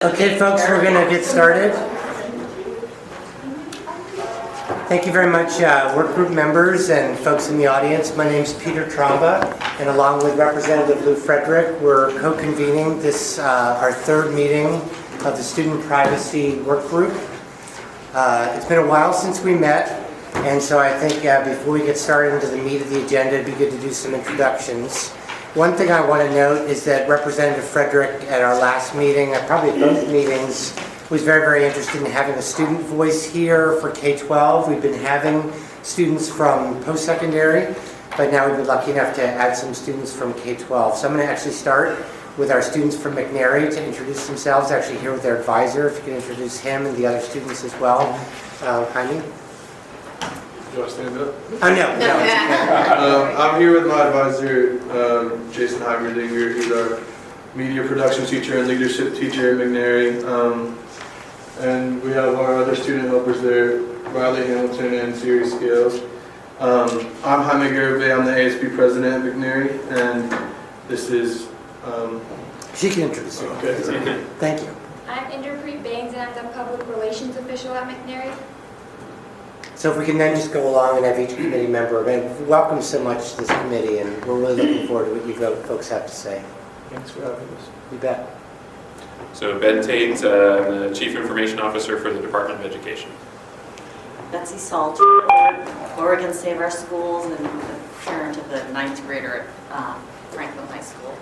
Okay, folks, we're going to get started. Thank you very much, work group members and folks in the audience. My name is Peter Tromba, and along with Representative Lou Frederick, we're co-convening this, our third meeting of the Student Privacy Work Group. It's been a while since we met, and so I think before we get started into the meat of the agenda, it'd be good to do some introductions. One thing I want to note is that Representative Frederick at our last meeting, probably at both meetings, was very, very interested in having a student voice here for K-12. We've been having students from post-secondary, but now we've been lucky enough to add some students from K-12. So I'm going to actually start with our students from McNary to introduce themselves, actually here with their advisor, if you can introduce him and the other students as well. Jaime? Do you want to stand up? Oh, no. I'm here with my advisor, Jason Heimerdinger. He's our media production teacher and leadership teacher at McNary. And we have our other student helpers there, Riley Hamilton and Siri Scales. I'm Jaime Garibay. I'm the ASB president at McNary, and this is... She can introduce you. Okay. Thank you. I'm Inderpreet Baines, and I'm the public relations official at McNary. So if we can then just go along and have each committee member, and welcome so much to this committee, and we're really looking forward to what you folks have to say. Thanks for having us. You bet. So Ben Tate, I'm the Chief Information Officer for the Department of Education. Betsy Salter, Oregon Save Our Schools, and the parent of the 9th grader at Franklin High School.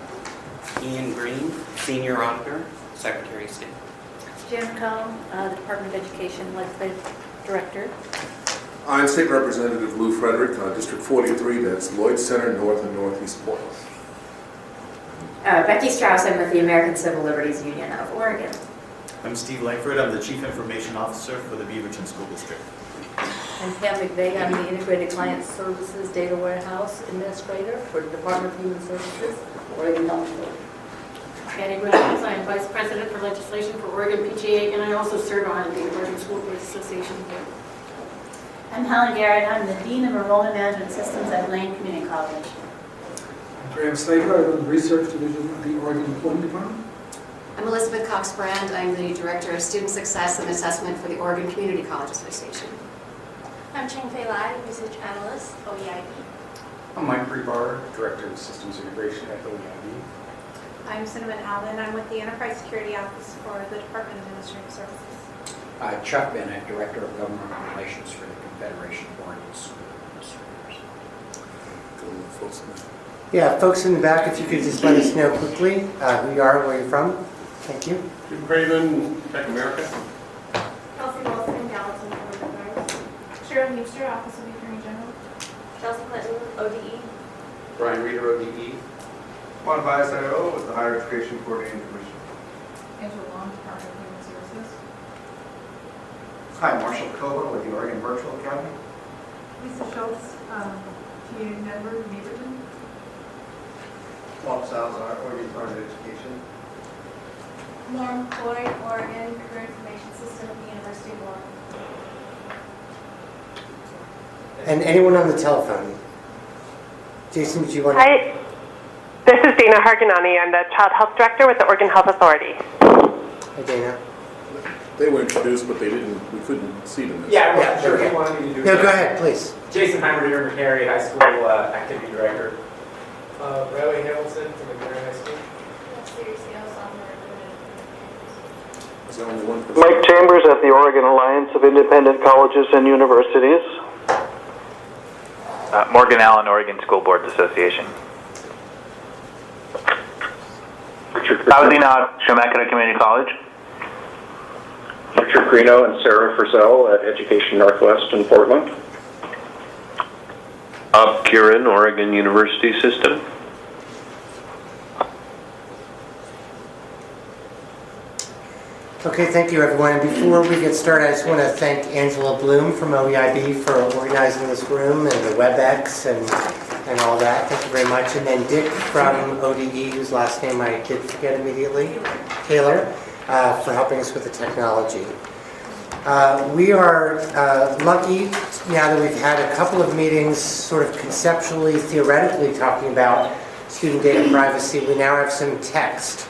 Ian Green, Senior Auditor, Secretary of State. Jen Cohn, the Department of Education Legislative Director. I'm State Representative Lou Frederick, District 43, that's Lloyd Center, North and Northeast Portland. Becky Strauss, I'm with the American Civil Liberties Union of Oregon. I'm Steve Langford, I'm the Chief Information Officer for the Beaverton School District. I'm Pam McVeigh, I'm the Integrated Client Services Data Warehouse Administrator for the Department of Human Services, Oregon Health Board. Patty Reynolds, I'm Vice President for Legislation for Oregon PTA, and I also serve on the Oregon School Board Association Board. I'm Helen Garrett. I'm the Dean of Enrollment Management Systems at Lane Community College. Graham Slater, I run the Research Division of the Oregon Employment Department. I'm Elizabeth Cox-Brand. I'm the Director of Student Success and Assessment for the Oregon Community College Association. I'm Cheng Fei Lai, Research Analyst, OEIB. I'm Mike Rebar, Director of Systems Integration at OEIB. I'm Cinnamon Allen. I'm with the Enterprise Security Office for the Department of Administrative Services. Chuck Bennett, Director of Government Relations for the Confederation of Oregon School Administrators. Yeah, folks in the back, if you could just let us know quickly who you are, where you're from. Thank you. Jim Craven, Tech America. Kelsey Wilson, Gallatin Public Affairs. Sharon Meester, Office of the Attorney General. Chelsea Clinton, ODE. Brian Reeder, ODE. Juan Baez-Io with the Higher Education Coordinating Commission. Angela Long, Department of Human Services. Hi, Marshall Cohen with the Oregon Virtual Academy. Lisa Schultz, TA member, Beaverton. Bob Salazar, Oregon Department of Education. Norm Floyd, Oregon Career Information System at the University of Oregon. And anyone on the telephone? Jason, did you want to... Hi, this is Dana Harganani. I'm the Child Health Director with the Oregon Health Authority. Hi, Dana. They were introduced, but we couldn't see them. Yeah, sure. He wanted me to do No, go ahead, please. Jason Heimerdinger, McNary High School Activity Director. Riley Hamilton from McNary High School. Is there only one person? Mike Chambers at the Oregon Alliance of Independent Colleges and Universities. Morgan Allen, Oregon School Boards Association. Paladino, Chemeketa Community College. Richard Greeno and Sarah Frizzell at Education Northwest in Portland. Bob Kieran, Oregon University System. Okay, thank you, everyone. And before we get started, I just want to thank Angela Bloom from OEIB for organizing this room and the WebEx and all that. Thank you very much. And then Dick from ODE, whose last name I did forget immediately, Taylor, for helping us with the technology. We are lucky now that we've had a couple of meetings sort of conceptually, theoretically talking about student data privacy. We now have some text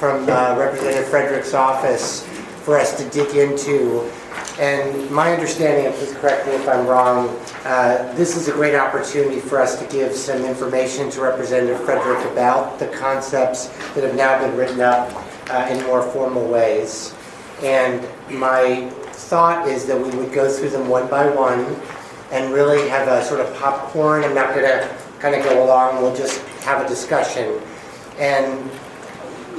from Representative Frederick's office for us to dig into. And my understanding, and please correct me if I'm wrong, this is a great opportunity for us to give some information to Representative Frederick about the concepts that have now been written up in more formal ways. And my thought is that we would go through them one by one and really have a sort of popcorn. I'm not going to kind of go along, we'll just have a discussion. And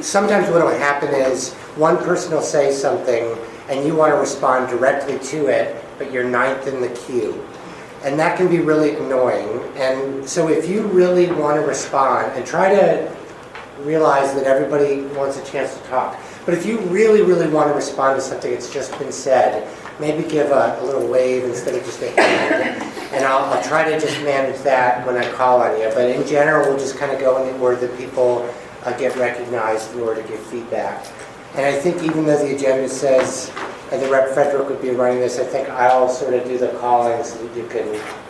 sometimes what will happen is one person will say something and you want to respond directly to it, but you're ninth in the queue. And that can be really annoying. And so if you really want to respond, and try to realize that everybody wants a chance to talk, but if you really, really want to respond to something that's just been said, maybe give a little wave instead of just a hand. And I'll try to just manage that when I call on you. But in general, we'll just kind of go in the order that people get recognized in order to give feedback. And I think even though the agenda says the Rep. Frederick would be running this, I think I'll sort of do the calling so that you can...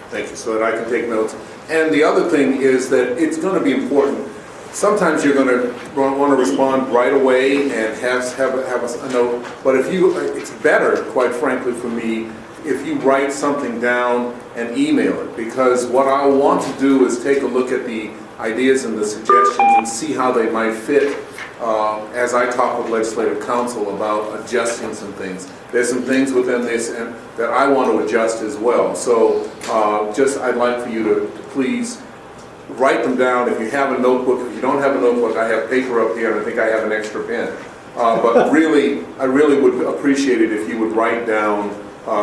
Thank you, so that I can take notes. And the other thing is that it's going to be important. Sometimes you're going to want to respond right away and have a note. But if you, it's better, quite frankly, for me, if you write something down and email it. Because what I want to do is take a look at the ideas and the suggestions and see how they might fit as I talk with legislative counsel about adjusting some things. There's some things within this and that I want to adjust as well. So I'd like for you to please write them down. If you have a notebook, if you don't have a notebook, I have paper up here and I think I have an extra pen. But really, I really would appreciate it if you would write down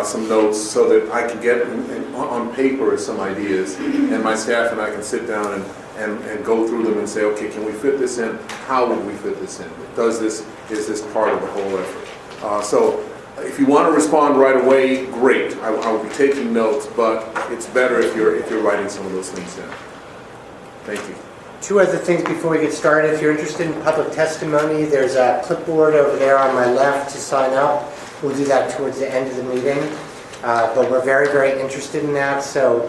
some notes so that I can get on paper some ideas and my staff and I can sit down and go through them and say, okay, can we fit this in? How would we fit this in? Is this part of the whole effort? So if you want to respond right away, great. I'll be taking notes, but it's better if you're writing some of those things down. Thank you. Two other things before we get started. If you're interested in public testimony, there's a clipboard over there on my left to sign up. We'll do that towards the end of the meeting. But we're very, very interested in that. So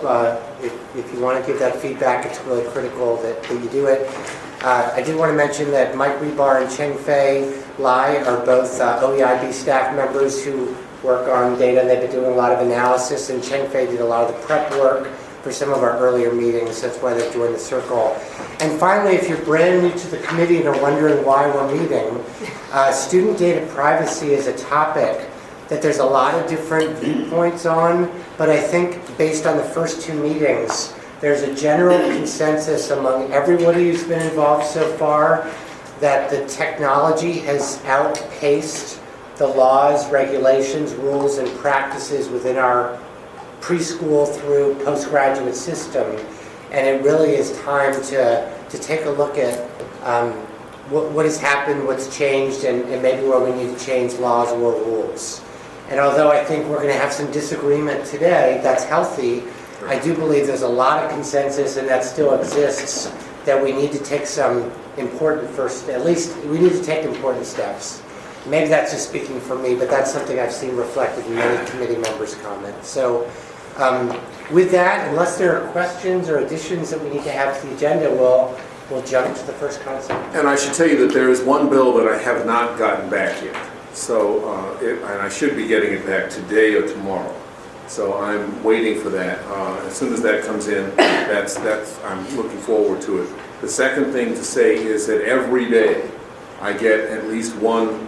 if you want to give that feedback, it's really critical that you do it. I did want to mention that Mike Rebar and Cheng Fei Lai are both OEIB staff members who work on data. They've been doing a lot of analysis, and Cheng Fei did a lot of the prep work for some of our earlier meetings. That's why they've joined the circle. And finally, if you're brand new to the committee and are wondering why we're meeting, student data privacy is a topic that there's a lot of different viewpoints on, but I think based on the first two meetings, there's a general consensus among everybody who's been involved so far that the technology has outpaced the laws, regulations, rules, and practices within our preschool through postgraduate system, and it really is time to take a look at what has happened, what's changed, and maybe where we need to change laws or rules. And although I think we're going to have some disagreement today, that's healthy, I do believe there's a lot of consensus, and that still exists, that we need to take some important at least we need to take important steps. Maybe that's just speaking for me, but that's something I've seen reflected in many committee members' comments. So with that, unless there are questions or additions that we need to have to the agenda, we'll jump to the first concept. And I should tell you that there is one bill that I have not gotten back yet. So, and I should be getting it back today or tomorrow. So I'm waiting for that. As soon as that comes in, I'm looking forward to it. The second thing to say is that every day I get at least one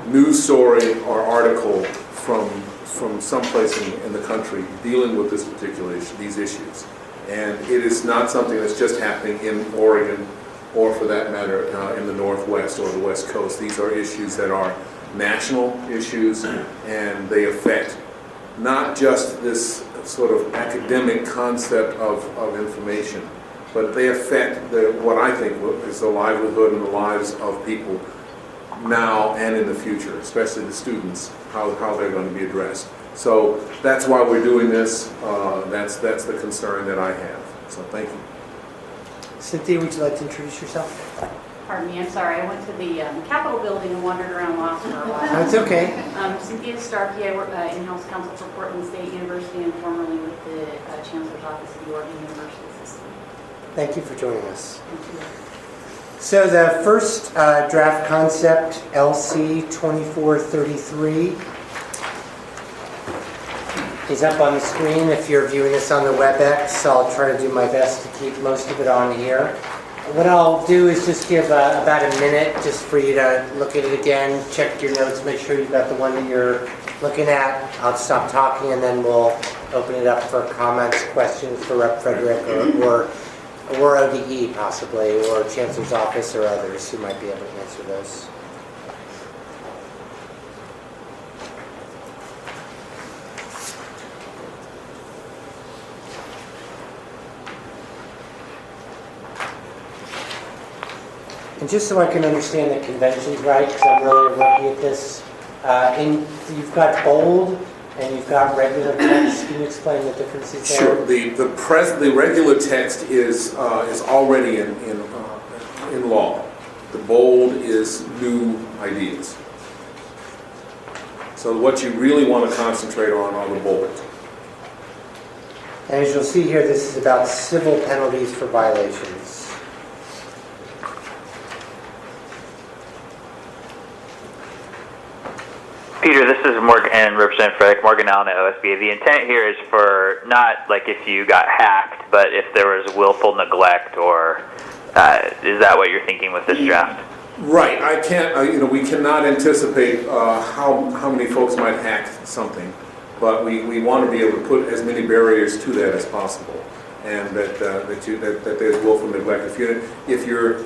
news story or article from someplace in the country dealing with this particular issue, these issues. And it is not something that's just happening in Oregon or, for that matter, in the Northwest or the West Coast. These are issues that are national issues, and they affect not just this sort of academic concept of information, but they affect what I think is the livelihood and the lives of people now and in the future, especially the students, how they're going to be addressed. So that's why we're doing this. That's the concern that I have. So thank you. Cynthia, would you like to introduce yourself? Pardon me, I'm sorry. I went to the Capitol building and wandered around lost for a while. That's okay. Cynthia Starkey, I work in-house counsel for Portland State University and formerly with the Chancellor's Office of the Oregon University System. Thank you for joining us. Thank you. So the first draft concept, LC 2433, is up on the screen. If you're viewing this on the WebEx, I'll try to do my best to keep most of it on here. What I'll do is just give about a minute just for you to look at it again, check your notes, make sure you've got the one that you're looking at. I'll stop talking and then we'll open it up for comments, questions for Rep. Frederick or ODE possibly, or Chancellor's Office or others who might be able to answer those. And just so I can understand the conventions right, because I'm really looking at this, you've got bold and you've got regular text. Can you explain the differences there? Sure. The regular text is already in law. The bold is new ideas. So what you really want to concentrate on are the bold. And as you'll see here, this is about civil penalties for violations. Peter, this is Morgan and Representative Frederick, Morgan Allen at OSBA. The intent here is for not like if you got hacked, but if there was willful neglect, or is that what you're thinking with this draft? Right. I can't. We cannot anticipate how many folks might hack something, but we want to be able to put as many barriers to that as possible, and that there's willful neglect. If you're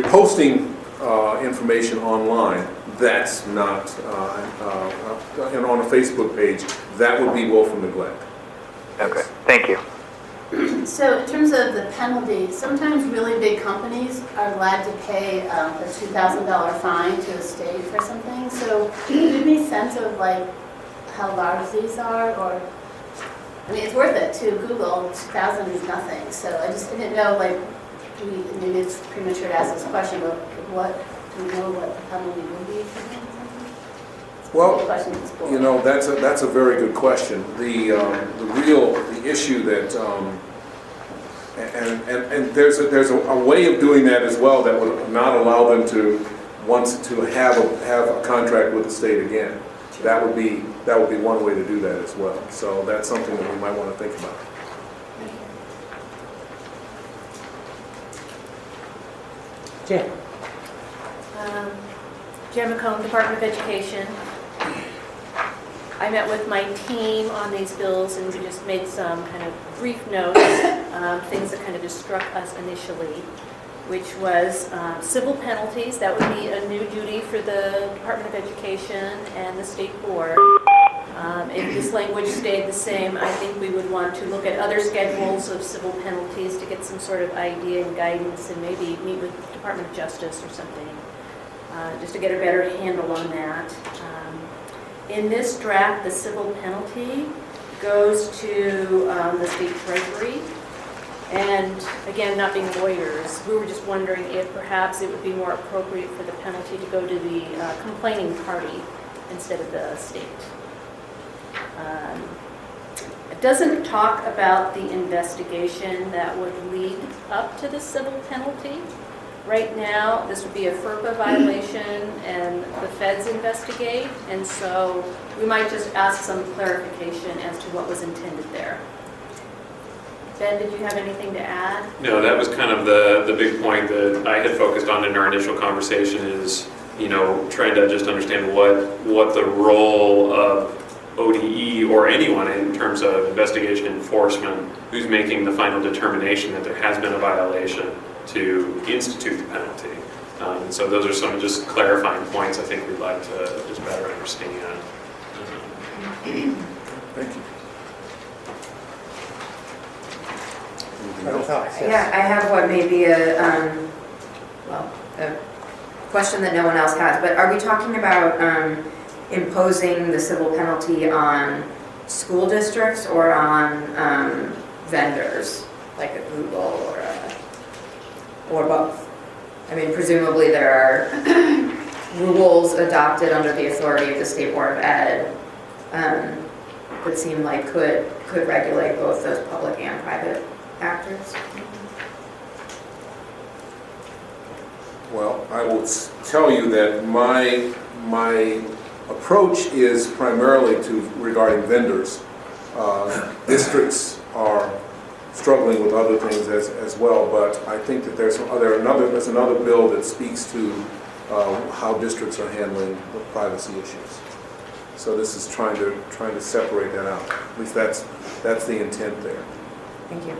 posting information online, that's not and on a Facebook page, that would be willful neglect. Okay, thank you. So in terms of the penalty, sometimes really big companies are glad to pay a $2,000 fine to a state for something. So do you have any sense of like how large these are? Or, I mean, it's worth it to Google. 2,000 is nothing. So I didn't know, like, maybe it's premature to ask this question, but what do you know what the penalty would be for them? Well, that's a very good question. The issue that and there's a way of doing that as well that would not allow them to have a contract with the state again. That would be one way to do that as well. So that's something that we might want to think about. Jan. Jan McComb, Department of Education. I met with my team on these bills and we just made some kind of brief notes, things that kind of just struck us initially, which was civil penalties. That would be a new duty for the Department of Education and the State Board. If this language stayed the same, I think we would want to look at other schedules of civil penalties to get some sort of idea and guidance, and maybe meet with the Department of Justice or something, just to get a better handle on that. In this draft, the civil penalty goes to the state treasury. And again, not being lawyers, we were just wondering if perhaps it would be more appropriate for the penalty to go to the complaining party instead of the state. It doesn't talk about the investigation that would lead up to the civil penalty. Right now, this would be a FERPA violation and the feds investigate, and so we might just ask some clarification as to what was intended there. Ben, did you have anything to add? No, that was kind of the big point that I had focused on in our initial conversation is, trying to just understand what the role of ODE or anyone in terms of investigation enforcement, who's making the final determination that there has been a violation to institute the penalty. And so those are some just clarifying points I think we'd like to just better understand. Thank you. Yeah, I have what may be a question that no one else has, but are we talking about imposing the civil penalty on school districts or on vendors, like a Google or both? I mean, presumably there are rules adopted under the authority of the State Board of Ed that seem like could regulate both those public and private actors. Well, I will tell you that my approach is primarily regarding vendors. Districts are struggling with other things as well, but I think that there's another bill that speaks to how districts are handling the privacy issues. So this is trying to separate that out. At least that's the intent there. Thank you.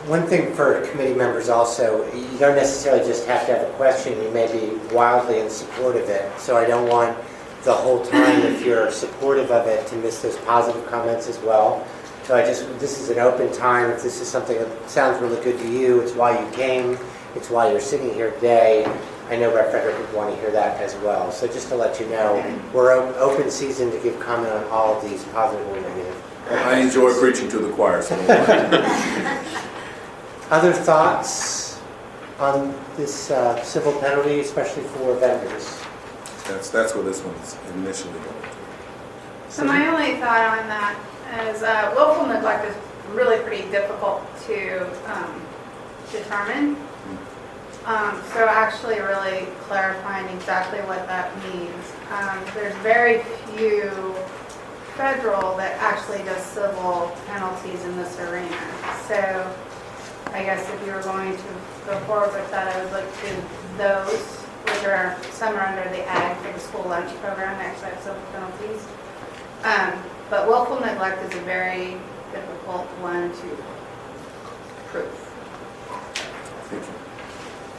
One thing for committee members also, you don't necessarily just have to have a question, you may be wildly in support of it. So I don't want the whole time, if you're supportive of it, to miss those positive comments as well. So this is an open time. If this is something that sounds really good to you, it's why you came, it's why you're sitting here today. I know Rep. Frederick would want to hear that as well. So just to let you know, we're open season to give comment on all of these positive or negative. I enjoy preaching to the choir. So. Other thoughts on this civil penalty, especially for vendors? That's what this one's initially going to. So my only thought on that is willful neglect is really pretty difficult to determine. So actually really clarifying exactly what that means. There's very few federal that actually does civil penalties in this arena. So I guess if you were going to go forward with that, I would look to those, which are, some are under the ag for the school lunch program, they actually have civil penalties. But willful neglect is a very difficult one to prove. Thank you.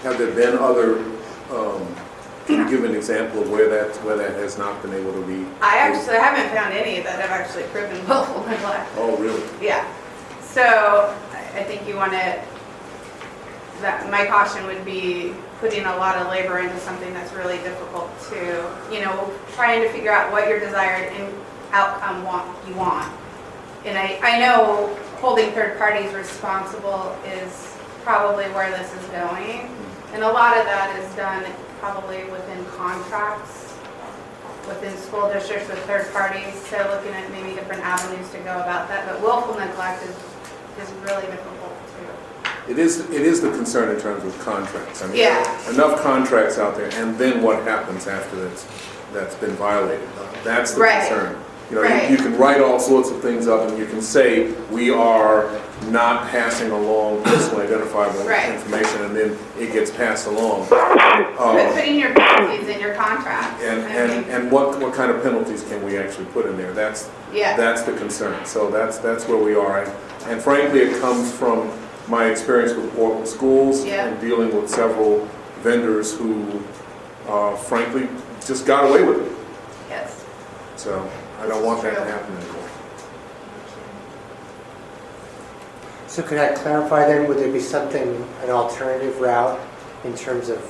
Have there been other, can you give an example of where that has not been able to be? I actually haven't found any that have actually proven willful neglect. Oh, really? Yeah. So I think you want to, my caution would be putting a lot of labor into something that's really difficult to, trying to figure out what your desired outcome you want. And I know holding third parties responsible is probably where this is going. And a lot of that is done probably within contracts, within school districts with third parties. So looking at maybe different avenues to go about that. But willful neglect is really difficult too. It is the concern in terms of contracts. I mean, yeah. Enough contracts out there, and then what happens after that's been violated? That's the concern. You can write all sorts of things up, and you can say we are not passing along personally identifiable information, and then it gets passed along. But putting your penalties in your contract. And what kind of penalties can we actually put in there? That's the concern. So that's where we are. And frankly, it comes from my experience with Portland schools and dealing with several vendors who, frankly, just got away with it. Yes. So I don't want that to happen anymore. So could I clarify then, would there be an alternative route in terms of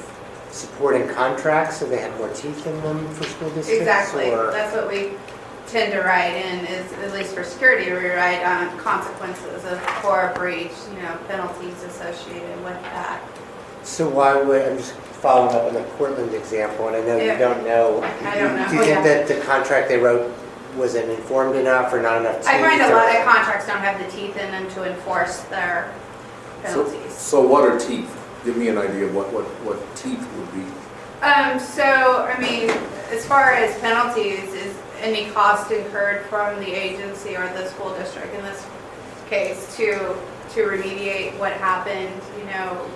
supporting contracts so they have more teeth in them for school districts? Exactly. Or? That's what we tend to write in, is at least for security, we write on consequences for a breach, penalties associated with that. So why would, I'm just following up on the Portland example, and I know you don't know. I don't know. Do you think that the contract they wrote wasn't informed enough or not enough teeth? I find a lot of contracts don't have the teeth in them to enforce their penalties. So what are teeth? Give me an idea of what teeth would be. As far as penalties, is any cost incurred from the agency or the school district in this case to remediate what happened,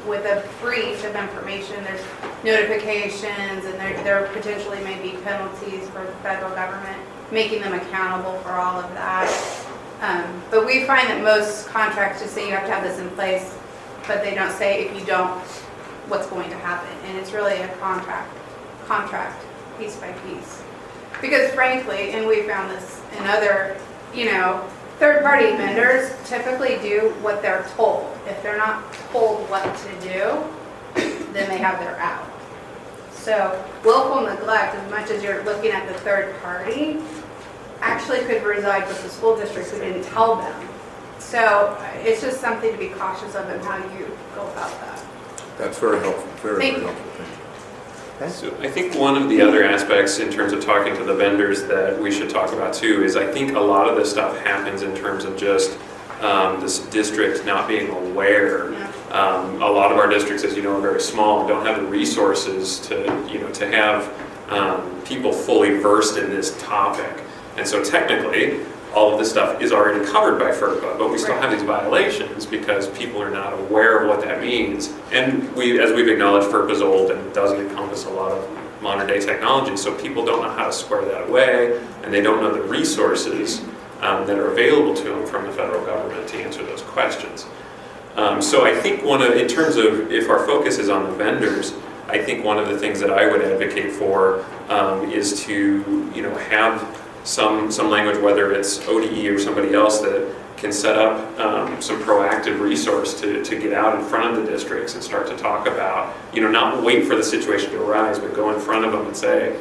with a breach of information, there's notifications and there potentially may be penalties for the federal government, making them accountable for all of that. But we find that most contracts just say you have to have this in place, but they don't say if you don't, what's going to happen. And it's really a contract, piece by piece. Because frankly, and we found this in other, third-party vendors typically do what they're told. If they're not told what to do, then they have their out. So willful neglect, as much as you're looking at the third party, actually could reside with the school district who didn't tell them. So it's just something to be cautious of in how you go about that. That's very helpful. Very helpful. Thank you. So I think one of the other aspects in terms of talking to the vendors that we should talk about too is I think a lot of this stuff happens in terms of just this district not being aware A lot of our districts, as you know, are very small and don't have the resources to have people fully versed in this topic. And so technically, all of this stuff is already covered by FERPA, but we still have these violations because people are not aware of what that means. And as we've acknowledged, FERPA is old and doesn't encompass a lot of modern day technology, so people don't know how to square that away, and they don't know the resources that are available to them from the federal government to answer those questions. So I think in terms of if our focus is on the vendors, I think one of the things that I would advocate for is to have some language, whether it's ODE or somebody else, that can set up some proactive resource to get out in front of the districts and start to talk about, not wait for the situation to arise, but go in front of them and say,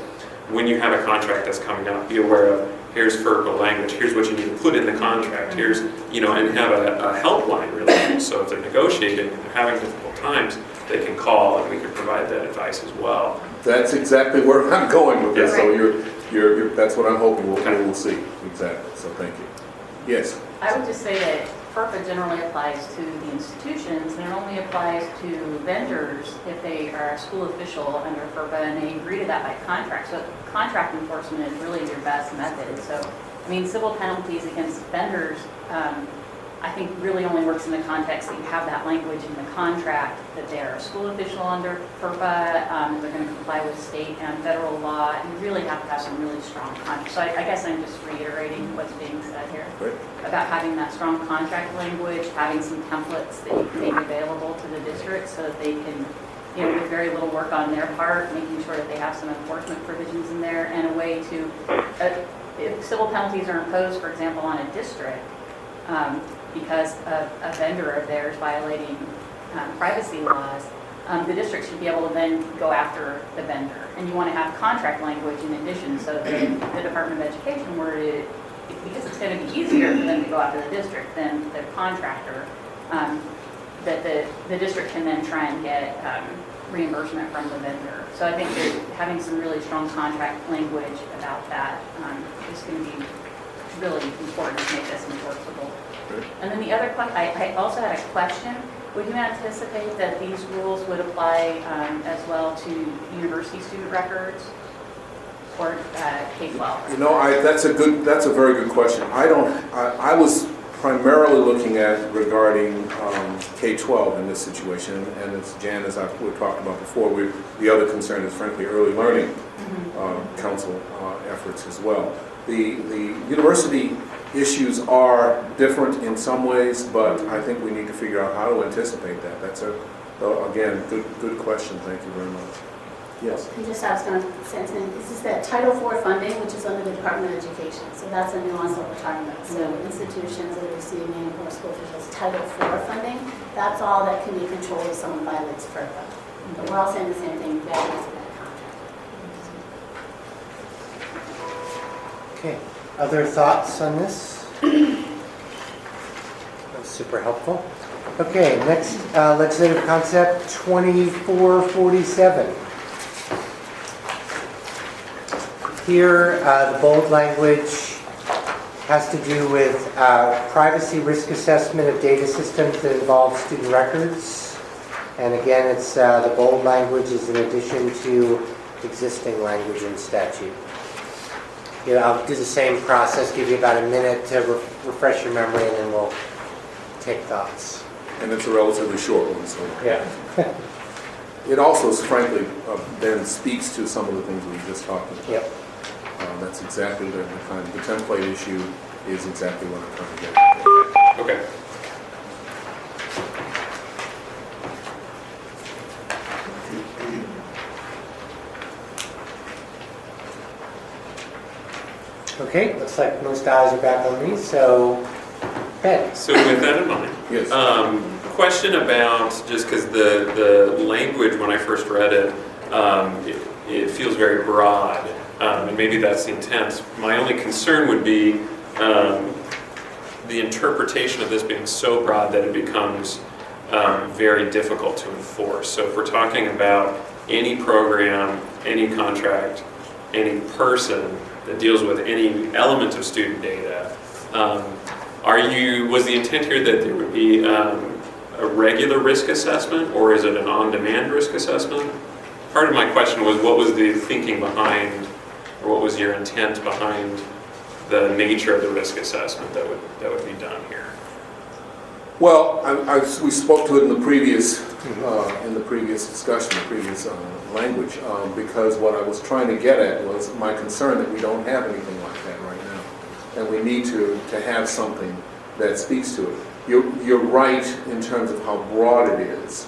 when you have a contract that's coming up, be aware of, here's FERPA language, here's what you need to put in the contract, here's, and have a helpline really. So if they're negotiating and they're having difficult times, they can call and we can provide that advice as well. That's exactly where I'm going with this. So that's what I'm hoping we'll see. Exactly. So thank you. Yes. I would just say that FERPA generally applies to the institutions, and it only applies to vendors if they are a school official under FERPA and they agree to that by contract. So contract enforcement is really your best method. So, civil penalties against vendors, I think really only works in the context that you have that language in the contract that they are a school official under FERPA, they're going to comply with state and federal law. You really have to have some really strong contract. So I guess I'm just reiterating what's being said here about having that strong contract language, having some templates that you can make available to the district so that they can, with very little work on their part, making sure that they have some enforcement provisions in there and a way to, if civil penalties are imposed, for example, on a district, because a vendor of theirs violating privacy laws, the district should be able to then go after the vendor. And you want to have contract language in addition, so that the Department of Education because it's going to be easier for them to go after the district than the contractor, that the district can then try and get reimbursement from the vendor. So I think that having some really strong contract language about that is going to be really important to make this enforceable. And then the other question, I also had a question. Would you anticipate that these rules would apply as well to university student records or K-12? That's a very good question. I was primarily looking at regarding K-12 in this situation, and as Jan, as we talked about before, the other concern is frankly early learning council efforts as well. The university issues are different in some ways, but I think we need to figure out how to anticipate that. That's again, good question. Thank you very much. Yes. I just asked on something. This is that Title IV funding, which is under the Department of Education. So that's a nuance that we're talking about. So institutions that are receiving or school officials Title IV funding, that's all that can be controlled if someone violates FERPA. But we're all saying the same thing, violates that contract. Okay. Other thoughts on this? That was super helpful. Okay, next legislative concept 2447. Here, the bold language has to do with privacy risk assessment of data systems that involve student records. And again, it's the bold language is in addition to existing language in statute. I'll do the same process, give you about a minute to refresh your memory, and then we'll take thoughts. And it's a relatively short one, so. Yeah. It also, frankly, then speaks to some of the things we just talked about. Yep. That's exactly the template issue is exactly what I'm trying to get at. Okay. Okay, looks like most eyes are back on me, so Ben. So with that in mind, yes. Question about, just because the language when I first read it, it feels very broad, and maybe that's the intent. My only concern would be the interpretation of this being so broad that it becomes very difficult to enforce. So if we're talking about any program, any contract, any person that deals with any element of student data, was the intent here that there would be a regular risk assessment, or is it an on-demand risk assessment? Part of my question was, what was the thinking behind, or what was your intent behind the nature of the risk assessment that would be done here? Well, we spoke to it in the previous discussion, the previous language, because what I was trying to get at was my concern that we don't have anything like that right now, and we need to have something that speaks to it. You're right in terms of how broad it is.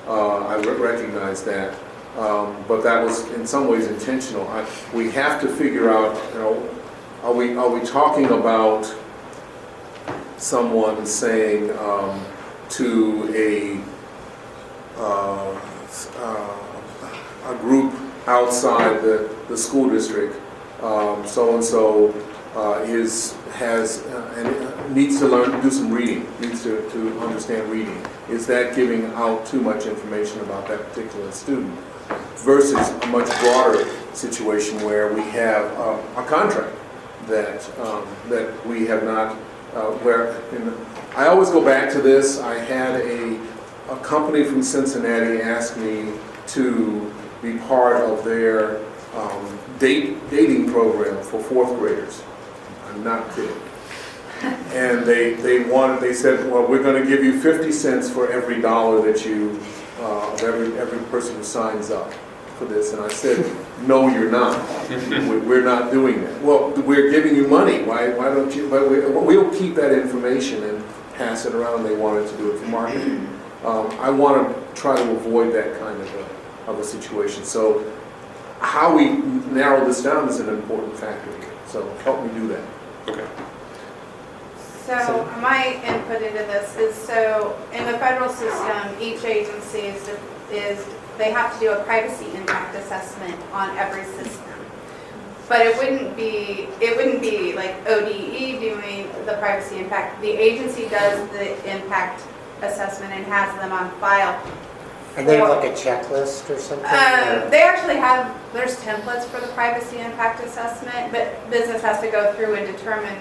I recognize that, but that was in some ways intentional. We have to figure out, are we talking about someone saying to a group outside the school district, so and so needs to do some reading, needs to understand reading. Is that giving out too much information about that particular student? Versus a much broader situation where we have a contract that we have not. I always go back to this. I had a company from Cincinnati ask me to be part of their dating program for fourth graders. I'm not kidding. And they said, well, we're going to give you 50 cents for every dollar that you, of every person who signs up for this. And I said, no, you're not. We're not doing that. Well, we're giving you money. Why don't you? But we'll keep that information and pass it around. They wanted to do it for marketing. I want to try to avoid that kind of a situation. So how we narrow this down is an important factor here. So help me do that. Okay. So my input into this is, so in the federal system, each agency they have to do a privacy impact assessment on every system. But it wouldn't be like ODE doing the privacy impact. The agency does the impact assessment and has them on file. And they have like a checklist or something? They actually have, there's templates for the privacy impact assessment, but business has to go through and determine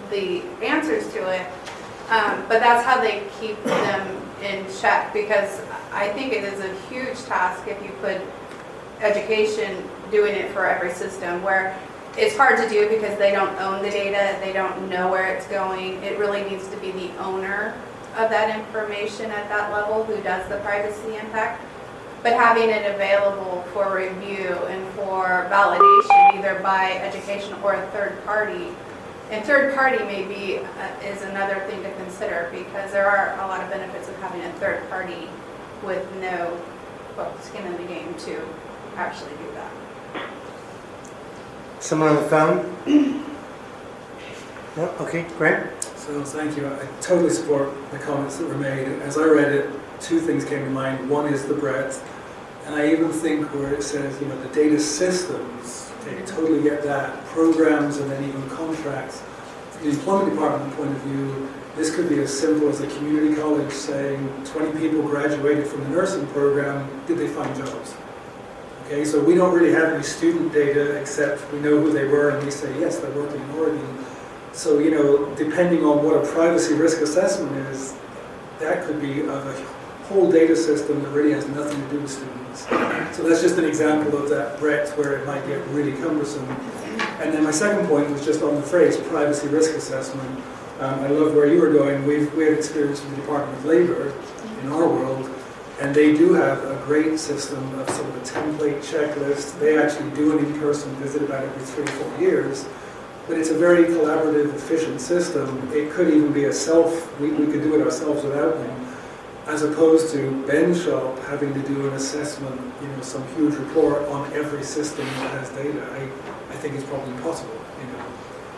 the answers to it. But that's how they keep them in check, because I think it is a huge task if you put education doing it for every system, where it's hard to do because they don't own the data, they don't know where it's going. It really needs to be the owner of that information at that level who does the privacy impact. But having it available for review and for validation, either by education or a third party. And third party maybe is another thing to consider, because there are a lot of benefits of having a third party with no skin in the game to actually do that. Someone on the phone? No? Okay, Grant? So thank you. I totally support the comments that were made. As I read it, two things came to mind. One is the breadth, and I even think where it says, the data systems, okay, totally get that. Programs and then even contracts. From the employment department point of view, this could be as simple as a community college saying 20 people graduated from the nursing program, did they find jobs? Okay, so we don't really have any student data except we know who they were and we say, yes, they're working in Oregon. So, depending on what a privacy risk assessment is, that could be of a whole data system that really has nothing to do with students. So that's just an example of that breadth where it might get really cumbersome. And then my second point was just on the phrase privacy risk assessment. I love where you were going. We have experience with the Department of Labor in our world, and they do have a great system of sort of a template checklist. They actually do an in-person visit about every 3 or 4 years. But it's a very collaborative, efficient system. It could even be we could do it ourselves without them, as opposed to Ben Shop having to do an assessment, some huge report on every system that has data. I think it's probably impossible,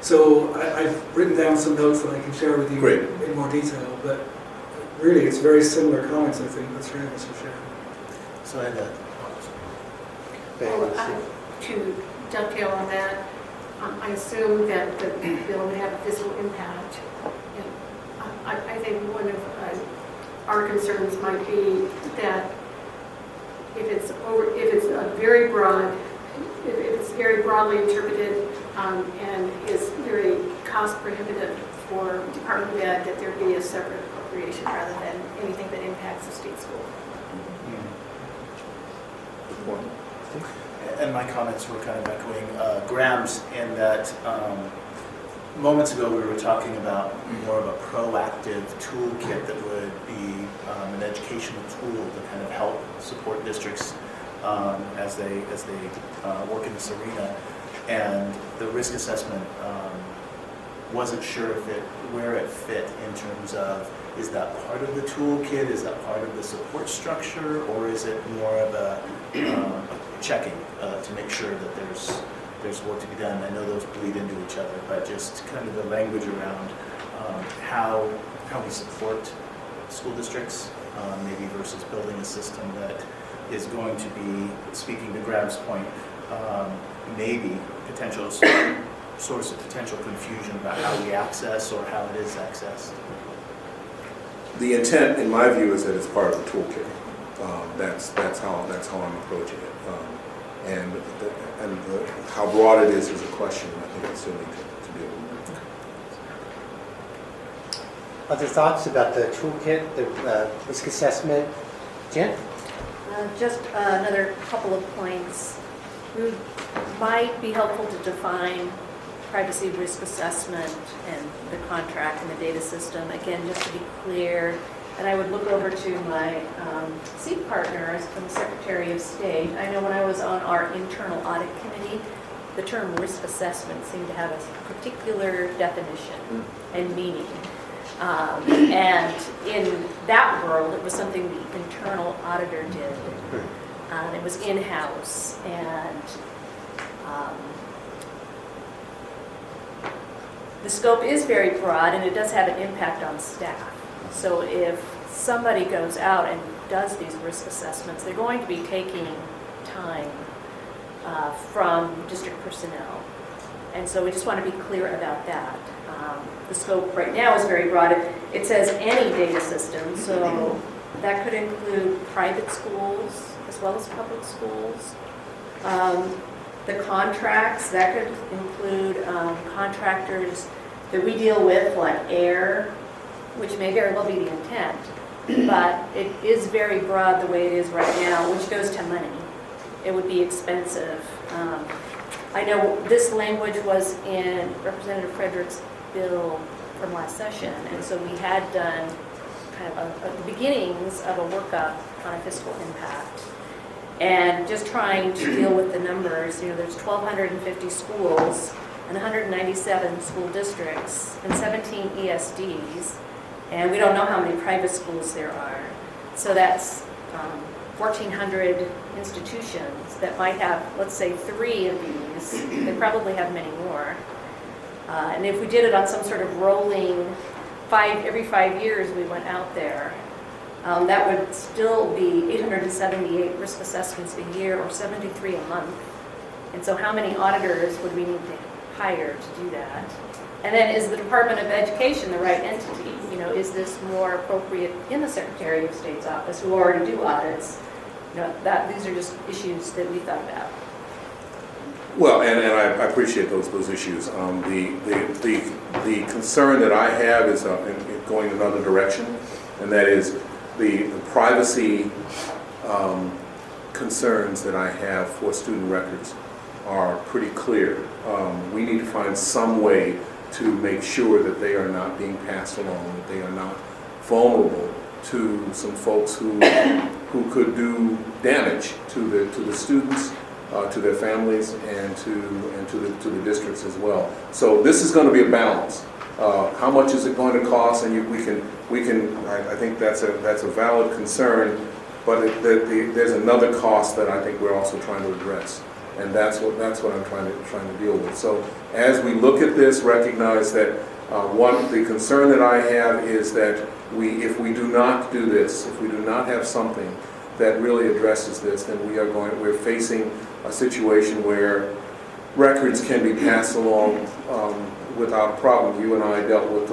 So I've written down some notes that I can share with you in more detail, but really it's very similar comments, I think, that three of us have shared. So I had that. To dovetail on that, I assume that the bill would have a physical impact. And I think one of our concerns might be that if it's very broadly interpreted and is very cost prohibitive for Department of Ed, that there be a separate creation rather than anything that impacts the state school. Good point. And my comments were kind of echoing Graham's in that moments ago we were talking about more of a proactive toolkit that would be an educational tool to kind of help support districts as they work in this arena. And the risk assessment wasn't sure where it fit in terms of, is that part of the toolkit, is that part of the support structure, or is it more of a checking to make sure that there's work to be done? I know those bleed into each other, but just kind of the language around how we support school districts, maybe versus building a system that is going to be, speaking to Graham's point, maybe potential source of potential confusion about how we access or how it is accessed. The intent, in my view, is that it's part of the toolkit. That's how I'm approaching it. And how broad it is a question I think we still need to deal with. Other thoughts about the toolkit, the risk assessment? Jen? Just another couple of points. It might be helpful to define privacy risk assessment and the contract and the data system. Again, just to be clear, and I would look over to my seat partners from the Secretary of State. I know when I was on our internal audit committee, the term risk assessment seemed to have a particular definition and meaning. And in that world, it was something the internal auditor did. It was in-house, and the scope is very broad, and it does have an impact on staff. So if somebody goes out and does these risk assessments, they're going to be taking time from district personnel. And so we just want to be clear about that. The scope right now is very broad. It says any data system, so that could include private schools as well as public schools. The contracts, that could include contractors that we deal with, like AIR, which may very well be the intent, but it is very broad the way it is right now, which goes to money. It would be expensive. I know this language was in Representative Frederick's bill from last session, and so we had done kind of the beginnings of a workup on a fiscal impact. And just trying to deal with the numbers, there's 1,250 schools and 197 school districts and 17 ESDs, and we don't know how many private schools there are. So that's 1,400 institutions that might have, let's say, 3 of these. They probably have many more. And if we did it on some sort of rolling, every 5 years we went out there, that would still be 878 risk assessments a year, or 73 a month. And so how many auditors would we need to hire to do that? And then, is the Department of Education the right entity? Is this more appropriate in the Secretary of State's office, who already do audits? These are just issues that we thought about. Well, and I appreciate those issues. The concern that I have is going another direction, and that is the privacy concerns that I have for student records are pretty clear. We need to find some way to make sure that they are not being passed along, that they are not vulnerable to some folks who could do damage to the students, to their families, and to the districts as well. So this is going to be a balance. How much is it going to cost? And we can. I think that's a valid concern, but there's another cost that I think we're also trying to address, and that's what I'm trying to deal with. So as we look at this, recognize that the concern that I have is that if we do not do this, if we do not have something that really addresses this, then we're facing a situation where records can be passed along without a problem. You and I dealt with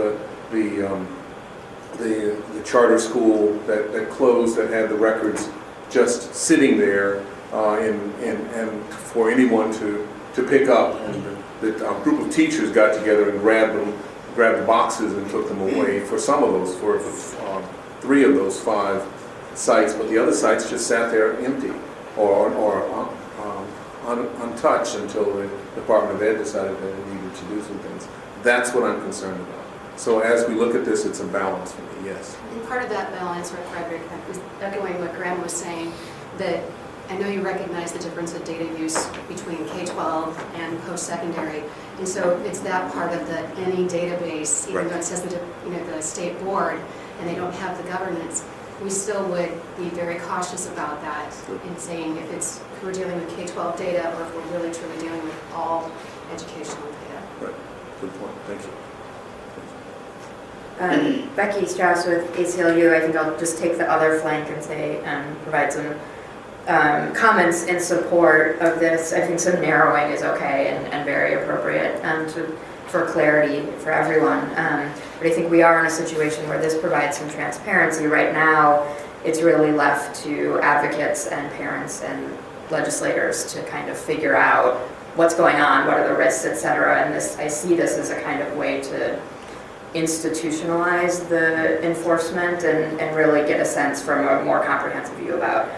the charter school that closed, that had the records just sitting there and for anyone to pick up. And the group of teachers got together and grabbed them grabbed the boxes and took them away for some of those, for 3 of those 5 sites, but the other sites just sat there empty or untouched until the Department of Ed decided that it needed to do some things. That's what I'm concerned about. So as we look at this, it's a balance for me, yes. And part of that balance, Rick Frederick, was echoing what Graham was saying, that I know you recognize the difference of data use between K-12 and post-secondary, and so it's that part of the any database, even though it says the state board, and they don't have the governance, we still would be very cautious about that in saying if we're dealing with K-12 data or if we're really truly dealing with all educational data. Right, good point, thank you. Becky Strauss with ACLU. I think I'll just take the other flank and say, provide some comments in support of this. I think some narrowing is okay and very appropriate for clarity for everyone. But I think we are in a situation where this provides some transparency. Right now, it's really left to advocates and parents and legislators to kind of figure out what's going on, what are the risks, et cetera. And I see this as a kind of way to institutionalize the enforcement and really get a sense from a more comprehensive view about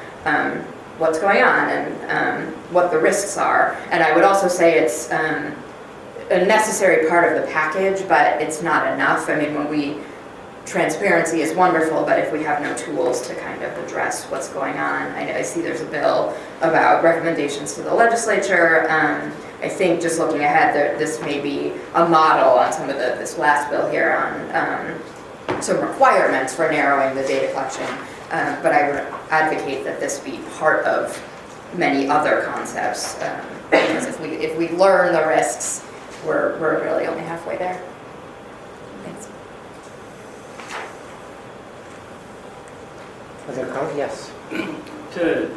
what's going on and what the risks are. And I would also say it's a necessary part of the package, but it's not enough. I mean, transparency is wonderful, but if we have no tools to kind of address what's going on, I see there's a bill about recommendations to the legislature. I think just looking ahead, this may be a model on some of this last bill here on some requirements for narrowing the data collection. But I would advocate that this be part of many other concepts, because if we learn the risks, we're really only halfway there. Thanks. Other comments? Yes. To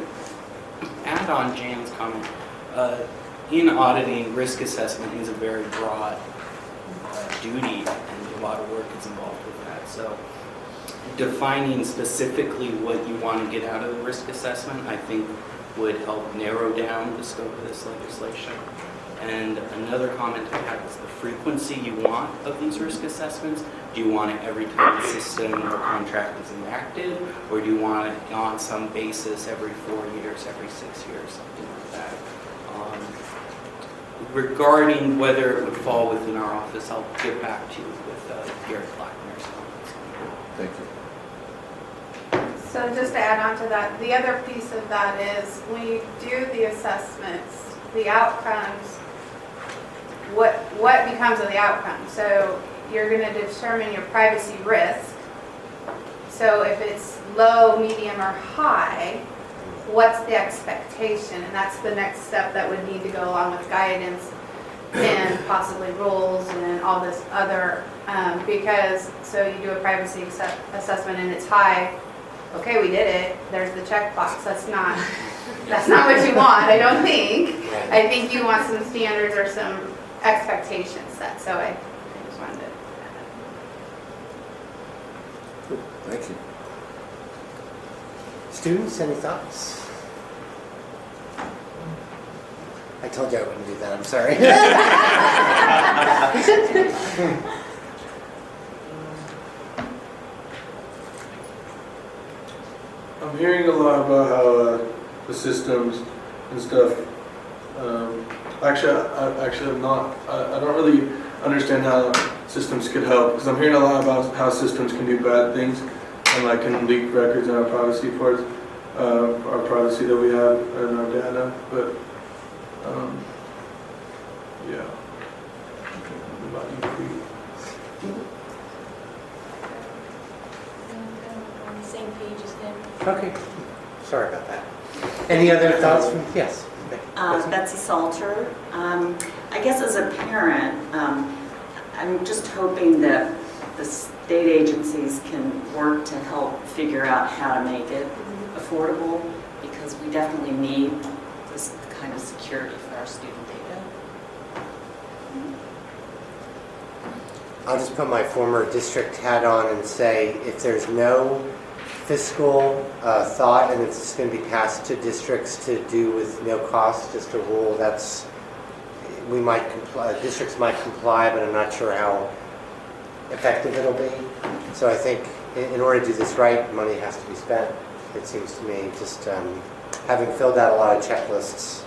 add on Jan's comment, in auditing, risk assessment is a very broad duty, and a lot of work is involved with that. So defining specifically what you want to get out of the risk assessment, I think, would help narrow down the scope of this legislation. And another comment I have is the frequency you want of these risk assessments. Do you want it every time the system or contract is enacted, or do you want it on some basis every 4 years, every 6 years, something like that? Regarding whether it would fall within our office, I'll get back to you with Gary Blackmer's comments on that. Thank you. So just to add on to that, the other piece of that is when you do the assessments, the outcomes, what becomes of the outcome? So you're going to determine your privacy risk. So if it's low, medium, or high, what's the expectation? And that's the next step that would need to go along with guidance and possibly rules and all this other, because so you do a privacy assessment and it's high, okay, we did it, there's the checkbox. That's not what you want, I don't think. I think you want some standards or some expectations set, so I just wanted to. Good. Thank you. Students, any thoughts? I told you I wouldn't do that, I'm sorry. I'm hearing a lot about how the systems and stuff. Actually, I'm not. I don't really understand how systems could help, because I'm hearing a lot about how systems can do bad things and like can leak records and our privacy parts, our privacy that we have and our data. But yeah. What about you, Pete? On the same page as him. Okay, sorry about that. Any other thoughts from, yes? Betsy Salter. I guess as a parent, I'm just hoping that the state agencies can work to help figure out how to make it affordable, because we definitely need this kind of security for our student data. I'll just put my former district hat on and say, if there's no fiscal thought and it's going to be passed to districts to do with no cost, just a rule, we might comply, districts might comply, but I'm not sure how effective it'll be. So I think in order to do this right, money has to be spent, it seems to me. Just having filled out a lot of checklists,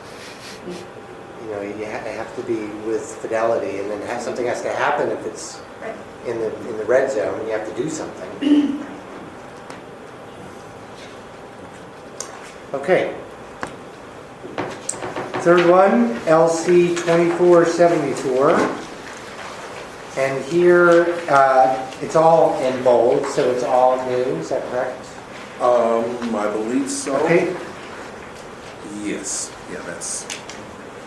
you know, you have to be with fidelity, and then something has to happen if it's in the red zone, and you have to do something. Okay. Third one, LC 2474. And here, it's all in bold, so it's all new, is that correct? I believe so. Okay. Yes, yeah, that's.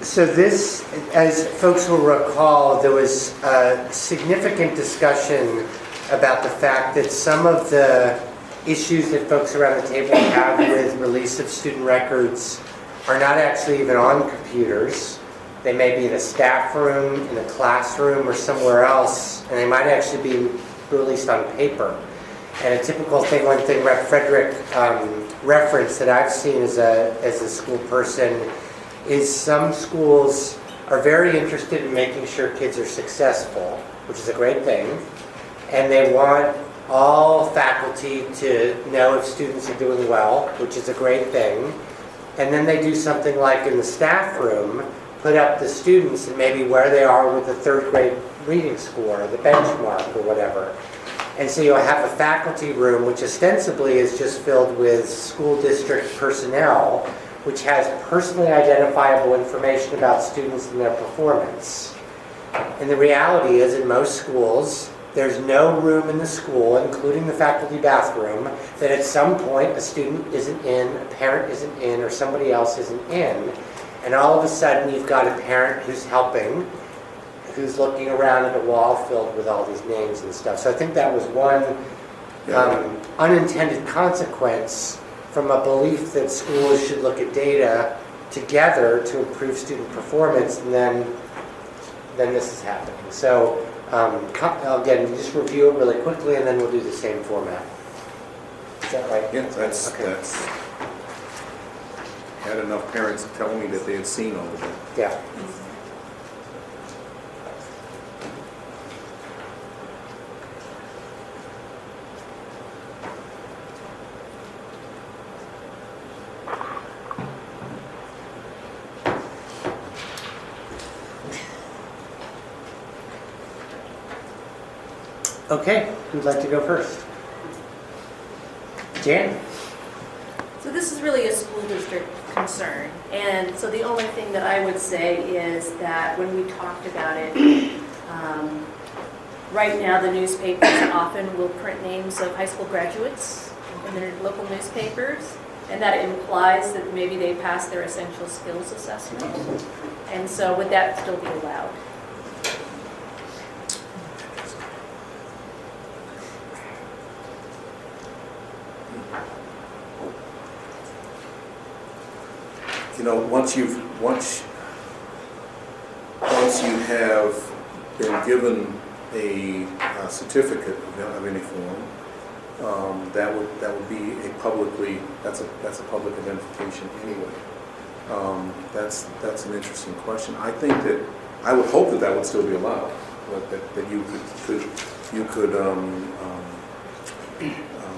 So this, as folks will recall, there was a significant discussion about the fact that some of the issues that folks around the table have with release of student records are not actually even on computers. They may be in a staff room, in a classroom, or somewhere else, and they might actually be released on paper. And a typical thing, one thing Rep. Frederick referenced that I've seen as a school person is some schools are very interested in making sure kids are successful, which is a great thing, and they want all faculty to know if students are doing well, which is a great thing. And then they do something like in the staff room, put up the students and maybe where they are with the third grade reading score, the benchmark or whatever. And so you'll have a faculty room, which ostensibly is just filled with school district personnel, which has personally identifiable information about students and their performance. And the reality is, in most schools, there's no room in the school, including the faculty bathroom, that at some point a student isn't in, a parent isn't in, or somebody else isn't in. And all of a sudden you've got a parent who's helping, who's looking around at a wall filled with all these names and stuff. So I think that was one unintended consequence from a belief that schools should look at data together to improve student performance, and then this is happening. So again, just review it really quickly, and then we'll do the same format. Is that right? Yeah, that's had enough parents telling me that they had seen all of it. Yeah. Okay, who'd like to go first? Jan? So this is really a school district concern, and so the only thing that I would say is that when we talked about it, right now the newspapers often will print names of high school graduates in their local newspapers, and that implies that maybe they passed their essential skills assessment. And so would that still be allowed? You know, once you have been given a certificate of any form, that would be that's a public identification anyway. That's an interesting question. I think that I would hope that would still be allowed, but that you could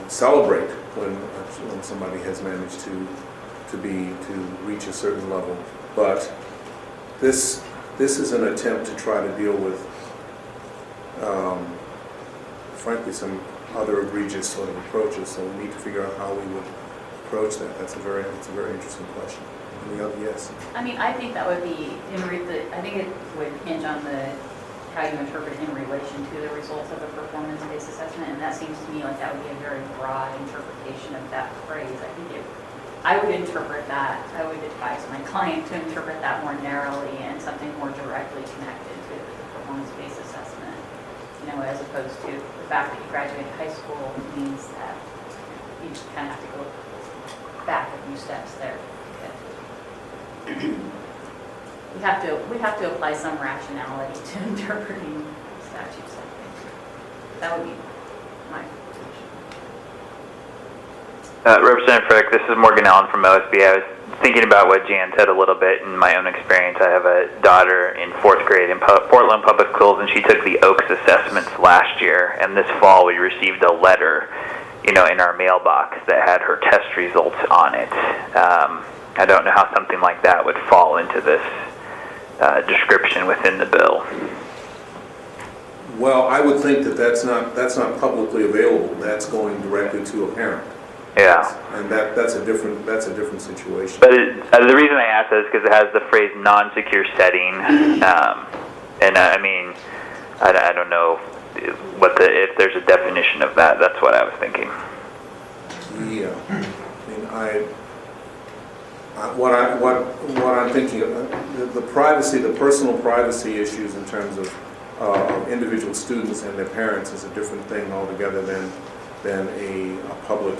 celebrate when somebody has managed to reach a certain level. But this is an attempt to try to deal with, frankly, some other egregious sort of approaches. So we need to figure out how we would approach that. That's a very interesting question. Any other? Yes. I mean, I think that would be I think it would hinge on how you interpret it in relation to the results of a performance-based assessment, and that seems to me like that would be a very broad interpretation of that phrase. I would interpret that, I would advise my client to interpret that more narrowly and something more directly connected to the performance-based assessment. You know, as opposed to the fact that you graduated high school means that you just kind of have to go back a few steps there. We have to apply some rationality to interpreting statutes, I think. That would be my position. Representative Frick, this is Morgan Allen from OSB. I was thinking about what Jan said a little bit. In my own experience, I have a daughter in 4th grade in Portland Public Schools, and she took the Oaks assessments last year. And this fall, we received a letter, in our mailbox that had her test results on it. I don't know how something like that would fall into this description within the bill. Well, I would think that that's not publicly available. That's going directly to a parent. Yeah. And that's a different situation. But the reason I ask that is because it has the phrase non-secure setting, and I mean, I don't know if there's a definition of that. That's what I was thinking. Yeah. I mean, what I'm thinking of, the privacy, the personal privacy issues in terms of individual students and their parents is a different thing altogether than a public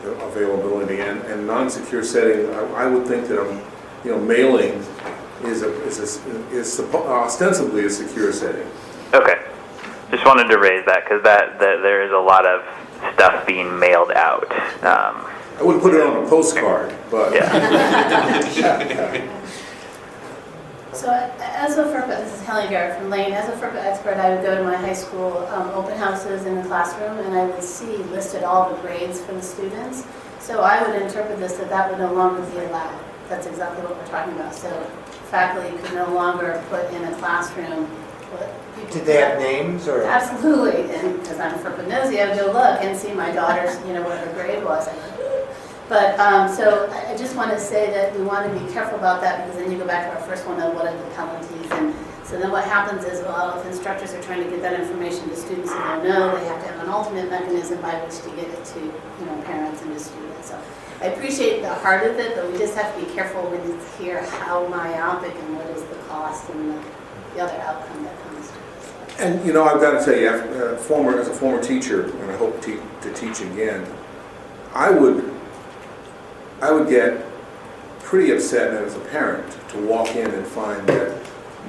availability, and non-secure setting. I would think that mailing is ostensibly a secure setting. Okay, just wanted to raise that because that there is a lot of stuff being mailed out. I wouldn't put it on a postcard, but yeah. So as a FERPA, this is Helen Garrett from Lane, as a FERPA expert, I would go to my high school open houses in the classroom, and I would see listed all the grades for the students. So I would interpret this that would no longer be allowed. That's exactly what we're talking about. So faculty could no longer put in a classroom what people... Did they have names or? Absolutely, and because I'm FERPA nosy, I would go look and see my daughter's, what her grade was. But, so I just want to say that we want to be careful about that, because then you go back to our first one of what are the penalties. And so then what happens is, well, if instructors are trying to get that information to students who don't know, they have to have an alternate mechanism by which to get it to, parents and to students. So I appreciate the heart of it, but we just have to be careful when you hear how myopic and what is the cost and the other outcome that comes to this. And I've got to tell you, as a former teacher, and I hope to teach again, I would get pretty upset as a parent to walk in and find that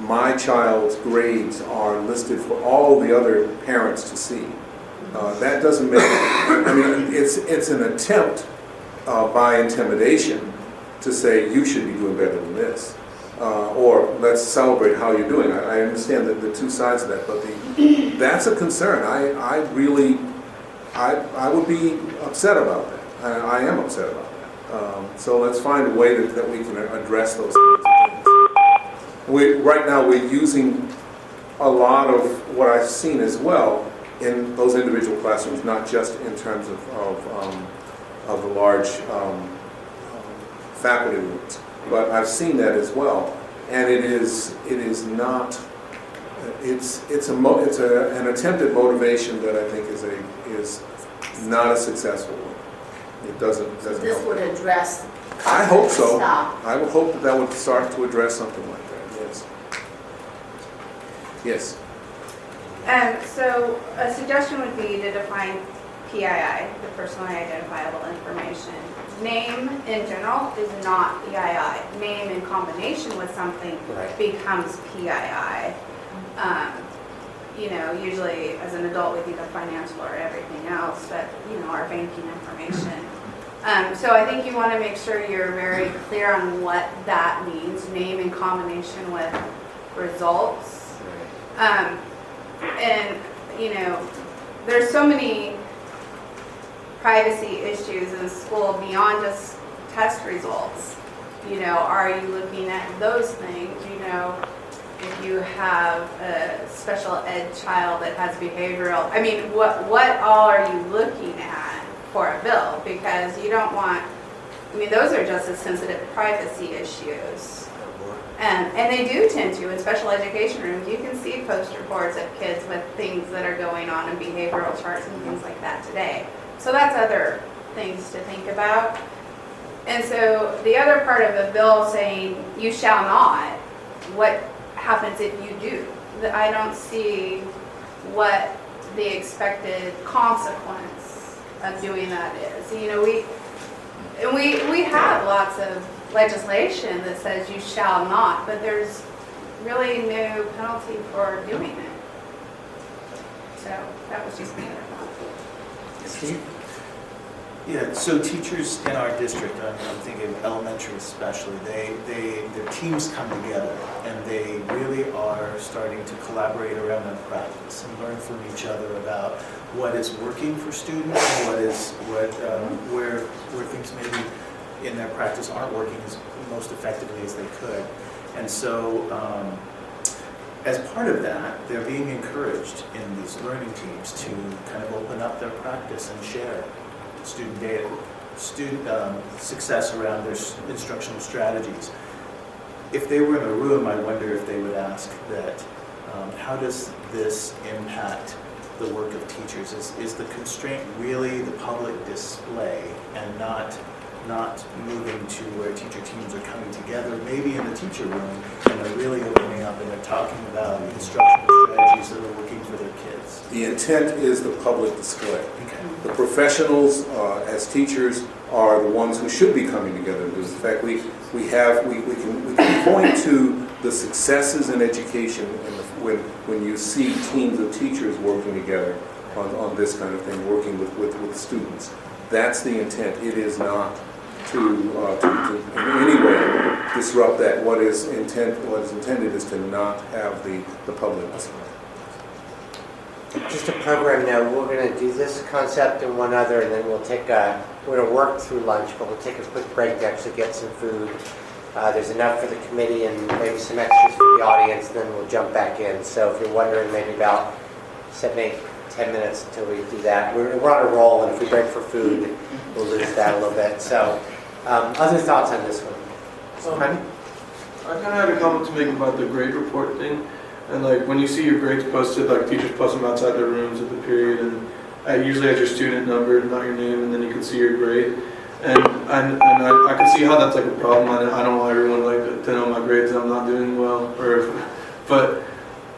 my child's grades are listed for all the other parents to see. That doesn't make, it's an attempt by intimidation to say you should be doing better than this. Or let's celebrate how you're doing. I understand the two sides of that, but that's a concern. I would be upset about that. I am upset about that. So let's find a way that we can address those kinds of things. Right now we're using a lot of what I've seen as well in those individual classrooms, not just in terms of the large faculty rooms, but I've seen that as well. And it is not. It's an attempted motivation that I think is not a successful one. It doesn't This help. would address... I hope so. Stop. I would hope that would start to address something like that, yes. Yes. So a suggestion would be to define PII, the personally identifiable information. Name in general is not PII. Name in combination with something becomes PII. Usually as an adult we think of financial or everything else, but our banking information. So I think you want to make sure you're very clear on what that means, name in combination with results. There's so many privacy issues in school beyond just test results. Are you looking at those things? If you have a special ed child that has behavioral, what all are you looking at for a bill? Because you don't want, those are just as sensitive privacy issues. And they do tend to, in special education rooms, you can see post reports of kids with things that are going on in behavioral charts and things like that today. So that's other things to think about. And so the other part of the bill saying you shall not, what happens if you do? I don't see what the expected consequence of doing that is. We have lots of legislation that says you shall not, but there's really no penalty for doing it. So that was just my other thought. Steve? Yeah, so teachers in our district, I'm thinking elementary especially, their teams come together and they really are starting to collaborate around their practice and learn from each other about what is working for students and where things maybe in their practice aren't working as most effectively as they could. And so as part of that, they're being encouraged in these learning teams to kind of open up their practice and share student data, success around their instructional strategies. If they were in a room, I wonder if they would ask that, how does this impact the work of teachers? Is the constraint really the public display and not moving to where teacher teams are coming together, maybe in the teacher room, and they're really opening up and they're talking about the instructional strategies that are working for their kids? The intent is the public display. Okay. The professionals, as teachers, are the ones who should be coming together. Because in fact, we can point to the successes in education when you see teams of teachers working together on this kind of thing, working with students. That's the intent. It is not to in any way disrupt that. What is intended is to not have the public display. Just a program note, we're going to do this concept and one other, and then we're going to work through lunch, but we'll take a quick break to actually get some food. There's enough for the committee and maybe some extras for the audience, and then we'll jump back in. So if you're wondering, maybe about 7, 8, 10 minutes until we do that. We're on a roll, and if we break for food, we'll lose that a little bit. So other thoughts on this one? I kind of had a comment to make about the grade report thing. And like when you see your grades posted, like teachers post them outside their rooms at the period, and usually has your student number, not your name, and then you can see your grade. And I can see how that's like a problem. I don't want everyone like to know my grades and I'm not doing well. But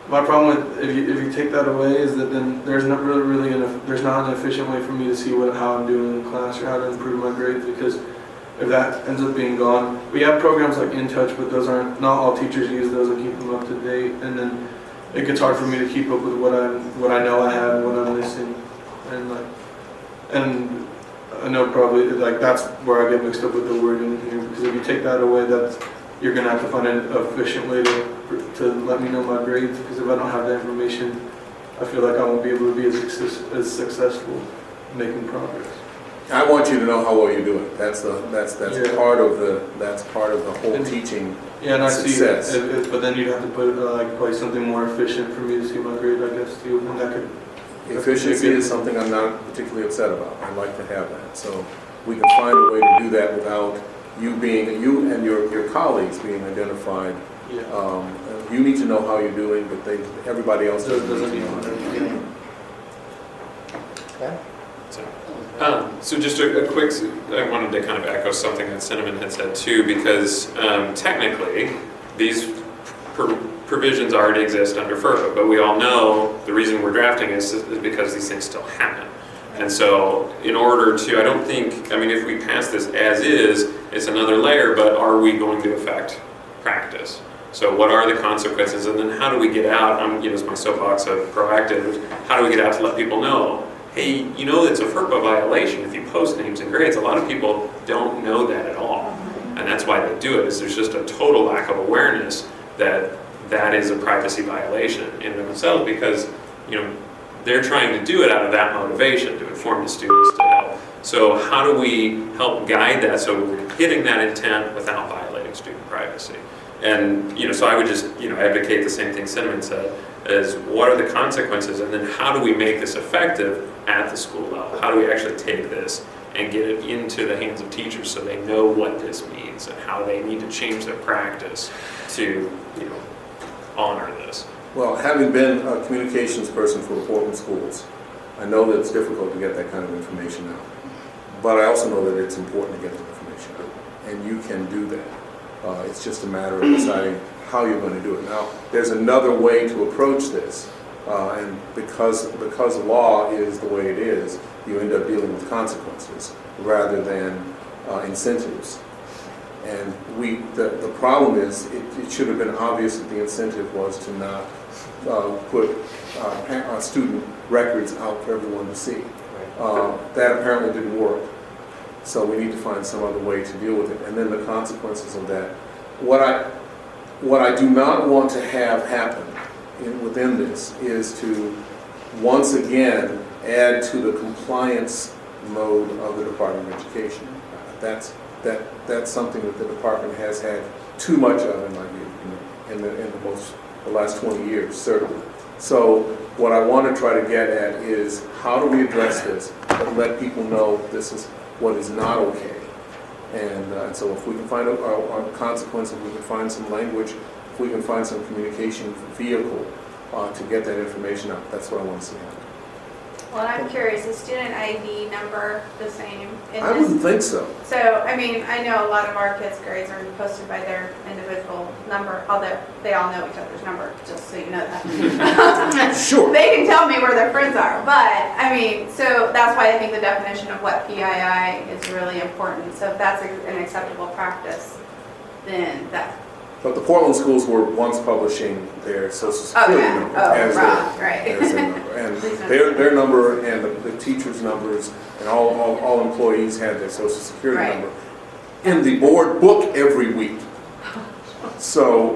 my problem with if you take that away is that then there's not really there's not an efficient way for me to see how I'm doing in class or how to improve my grades, because if that ends up being gone, we have programs like In Touch, but not all teachers use those and keep them up to date, and then it gets hard for me to keep up with what I know I have and what I'm missing, and I know probably like that's where I get mixed up with the wording here, because if you take that away, you're gonna have to find an efficient way to let me know my grades, because if I don't have that information, I feel like I won't be able to be as successful making progress. I want you to know how well you're doing. That's part of the whole teaching Yeah, and I success. see it, but then you'd have to put play something more efficient for me to see my grade, I guess, too, and that could. Efficiency is something I'm not particularly upset about. I'd like to have that. So we can find a way to do that without you and your colleagues being identified. Yeah. You need to know how you're doing, but everybody else doesn't need to know. Okay. So just a quick, I wanted to kind of echo something that Cinnamon had said too, because technically these provisions already exist under FERPA, but we all know the reason we're drafting is because these things still happen. And so in order to, if we pass this as is, it's another layer, but are we going to affect practice? So what are the consequences, and then how do we get out, it's my soapbox of proactive, how do we get out to let people know, hey, it's a FERPA violation if you post names and grades. A lot of people don't know that at all. And that's why they do it, is there's just a total lack of awareness that that is a privacy violation in themselves, because, they're trying to do it out of that motivation, to inform the students to help. So how do we help guide that so we're hitting that intent without violating student privacy? And, so I would just, advocate the same thing Cinnamon said, is what are the consequences, and then how do we make this effective at the school level? How do we actually take this and get it into the hands of teachers so they know what this means and how they need to change their practice to, honor this? Well, having been a communications person for Portland schools, I know that it's difficult to get that kind of information out. But I also know that it's important to get the information out, and you can do that. It's just a matter of deciding how you're going to do it. Now, there's another way to approach this, and because law is the way it is, you end up dealing with consequences rather than incentives. And the problem is, it should have been obvious that the incentive was to not put student records out for everyone to see. That apparently didn't work. So we need to find some other way to deal with it. And then the consequences of that. What I do not want to have happen within this is to once again add to the compliance mode of the Department of Education. That's something that the department has had too much of, in my view, in the last 20 years, certainly. So what I want to try to get at is how do we address this, but let people know this is what is not okay. And so if we can find a consequence, if we can find some language, if we can find some communication vehicle to get that information out, that's what I want to see happen. Well, I'm curious, is student ID number the same? I wouldn't think so. So, I mean, I know a lot of our kids' grades are posted by their individual number, although they all know each other's number, just so you know that. Sure. They can tell me where their friends are, but, I mean, so that's why I think the definition of what PII is really important. So if that's an acceptable practice, then that. But the Portland schools were once publishing their social security number as their number. And their number and the teachers' numbers and all employees had their social security number in the board book every week. So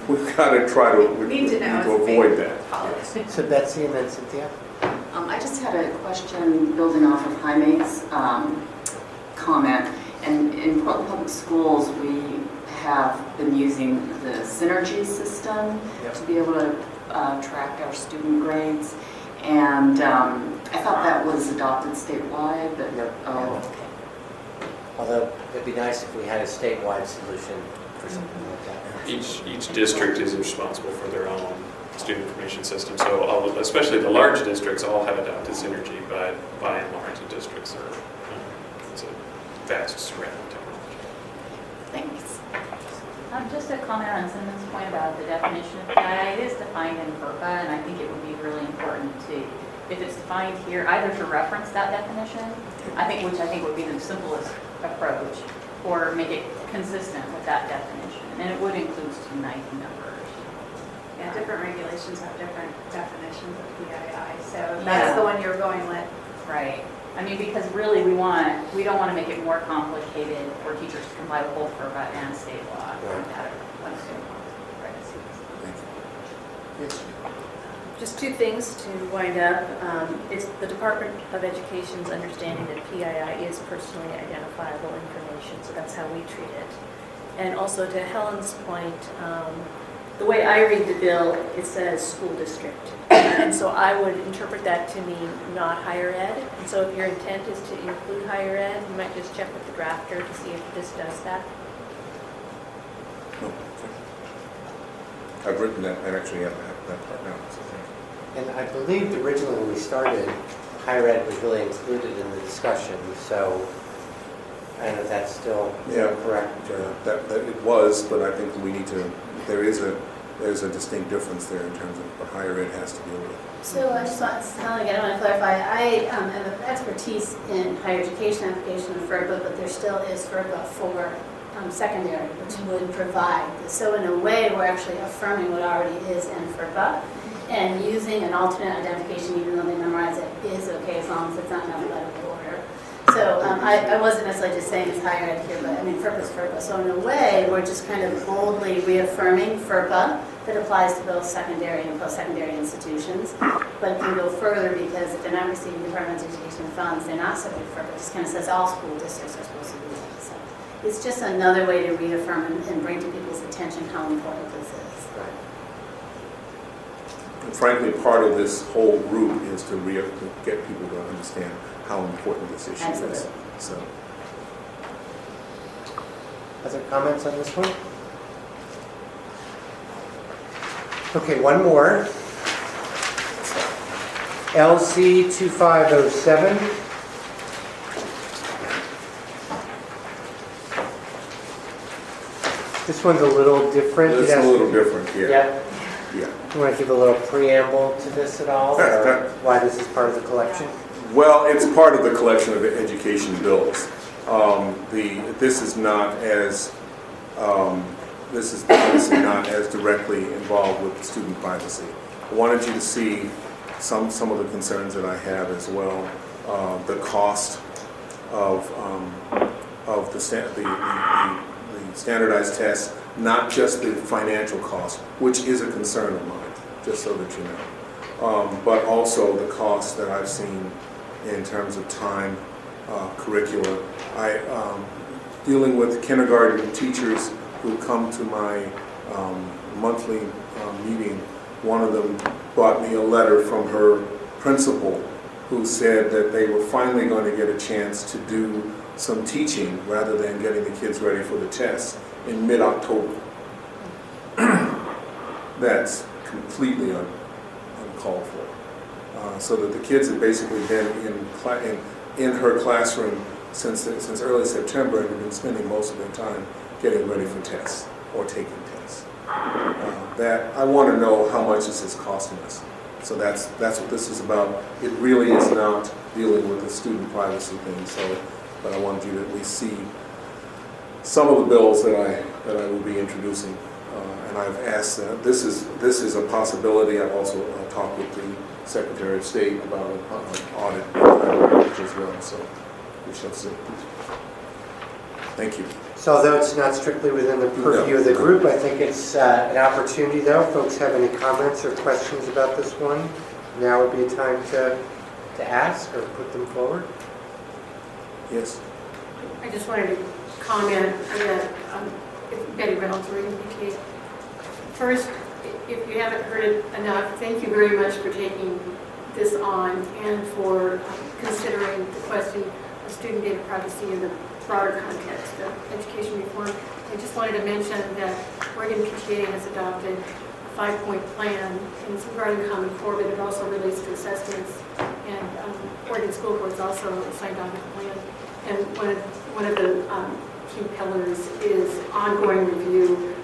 we've got to try to avoid that. So Betsy and then Cynthia. I just had a question building off of Jaime's comment. And in Portland Public Schools, we have been using the Synergy system to be able to track our student grades. And I thought that was adopted statewide, but okay. Although it'd be nice if we had a statewide solution for something like that. Each district is responsible for their own student information system. So especially the large districts all have adopted Synergy, but by and large the districts are, it's a vast spread of technology. Thanks. Just a comment on Cinnamon's point about the definition of PII. It is defined in FERPA, and I think it would be really important to, if it's defined here, either to reference that definition, which I think would be the simplest approach, or make it consistent with that definition. And it would include student ID numbers. Yeah, different regulations have different definitions of PII, so that's the one you're going with. Right. I mean, because really we don't want to make it more complicated for teachers to comply with both FERPA and state law. Just two things to wind up. It's the Department of Education's understanding that PII is personally identifiable information, so that's how we treat it. And also to Helen's point, the way I read the bill, it says school district. And so I would interpret that to mean not higher ed. And so if your intent is to include higher ed, you might just check with the drafter to see if this does that. No, I've written that. I actually have that part now. So and I believe originally when we started, higher ed was really included in the discussion. So I don't know if that's still correct. That it was, but I think we need to. There's a distinct difference there in terms of what higher ed has to deal with. So I just want to clarify, I have expertise in higher education application of FERPA, but there still is FERPA for secondary, which would provide. So in a way, we're actually affirming what already is in FERPA, and using an alternate identification, even though they memorize it, is okay as long as it's not in alphabetical order. So I wasn't necessarily just saying it's higher ed here, but I mean FERPA's FERPA. So in a way, we're just kind of boldly reaffirming FERPA that applies to both secondary and post-secondary institutions. But it can go further because if they're not receiving Department of Education funds, they're not subject to FERPA. It just kind of says all school districts are supposed to do that. So it's just another way to reaffirm and bring to people's attention how important this is. Right. And frankly, part of this whole group is to get people to understand how important this issue is. So, other comments on this one? Okay, one more. LC 2507. This one's a little different. It's a little different, yeah. Yeah. You want to give a little preamble to this at all, or why this is part of the collection? Well, it's part of the collection of education bills. This is obviously not as directly involved with student privacy. I wanted you to see some of the concerns that I have as well. The cost of the standardized tests, not just the financial cost, which is a concern of mine, just so that you know, but also the cost that I've seen in terms of time, curricula. Dealing with kindergarten teachers who come to my monthly meeting, one of them brought me a letter from her principal who said that they were finally going to get a chance to do some teaching rather than getting the kids ready for the tests in mid-October. That's completely uncalled for. So that the kids have basically been in her classroom since early September and have been spending most of their time getting ready for tests or taking tests. That I want to know how much this is costing us. So that's what this is about. It really is not dealing with the student privacy thing. So, but I wanted you to at least see some of the bills that I will be introducing. And I've asked. This is a possibility. I've also talked with the Secretary of State about an audit as well. So we shall see. Thank you. So although it's not strictly within the purview of the group, I think it's an opportunity though. Folks have any comments or questions about this one? Now would be a time to ask or put them forward. Yes. I just wanted to comment that Betty Reynolds reading the case. First, if you haven't heard it enough, thank you very much for taking this on and for considering the question of student data privacy in the broader context of education reform. I just wanted to mention that Oregon PTA has adopted a 5-point plan, and it's regarding Common Core, but it also relates to assessments. And Oregon School Board's also signed on to the plan. And one of the key pillars is ongoing review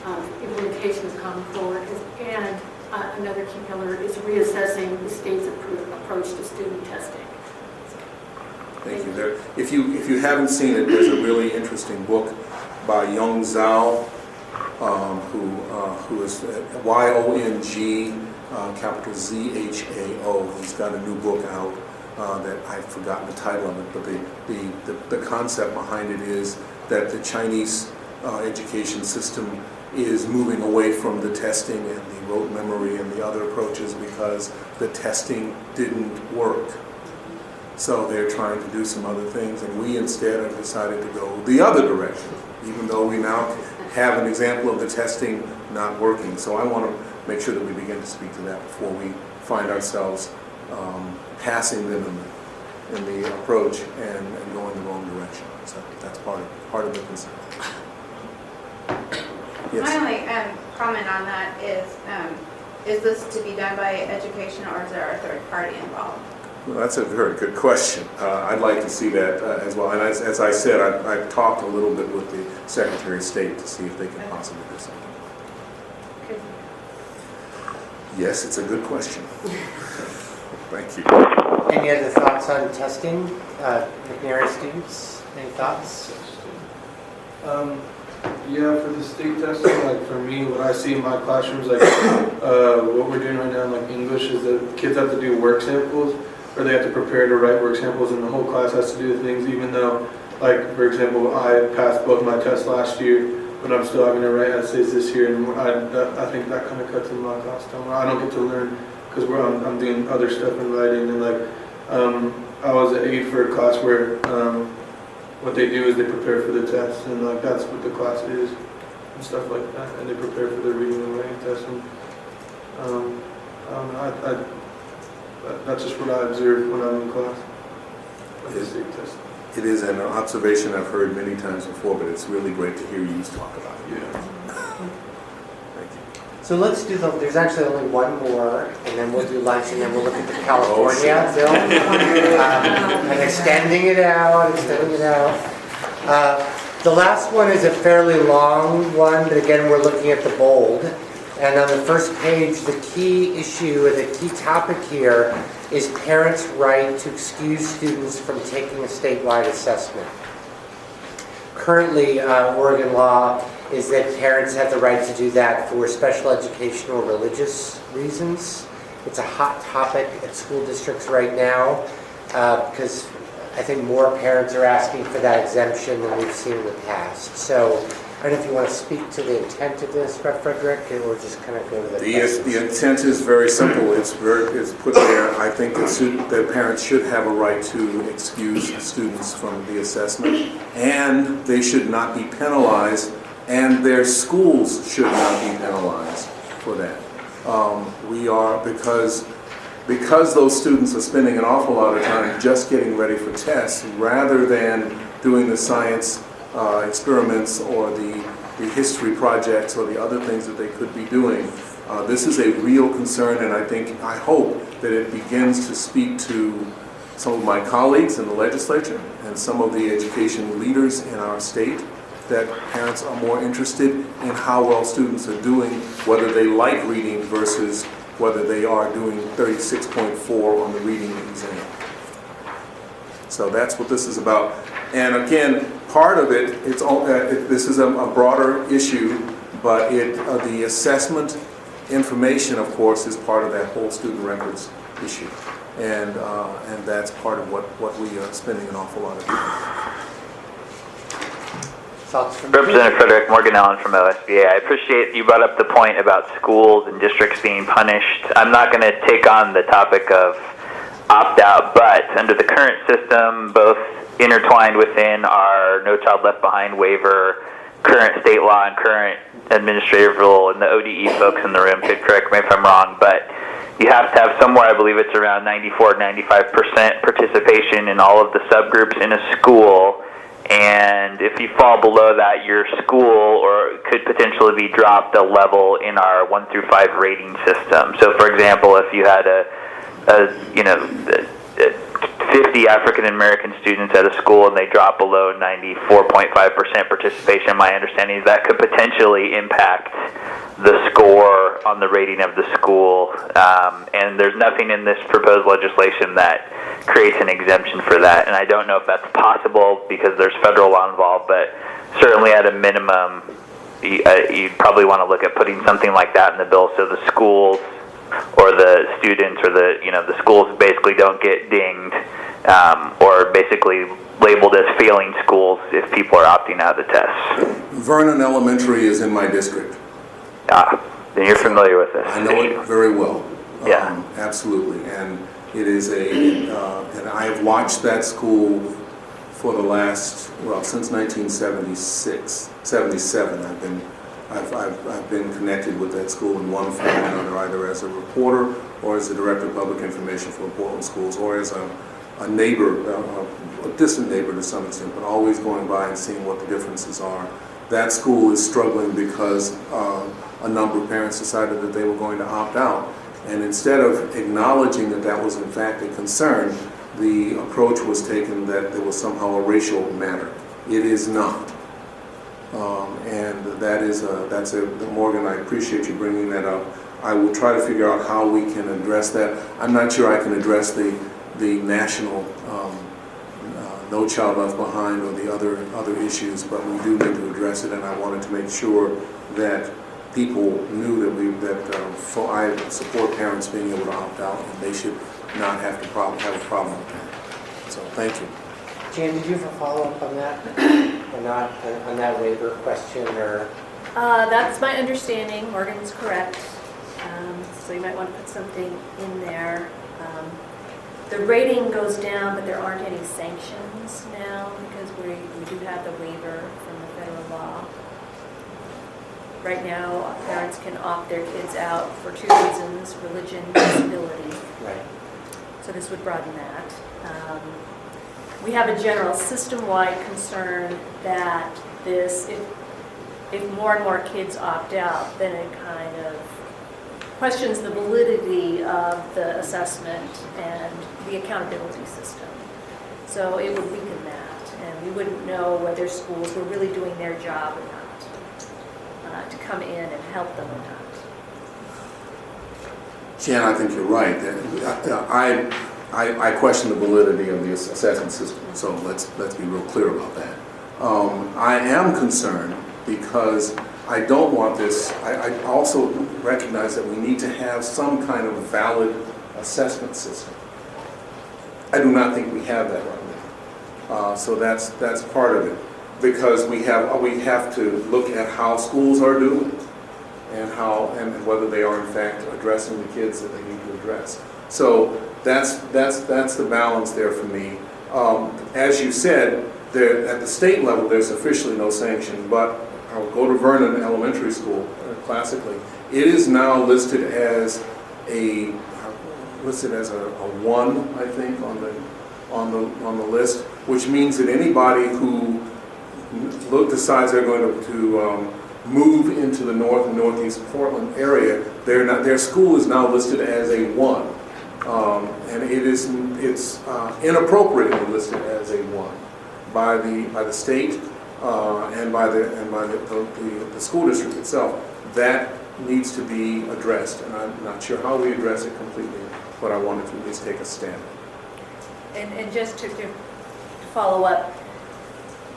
of implementation of Common Core, and another key pillar is reassessing the state's approach to student testing. Thank you. If you haven't seen it, there's a really interesting book by Yong Zhao, who is Y-O-N-G, capital Z-H-A-O. He's got a new book out that I've forgotten the title of it, but the concept behind it is that the Chinese education system is moving away from the testing and the rote memory and the other approaches because the testing didn't work. So they're trying to do some other things, and we instead have decided to go the other direction, even though we now have an example of the testing not working. So I want to make sure that we begin to speak to that before we find ourselves passing them in the approach and going the wrong direction. So that's part of the concern. Yes. My only comment on that is this to be done by education, or is there a third party involved? Well, that's a very good question. I'd like to see that as well. And as I said, I've talked a little bit with the Secretary of State to see if they can possibly do something. Yes, it's a good question. Thank you. Any other thoughts on testing? McNary students, any thoughts? Yeah, for the state testing, like for me, what I see in my classrooms, like what we're doing right now in like English is that kids have to do work samples, or they have to prepare to write work samples, and the whole class has to do the things, even though, like for example, I passed both my tests last year, but I'm still having to write essays this year, and I think that kind of cuts in my class time. I don't get to learn because I'm doing other stuff in writing, and like I was an aide for a class where what they do is they prepare for the tests, and like that's what the class is and stuff like that, and they prepare for the reading and writing tests. And that's just what I observe when I'm in class. It is an observation I've heard many times before, but it's really great to hear you talk about it. Yeah. Thank you. So let's do there's actually only one more, and then we'll do lunch, and then we'll look at the California bill. And extending it out. The last one is a fairly long one, but again, we're looking at the bold. And on the first page, the key issue or the key topic here is parents' right to excuse students from taking a statewide assessment. Currently, Oregon law is that parents have the right to do that for special education or religious reasons. It's a hot topic at school districts right now because I think more parents are asking for that exemption than we've seen in the past. So I don't know if you want to speak to the intent of this, Rep. Frederick, or just kind of go to the questions. The intent is very simple. It's put there. I think that parents should have a right to excuse students from the assessment, and they should not be penalized, and their schools should not be penalized for that. Because those students are spending an awful lot of time just getting ready for tests rather than doing the science experiments or the history projects or the other things that they could be doing. This is a real concern, and I hope that it begins to speak to some of my colleagues in the legislature and some of the education leaders in our state, that parents are more interested in how well students are doing, whether they like reading versus whether they are doing 36.4 on the reading exam. So that's what this is about. And again, part of it, this is a broader issue, but the assessment information, of course, is part of that whole student records issue. And that's part of what we are spending an awful lot of time. Representative Frederick, Morgan Allen from OSBA. I appreciate you brought up the point about schools and districts being punished. I'm not going to take on the topic of opt-out, but under the current system, both intertwined within our No Child Left Behind waiver, current state law and current administrative rule, and the ODE folks in the room could correct me if I'm wrong, but you have to have somewhere, I believe it's around 94-95% participation in all of the subgroups in a school. And if you fall below that, your school could potentially be dropped a level in our 1 through 5 rating system. So, for example, if you had 50 African American students at a school and they drop below 94.5% participation, my understanding is that could potentially impact the score on the rating of the school. And there's nothing in this proposed legislation that creates an exemption for that. And I don't know if that's possible because there's federal law involved, but certainly at a minimum, you'd probably want to look at putting something like that in the bill so the schools or the students or the schools basically don't get dinged or basically labeled as failing schools if people are opting out of the tests. Vernon Elementary is in my district. Then you're familiar with this. I know it very well. Yeah. Absolutely. And it is and I have watched that school for the last, since 1976, 77. I've been connected with that school in one form or another, either as a reporter or as the director of public information for Portland schools, or as a neighbor, a distant neighbor to some extent, but always going by and seeing what the differences are. That school is struggling because a number of parents decided that they were going to opt out. And instead of acknowledging that that was in fact a concern, the approach was taken that there was somehow a racial matter. It is not. And Morgan, I appreciate you bringing that up. I will try to figure out how we can address that. I'm not sure I can address the national No Child Left Behind or the other issues, but we do need to address it, and I wanted to make sure that people knew that I support parents being able to opt out, and they should not have a problem with that. So thank you. Jan, did you have a follow-up on that, or not, on that waiver question, or? That's my understanding. Morgan's correct. So you might want to put something in there. The rating goes down, but there aren't any sanctions now because we do have the waiver from the federal law. Right now, parents can opt their kids out for 2 reasons: religion, disability. Right. So this would broaden that. We have a general system-wide concern that if more and more kids opt out, then it kind of questions the validity of the assessment and the accountability system. So it would weaken that, and we wouldn't know whether schools were really doing their job or not, to come in and help them or not. Jan, I think you're right. I question the validity of the assessment system, so let's be real clear about that. I am concerned because I don't want this. I also recognize that we need to have some kind of valid assessment system. I do not think we have that right now. So that's part of it, because we have to look at how schools are doing and whether they are in fact addressing the kids that they need to address. So that's the balance there for me. As you said, at the state level, there's officially no sanction, but I'll go to Vernon Elementary School, classically. It is now listed as a 1, I think, on the list, which means that anybody who decides they're going to move into the north and northeast Portland area, their school is now listed as a 1. And it's inappropriately listed as a 1 by the state and by the school district itself. That needs to be addressed, and I'm not sure how we address it completely, but I wanted to at least take a stand. And just to follow up,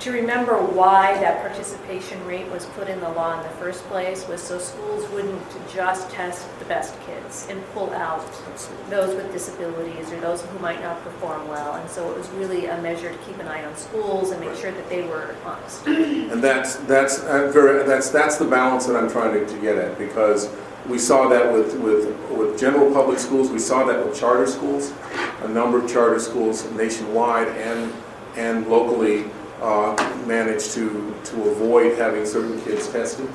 to remember why that participation rate was put in the law in the first place was so schools wouldn't just test the best kids and pull out those with disabilities or those who might not perform well. And so it was really a measure to keep an eye on schools and make sure that they were honest. And that's the balance that I'm trying to get at, because we saw that with general public schools, we saw that with charter schools. A number of charter schools nationwide and locally managed to avoid having certain kids tested,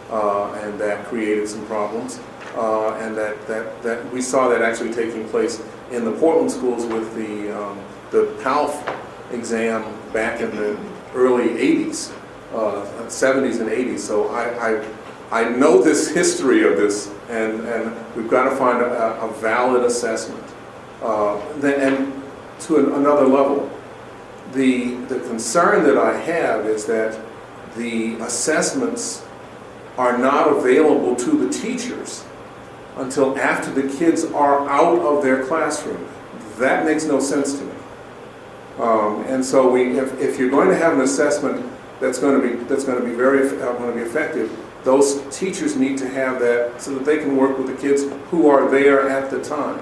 and that created some problems. And that we saw that actually taking place in the Portland schools with the PALF exam back in the early 80s, 70s and 80s. So I know this history of this, and we've got to find a valid assessment. And to another level, the concern that I have is that the assessments are not available to the teachers until after the kids are out of their classroom. That makes no sense to me. And so if you're going to have an assessment that's going to be very effective, those teachers need to have that so that they can work with the kids who are there at the time,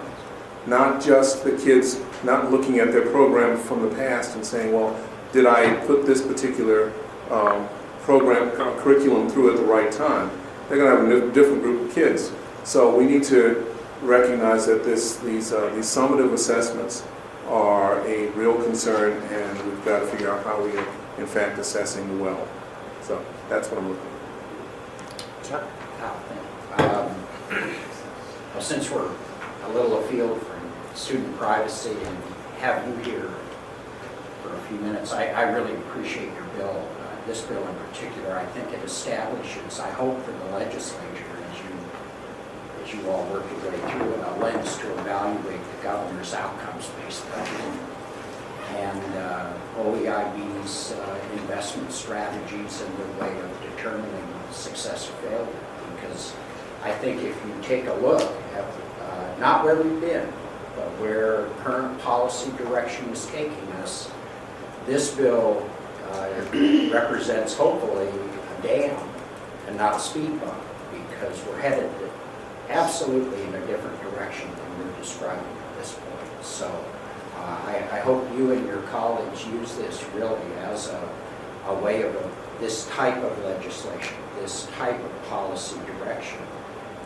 not just the kids not looking at their program from the past and saying, well, did I put this particular curriculum through at the right time? They're going to have a different group of kids. So we need to recognize that these summative assessments are a real concern, and we've got to figure out how we are, in fact, assessing well. So that's what I'm looking at. Chuck? Well, since we're a little afield from student privacy and have you here for a few minutes, I really appreciate your bill. This bill in particular, I think it establishes, I hope for the legislature, as you all work your way through it, a lens to evaluate the governor's outcomes-based budget and OEIB's investment strategies and their way of determining success or failure. Because I think if you take a look at not where we've been, but where current policy direction is taking us, this bill represents hopefully a dam and not a speed bump, because we're headed absolutely in a different direction than we're describing at this point. So I hope you and your colleagues use this really as a way of this type of legislation, this type of policy direction,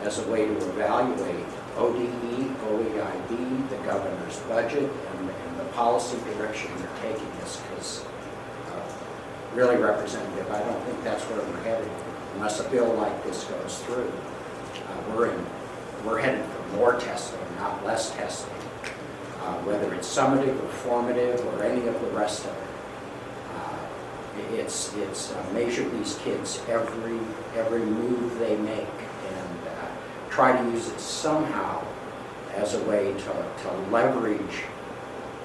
as a way to evaluate ODE, OEIB, the governor's budget, and the policy direction they're taking us, because really, Representative, I don't think that's where we're headed. Unless a bill like this goes through, we're headed for more testing, not less testing, whether it's summative or formative or any of the rest of it. It's measure these kids every move they make, and try to use it somehow as a way to leverage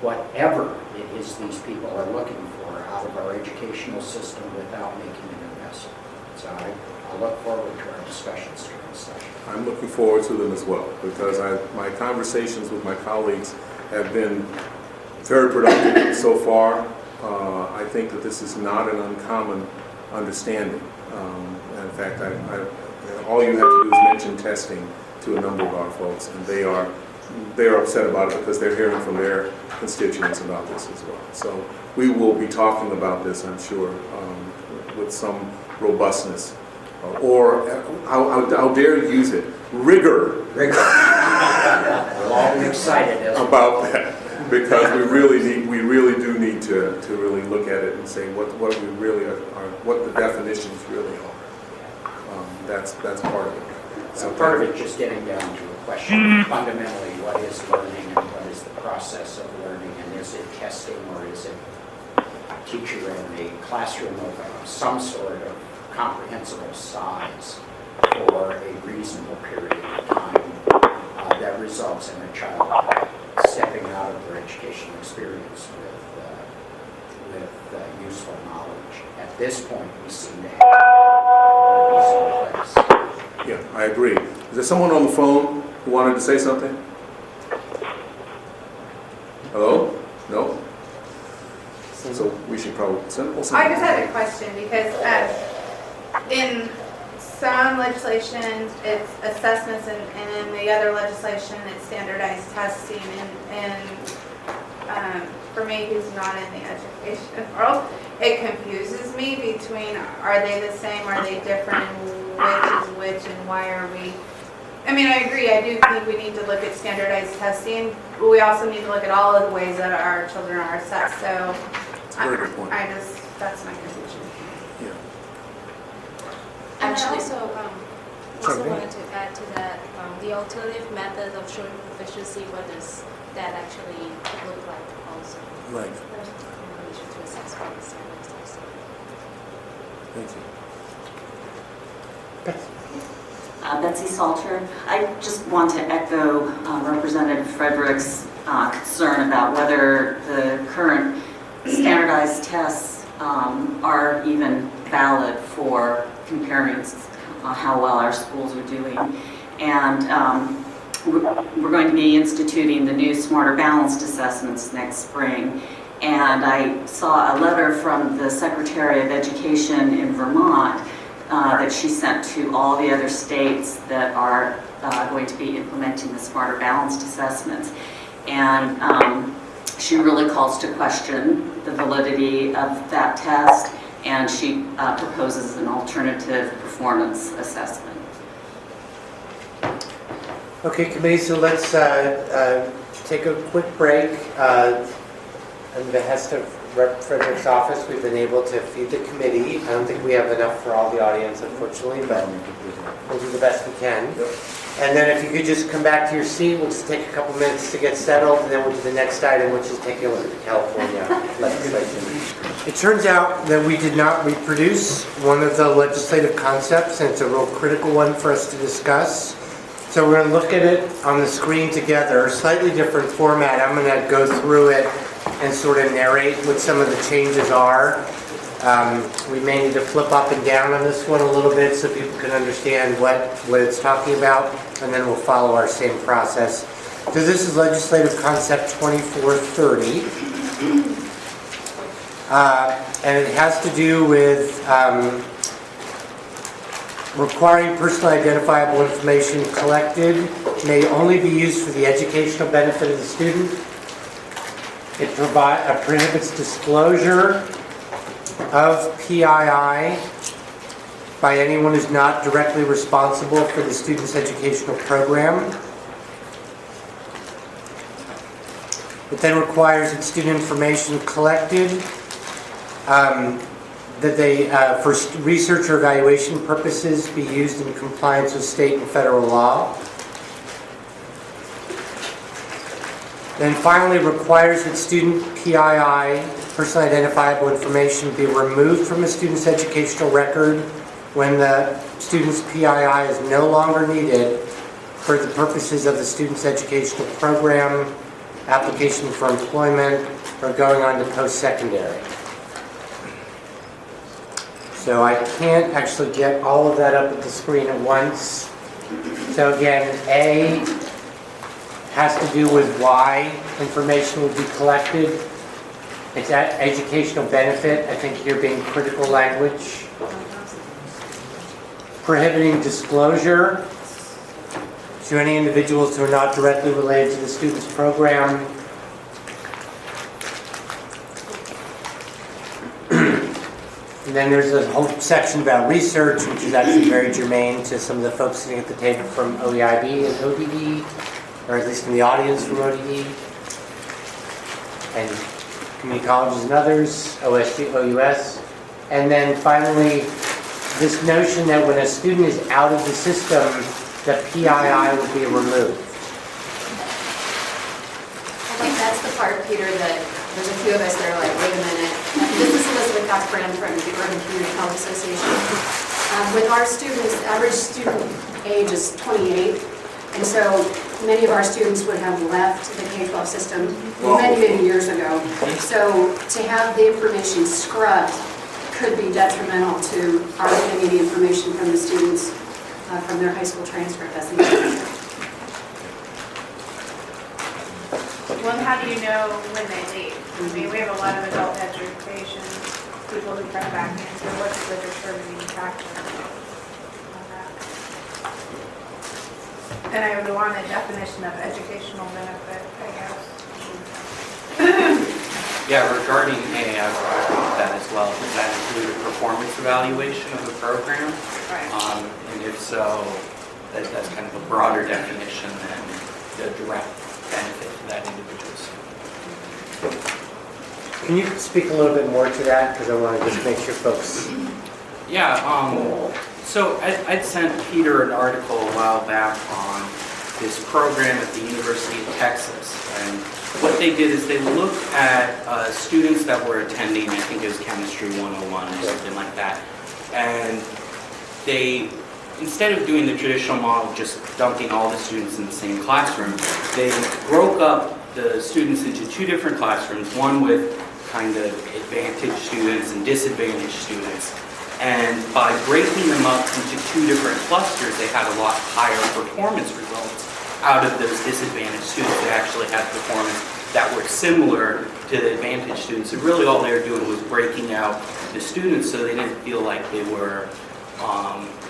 whatever it is these people are looking for out of our educational system without making an investment. So I look forward to our discussions during this session. I'm looking forward to them as well, because my conversations with my colleagues have been very productive so far. I think that this is not an uncommon understanding. In fact, all you have to do is mention testing to a number of our folks, and they are they're upset about it because they're hearing from their constituents about this as well. So we will be talking about this, I'm sure, with some robustness, or I'll dare use it, rigor. We're all excited about that, because we really do need to really look at it and say what we really are, what the definitions really are. That's part of it. So part of it just getting down to a question, fundamentally, what is learning and what is the process of learning, and is it testing or is it teacher in a classroom of some sort of comprehensible size for a reasonable period of time that results in a child stepping out of their educational experience with useful knowledge. At this point, we seem to have a reasonable place. Yeah, I agree. Is there someone on the phone who wanted to say something? Hello? No? So we should probably send. I just had a question because in some legislation it's assessments and in the other legislation it's standardized testing and for me who's not in the education world, it confuses me between are they the same, are they different, which is which and why are we. I mean, I agree, I do think we need to look at standardized testing, but we also need to look at all of the ways that our children are assessed, so that's my confusion. And I also wanted to add to that, the alternative method of showing proficiency, what does that actually look like also? Right. In relation to assessment standards also. Thank you. Betsy Salter. I just want to echo Representative Frederick's concern about whether the current standardized tests are even valid for comparing how well our schools are doing. And we're going to be instituting the new Smarter Balanced assessments next spring. And I saw a letter from the Secretary of Education in Vermont that she sent to all the other states that are going to be implementing the Smarter Balanced assessments. And she really calls to question the validity of that test, and she proposes an alternative performance assessment. Okay, committee, so let's take a quick break. On the behest of Rep. Frederick's office, we've been able to feed the committee. I don't think we have enough for all the audience, unfortunately, but we'll do the best we can. And then if you could just come back to your seat, we'll just take a couple minutes to get settled, and then we'll do the next item, which is taking a look at the California legislation. It turns out that we did not reproduce one of the legislative concepts, and it's a real critical one for us to discuss. So we're going to look at it on the screen together, slightly different format. I'm going to go through it and sort of narrate what some of the changes are. We may need to flip up and down on this one a little bit so people can understand what it's talking about, and then we'll follow our same process. So this is Legislative Concept 2430, and it has to do with requiring personally identifiable information collected may only be used for the educational benefit of the student. It prohibits disclosure of PII by anyone who's not directly responsible for the student's educational program. It then requires that student information collected that they, for research or evaluation purposes, be used in compliance with state and federal law. Then finally, requires that student PII, personally identifiable information, be removed from a student's educational record when the student's PII is no longer needed for the purposes of the student's educational program, application for employment, or going on to post-secondary. So I can't actually get all of that up at the screen at once. So again, A has to do with why information will be collected. It's at educational benefit. I think here being critical language. Prohibiting disclosure to any individuals who are not directly related to the student's program. And then there's a whole section about research, which is actually very germane to some of the folks sitting at the table from OEIB and ODE, or at least in the audience from ODE, and community colleges and others, OSG, OUS. And then finally, this notion that when a student is out of the system, the PII will be removed. I think that's the part, Peter, that there's a few of us that are like, wait a minute. This is Elizabeth Cox-Brand from the Oregon Community College Association. With our students, the average student age is 28, and so many of our students would have left the K-12 system many, many years ago. So to have the information scrubbed could be detrimental to our getting the information from the students from their high school transcript as an example. Well, how do you know when they leave? I mean, we have a lot of adult education people who come back in, so what's the determining factor on that? And I would want a definition of educational benefit, I guess. Yeah, regarding A, I would argue that as well. Does that include a performance evaluation of the program? Right. And if so, that's kind of a broader definition than the direct benefit to that individual student. Can you speak a little bit more to that? Because I want to just make sure folks... Yeah, so I'd sent Peter an article a while back on this program at the University of Texas. And what they did is they looked at students that were attending, I think it was Chemistry 101 or something like that. And they, instead of doing the traditional model, just dumping all the students in the same classroom, they broke up the students into two different classrooms, one with kind of advantaged students and disadvantaged students. And by breaking them up into two different clusters, they had a lot higher performance results out of those disadvantaged students. They actually had performance that were similar to the advantaged students. And really all they were doing was breaking out the students so they didn't feel like they were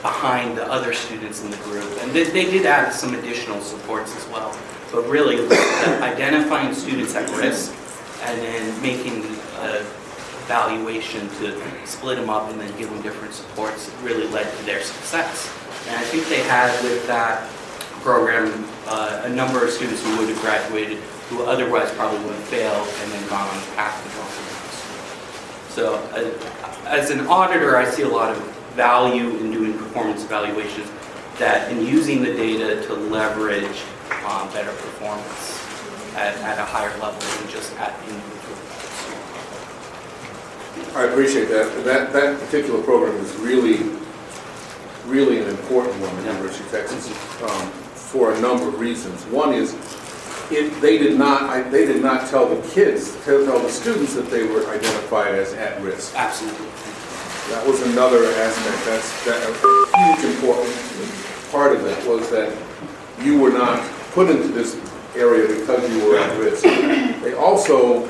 behind the other students in the group. And they did add some additional supports as well. But really, identifying students at risk and then making an evaluation to split them up and then give them different supports really led to their success. And I think they had with that program a number of students who would have graduated who otherwise probably would have failed and then gone on the path to going to high school. So as an auditor, I see a lot of value in doing performance evaluations that in using the data to leverage better performance at a higher level than just at individual levels. I appreciate that. That particular program is really an important one at the University of Texas for a number of reasons. One is they did not tell the students that they were identified as at risk. Absolutely. That was another aspect. A huge important part of that was that you were not put into this area because you were at risk. They also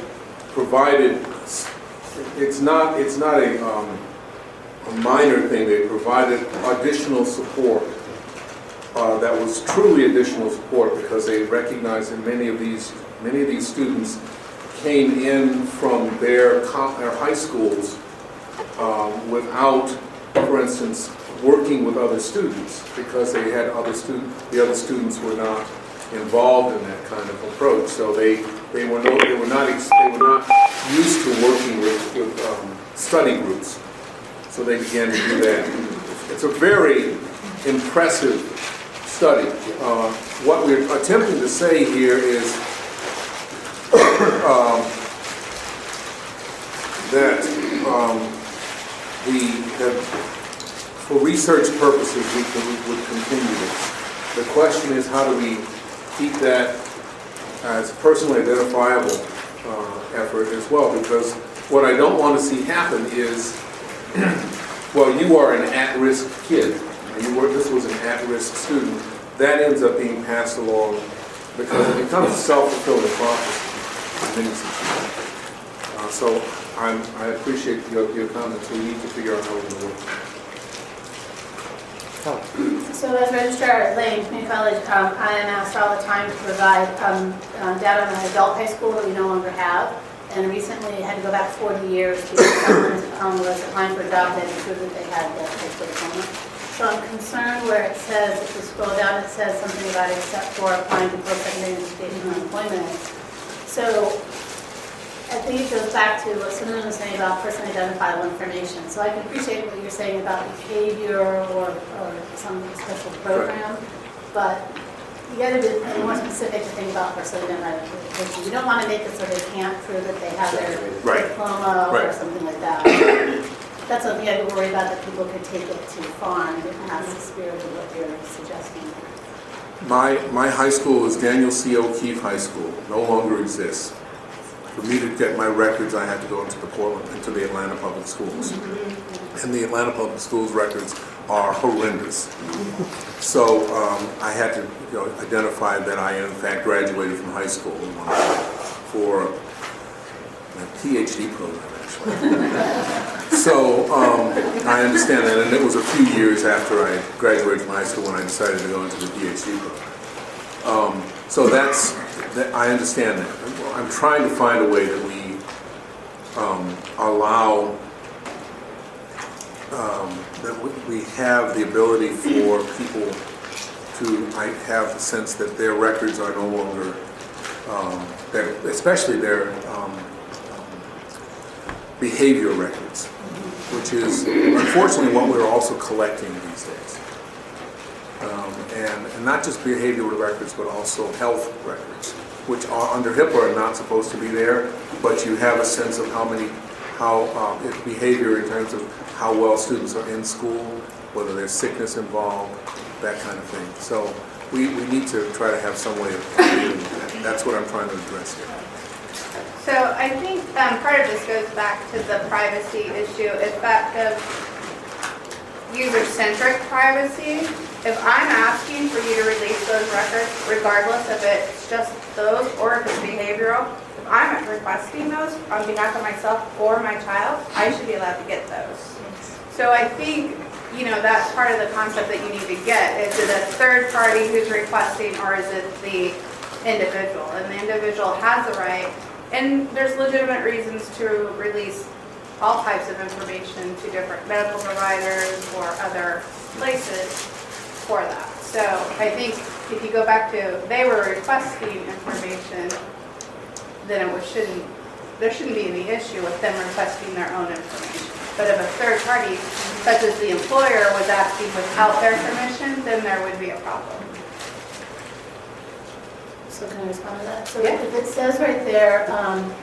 provided, it's not a minor thing, they provided additional support that was truly additional support because they recognized that many of these students came in from their high schools without, for instance, working with other students because they had the other students were not involved in that kind of approach. So they were not used to working with study groups. So they began to do that. It's a very impressive study. What we're attempting to say here is that for research purposes, we would continue this. The question is, how do we keep that as personally identifiable effort as well? Because what I don't want to see happen is, well, you are an at-risk kid. This was an at-risk student. That ends up being passed along because it becomes a self-fulfilling prophecy in many situations. So I appreciate your comments. We need to figure out how we're going to work. So So as registrar at Lane Community College, I am asked all the time to provide data on an adult high school that we no longer have. And recently had to go back 40 years because someone was applying for a job that proved that they had the high school diploma. So I'm concerned where it says, if you scroll down, it says something about except for applying to post-secondary education or employment. So I think it goes back to what Susan was saying about personally identifiable information. So I can appreciate what you're saying about behavior or some special program, but you got to be more specific to think about personally identifiable information. You don't want to make it so they can't prove that they have their diploma or something like that. That's something I worry about, that people could take it too far and get past the spirit of what you're suggesting. My high school is Daniel C. O'Keefe High School. No longer exists. For me to get my records, I had to go into the Atlanta Public Schools. And the Atlanta Public Schools records are horrendous. So I had to identify that I in fact graduated from high school for my PhD program, actually. So I understand that, and it was a few years after I graduated from high school when I decided to go into the PhD program. So I understand that. I'm trying to find a way that we allow, that we have the ability for people to have the sense that their records are no longer, especially their behavior records, which is unfortunately what we're also collecting these days. And not just behavioral records, but also health records, which are under HIPAA are not supposed to be there, but you have a sense of behavior in terms of how well students are in school, whether there's sickness involved, that kind of thing. So we need to try to have some way of dealing with that. That's what I'm trying to address here. So I think part of this goes back to the privacy issue, effect of user-centric privacy. If I'm asking for you to release those records, regardless if it's just those or if it's behavioral, if I'm requesting those on behalf of myself or my child, I should be allowed to get those. So I think, that's part of the concept that you need to get. Is it a third party who's requesting, or is it the individual? And the individual has the right, and there's legitimate reasons to release all types of information to different medical providers or other places for that. So I think if you go back to, they were requesting information, then there shouldn't be any issue with them requesting their own information. But if a third party, such as the employer, was asking without their permission, then there would be a problem. So can I respond to that? So if it says right there,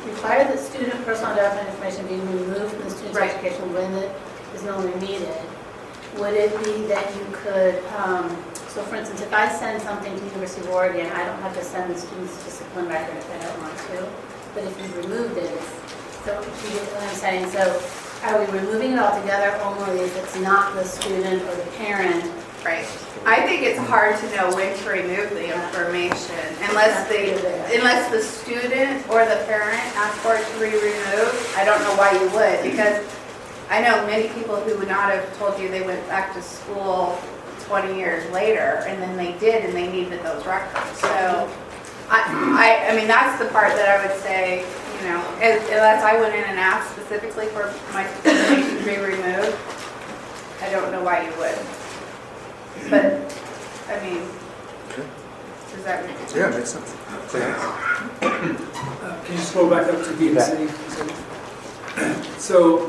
require that student personal identifying information be removed from the student's education when it is no longer needed, would it be that you could, so for instance, if I send something to the University of Oregon, I don't have to send the student's discipline record if I don't want to, but if you removed it, so you get what I'm saying? So are we removing it altogether only if it's not the student or the parent? Right. I think it's hard to know when to remove the information unless the student or the parent ask for it to be removed. I don't know why you would, because I know many people who would not have told you they went back to school 20 years later, and then they did, and they needed those records. So I mean, that's the part that I would say, unless I went in and asked specifically for my information to be removed, I don't know why you would. But, I mean, does that make sense? Yeah, it makes sense. Can you scroll back up to B and C? So,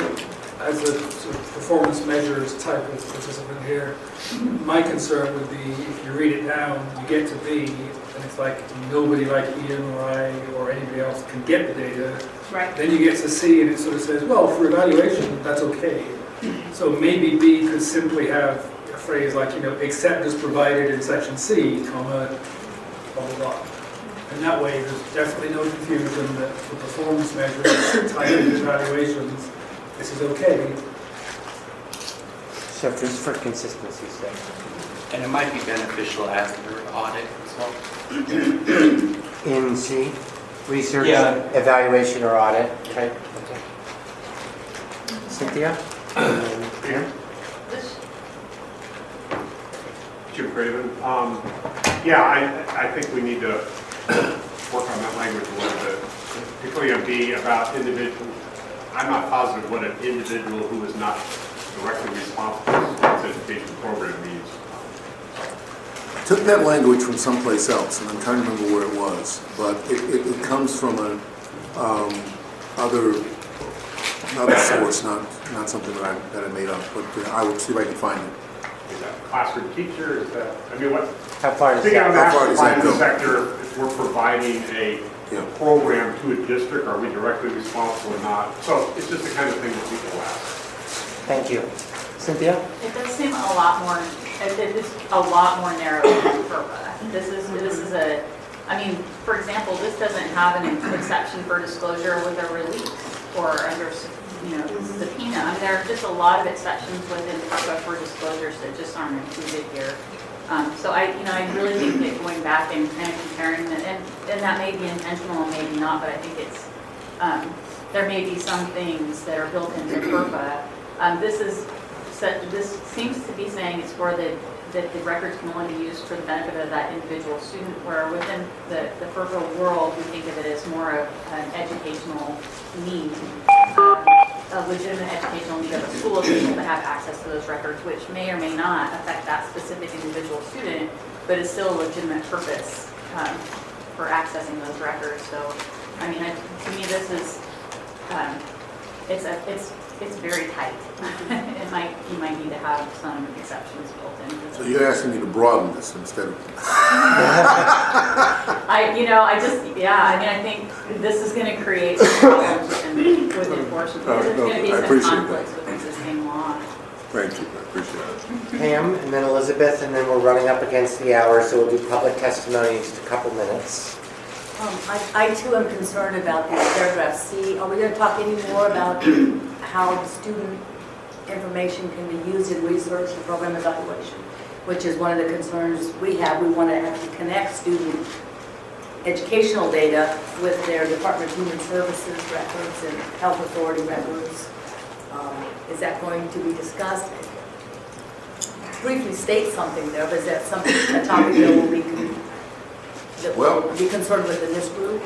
as a sort of performance measures type of participant here, my concern would be if you read it down, you get to B, and it's like nobody like Ian or I or anybody else can get the data. Right. Then you get to C, and it sort of says, well, for evaluation, that's okay. So maybe B could simply have a phrase like, except as provided in section C, comma, blah, blah, blah. And that way, there's definitely no confusion that for performance measures, type of evaluations, this is okay. So just for consistency's sake. And it might be beneficial to ask for audit as well. In C, research, Yeah. evaluation, or audit, right? Okay. Cynthia? And then Karen? Jim Craven. Yeah, I think we need to work on that language a little bit, particularly on B about individual. I'm not positive what an individual who is not directly responsible for this education program means. Took that language from someplace else, and I'm trying to remember where it was, but it comes from another source, not something that I made up, but I will see if I can find it. Is that classroom teacher? Is that, I mean, what? How far I does think that, on how far the does that private go? sector, if we're providing a program to a district, are we directly responsible or not? So it's just the kind of thing that people ask. thank you. Cynthia? It does seem a lot more, it's a lot more narrow than FERPA. This is a, I mean, for example, this doesn't have an exception for disclosure with a release or under, subpoena. I mean, there are just a lot of exceptions within FERPA for disclosures that just aren't included here. So I really think that going back and kind of comparing it, and that may be intentional and maybe not, but I think it's, there may be some things that are built into FERPA. This seems to be saying it's for that the records can only be used for the benefit of that individual student, where within the FERPA world, we think of it as more of an educational need, a legitimate educational need of a school official to have access to those records, which may or may not affect that specific individual student, but is still a legitimate purpose for accessing those records. So, I mean, to me, this is, it's very tight. You might need to have some exceptions built in. So you're asking me to broaden this instead of... I think this is going to create some problems with enforcement, because there's going to be some conflicts with existing law. Thank you, I appreciate it. Pam, and then Elizabeth, and then we're running up against the hour, so we'll do public testimony in just a couple minutes. I too am concerned about this paragraph C. Are we going to talk any more about how the student information can be used in research and program evaluation, which is one of the concerns we have. We want to actually connect student educational data with their Department of Human Services records and Health Authority records. Is that going to be discussed? Briefly state something there, but is that something, a topic that will be concerned with in this group?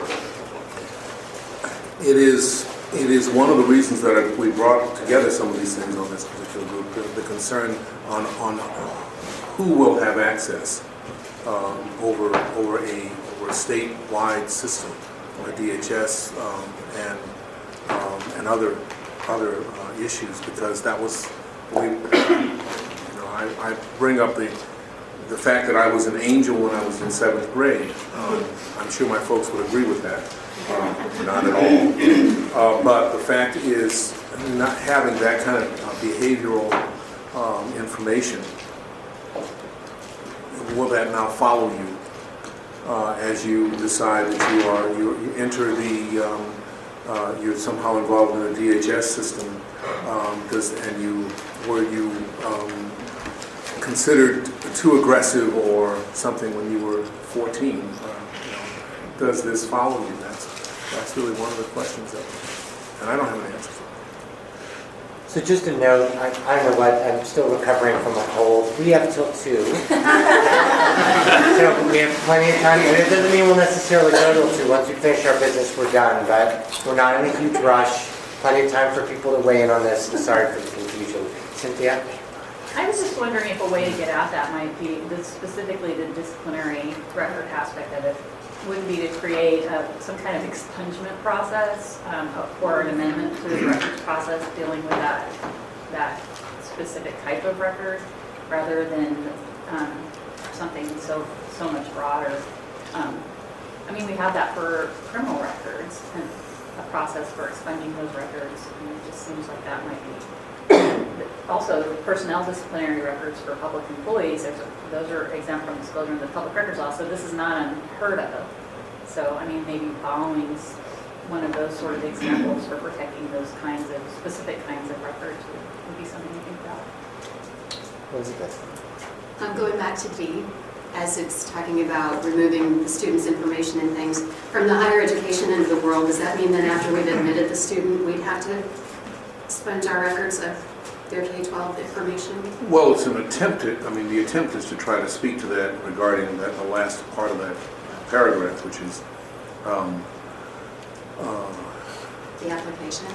It is one of the reasons that we brought together some of these things on this particular group, the concern on who will have access over a statewide system, a DHS and other issues, because that was, I bring up the fact that I was an angel when I was in 7th grade. I'm sure my folks would agree with that. Not at all. But the fact is, not having that kind of behavioral information, will that now follow you as you decide that you enter you're somehow involved in a DHS system, were you considered too aggressive or something when you were 14? Does this follow you? That's really one of the questions and I don't have an answer for it. So just a note, I don't know what, I'm still recovering from a cold. We have till 2. So we have plenty of time. And it doesn't mean we'll necessarily go till 2. Once we finish our business, we're done. But we're not in a huge rush. Plenty of time for people to weigh in on this. And sorry for the confusion. Cynthia? I was just wondering if a way to get at that might be, specifically the disciplinary record aspect of it, would be to create some kind of expungement process or an amendment to the records process dealing with that specific type of record, rather than something so much broader. I mean, we have that for criminal records and a process for expunging those records, and it just seems like that might be. Also, personnel disciplinary records for public employees, those are exempt from disclosure in the public records law, so this is not unheard of. So, I mean, maybe following is one of those sort of examples for protecting those kinds of, specific kinds of records would be something to think about. Elizabeth? I'm going back to B, as it's talking about removing the student's information and things. From the higher education end of the world, does that mean that after we've admitted the student, we'd have to expunge our records of their K-12 information? Well, it's an attempt I mean, the attempt is to try to speak to that regarding that, the last part of that paragraph, which is The application?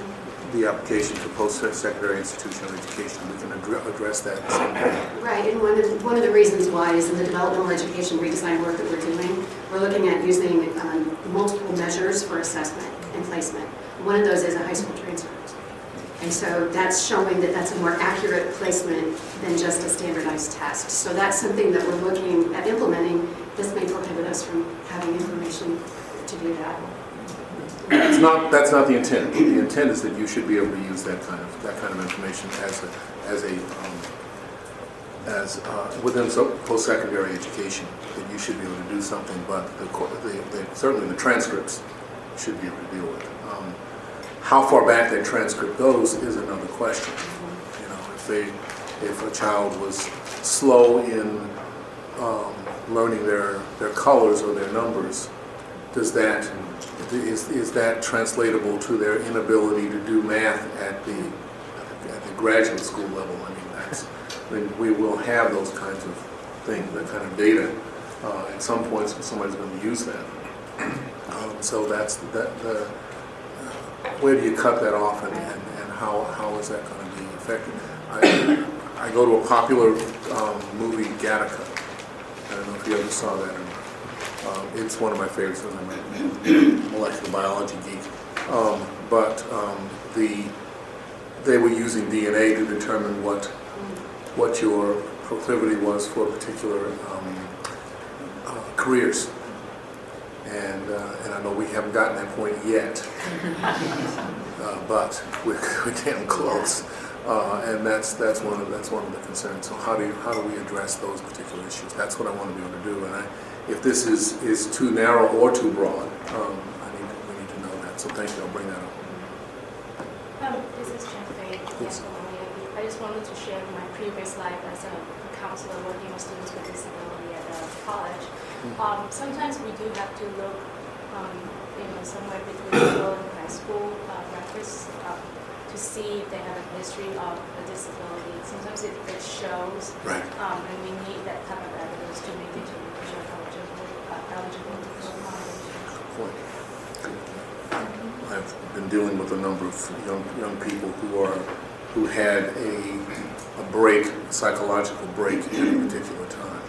the application for post-secondary institutional education. We can address that at the same time. Right, and one of the reasons why is in the developmental education redesign work that we're doing, we're looking at using multiple measures for assessment and placement. One of those is a high school transcript. And so that's showing that that's a more accurate placement than just a standardized test. So that's something that we're looking at implementing. This may prohibit us from having information to do that. That's not the intent. The intent is that you should be able to use that kind of information within post-secondary education. That you should be able to do something, but certainly the transcripts should be able to deal with. How far back that transcript goes is another question. You know, if a child was slow in learning their colors or their numbers, is that translatable to their inability to do math at the graduate school level? I mean, we will have those kinds of things, that kind of data. At some point, somebody's going to use that. So that's where do you cut that off, and how is that going to be effective? I go to a popular movie, Gattaca. I don't know if you ever saw that or not. It's one of my favorites. I'm a molecular biology geek. They were using DNA to determine what your proclivity was for particular careers. And I know we haven't gotten that point yet, but we're getting close. And that's one of the concerns. So how do we address those particular issues? That's what I want to be able to do. And if this is too narrow or too broad, we need to know that. So thank you. I'll bring that up. This is Jen Fay. I just wanted to share my previous life as a counselor working with students with disability at a college. Sometimes we do have to look, somewhere between middle and high school records to see if they have a history of a disability. Sometimes it shows, right. And we need that type of evidence to make determination of eligible for accommodation. I've been dealing with a number of young people who had a break, a psychological break at a particular time,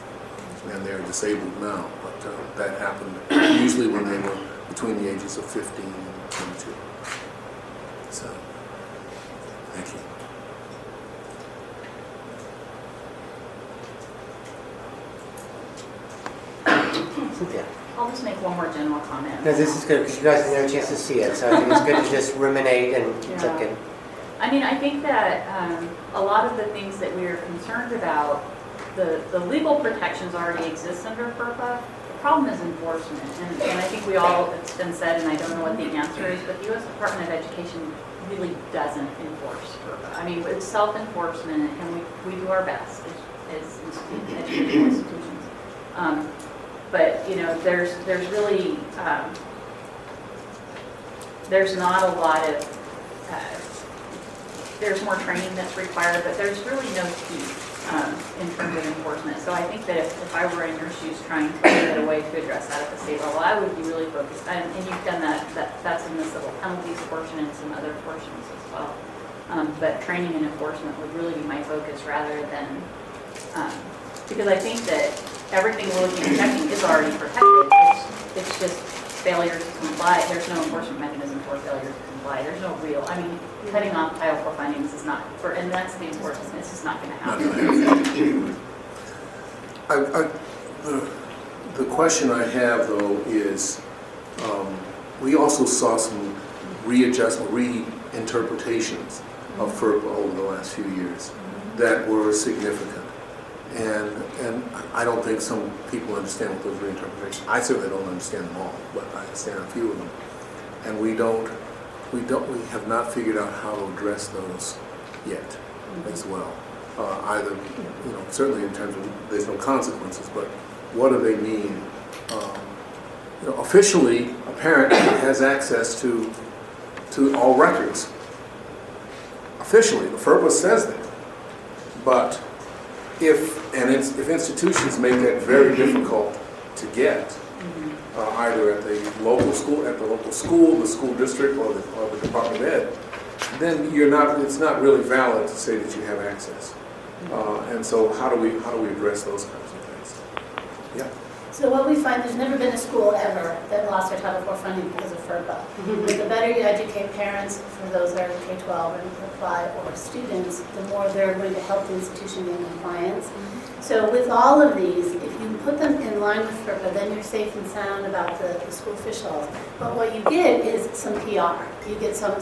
and they're disabled now. But that happened usually when they were between the ages of 15 and 22. So, thank you. Cynthia. I'll just make one more general comment. No, this is good because you guys didn't have a chance to see it, so I think it's good to just ruminate and look in. I mean, I think that a lot of the things that we are concerned about, the legal protections already exist under FERPA. The problem is enforcement, and I think it's been said, and I don't know what the answer is, but the U.S. Department of Education really doesn't enforce FERPA. I mean, it's self-enforcement, and we do our best as educational institutions. But there's really there's not a lot of there's more training that's required, but there's really no teeth in terms of enforcement. So I think that if I were in your shoes trying to get a way to address that at the state level, I would be really focused. And you've done that's in the civil penalties portion and some other portions as well. But training and enforcement would really be my focus rather than because I think that everything we're looking at checking is already protected. It's just failure to comply. There's no enforcement mechanism for failure to comply. There's no real, cutting off Title IV findings is not, and that's the importance, this is not going to happen. The question I have, though, is we also saw some reinterpretations of FERPA over the last few years that were significant. And I don't think some people understand what those reinterpretations. I certainly don't understand them all, but I understand a few of them. And we have not figured out how to address those yet as well. Either, certainly in terms of there's no consequences, but what do they mean? Officially, a parent has access to all records. Officially, the FERPA says that. But if institutions make that very difficult to get, either at the local school, the school district, or the Department of Ed, then it's not really valid to say that you have access. And so how do we address those kinds of things? Yeah. So what we find, there's never been a school ever that lost their Title IV funding because of FERPA. The better you educate parents, for those that are K-12 and apply, or students, the more they're going to help the institution in compliance. So with all of these, if you put them in line with FERPA, then you're safe and sound about the school officials. But what you get is some PR. You get some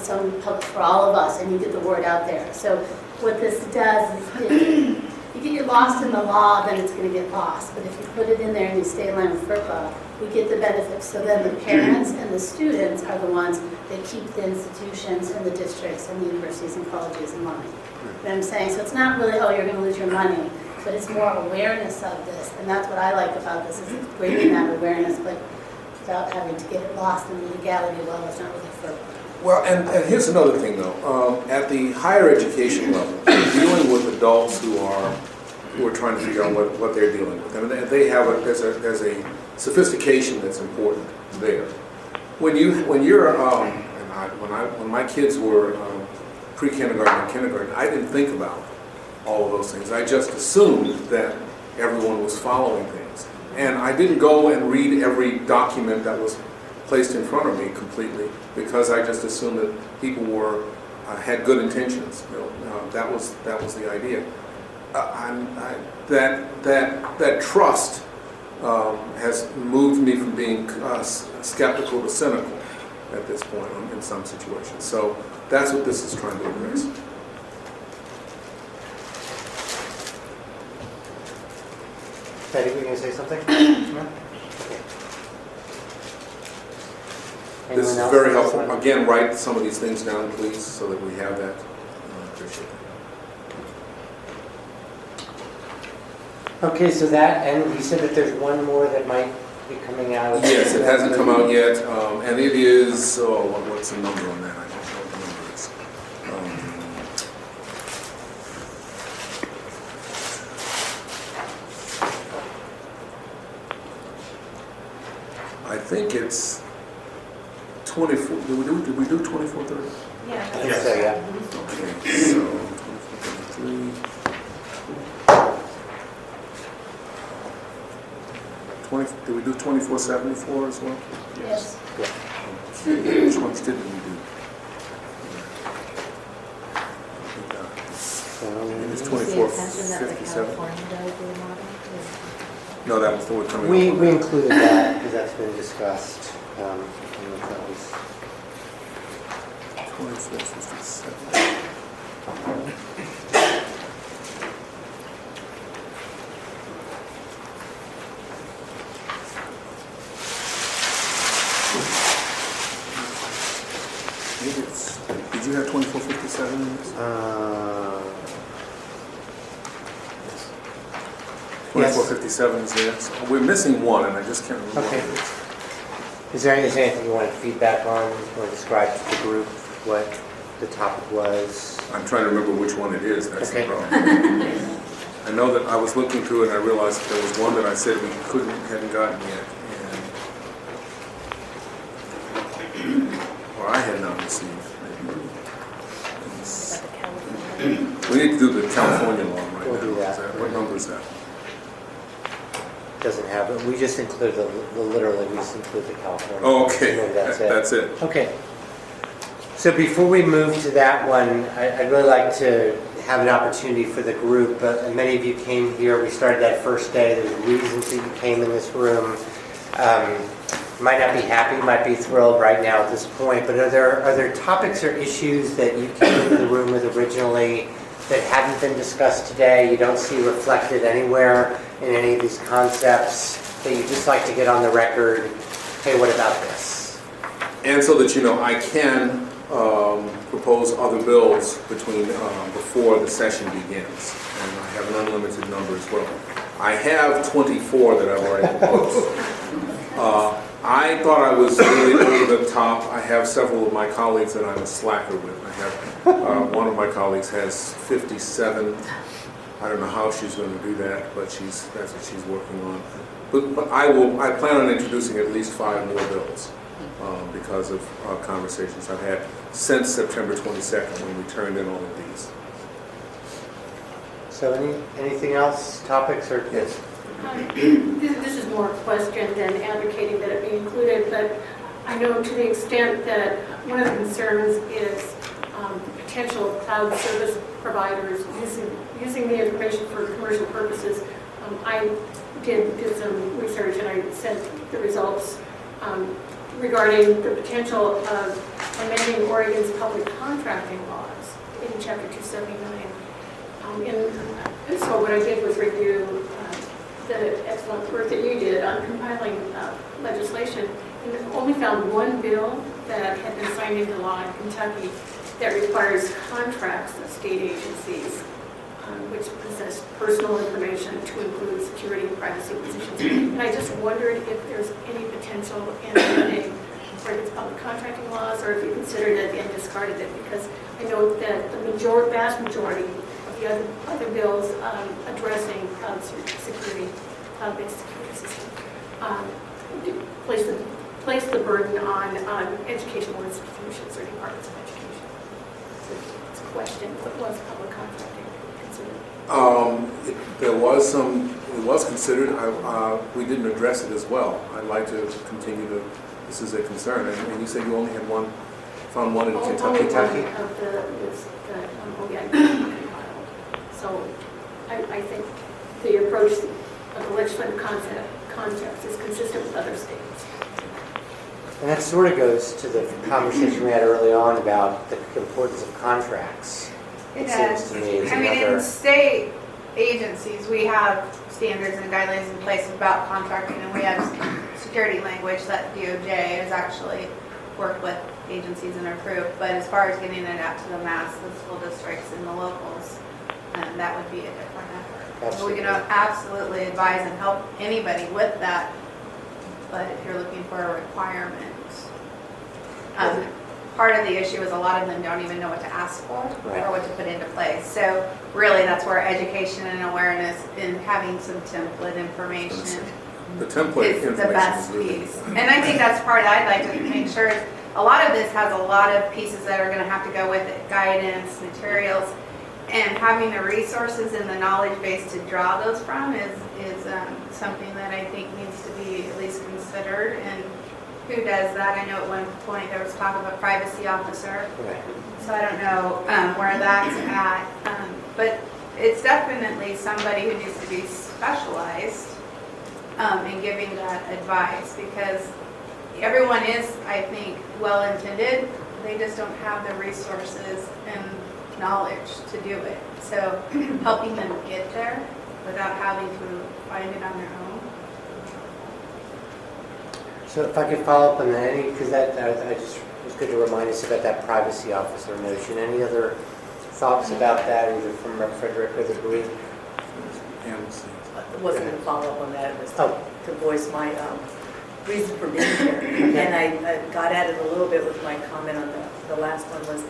public for all of us, and you get the word out there. So what this does is if you get lost in the law, then it's going to get lost. But if you put it in there and you stay in line with FERPA, we get the benefits. So then the parents and the students are the ones that keep the institutions and the districts and the universities and colleges in line. You know what I'm saying? So it's not really, oh, you're going to lose your money, but it's more awareness of this. And that's what I like about this, is it's bringing that awareness, but without having to get lost in the legality. Well, it's not really FERPA. Well, and here's another thing though. At the higher education level, dealing with adults who are trying to figure out what they're dealing with, and they have there's a sophistication that's important there. When my kids were pre-kindergarten and kindergarten, I didn't think about all of those things. I just assumed that everyone was following things, and I didn't go and read every document that was placed in front of me completely, because I just assumed that people had good intentions. That was the idea. That trust has moved me from being skeptical to cynical at this point in some situations. So that's what this is trying to address. Betty, were you going to say something? No? This is very helpful. Again, write some of these things down, please, so that we have that. I appreciate that. Okay, so that, and you said that there's one more that might be coming out. Yes, it hasn't come out yet, and it is, what's the number on that? I don't know what the number is. I think it's 24, did we do 2430? Yeah. I think so, yeah. Okay, so 2433. Did we do 2474 as well? Yes. Which ones didn't we do? It's 2457. No, that was the one coming up. We included that because that's been discussed. And that was 2457. Maybe it's, did you have 2457 in this? 2457 is there. So we're missing one, and I just can't remember what it is. Is there anything you wanted feedback on or describe to the group what the topic was? I'm trying to remember which one it is. That's Okay. the problem. I know that I was looking through it and I realized that there was one that I said we hadn't gotten yet, or I had not received. We need to do the California law right We'll now. do that. What number is that? Doesn't have it. We just include literally we just include the California. Oh, okay. And that's it. That's it. Okay. So before we move to that one, I'd really like to have an opportunity for the group. Many of you came here. We started that first day. There's reasons that you came in this room. Might not be happy, might be thrilled right now at this point. But are there topics or issues that you came into the room with originally that haven't been discussed today? You don't see reflected anywhere in any of these concepts that you'd just like to get on the record? Hey, what about this? And so that I can propose other bills before the session begins, and I have an unlimited number as well. I have 24 that I've already proposed. I thought I was really over the top. I have several of my colleagues that I'm a slacker with. I have one of my colleagues has 57 I don't know how she's going to do that, but that's what she's working on. But I plan on introducing at least 5 more bills because of conversations I've had since September 22nd when we turned in all of these. So anything else, topics, or yes? This is more a question than advocating that it be included, but I know to the extent that one of the concerns is potential cloud service providers using the information for commercial purposes. I did some research and I sent the results regarding the potential of amending Oregon's public contracting laws in Chapter 279. And so what I did was review the excellent work that you did on compiling legislation, and only found one bill that had been signed into law in Kentucky that requires contracts of state agencies which possess personal information to include security and privacy positions. And I just wondered if there's any potential in amending Oregon's public contracting laws, or if you considered it and discarded it, because I know that the vast majority of the other bills addressing cloud security, cloud-based security systems, place the burden on educational institutions or departments of education. So it's a question, what was public contracting considered? It was considered. We didn't address it as well. I'd like to continue to, this is a concern. And you said you only had found one in Kentucky. Only one of the OEI compiled. So I think the approach of the legislative concepts is consistent with other states. And that sort of goes to the conversation we had early on about the importance of contracts. It seems does. to me is I mean, another. in state agencies, we have standards and guidelines in place about contracting, and we have security language that DOJ has actually worked with agencies and approved. But as far as getting it out to the mass, the school districts and the locals, that would be a different effort. So we can absolutely advise and help anybody with that. But if you're looking for a requirement, part of the issue is a lot of them don't even know what to ask for or what to put into place. So really that's where education and awareness and having some template information The template is information the best is really piece. And I think that's part I'd like to make sure. A lot of this has a lot of pieces that are going to have to go with it, guidance, materials, and having the resources and the knowledge base to draw those from is something that I think needs to be at least considered. And who does that? I know at one point there was talk of a privacy officer. So I don't know where that's at. But it's definitely somebody who needs to be specialized in giving that advice, because everyone is, I think, well-intended. They just don't have the resources and knowledge to do it. So helping them get there without having to find it on their own. So if I could follow up on that, because that I just was good to remind us about that privacy officer notion. Any other thoughts about that, either from Rep. Frederick or the group? It wasn't a follow-up on that, it was to voice my reason for being here. And I got at it a little bit with my comment on the last one, was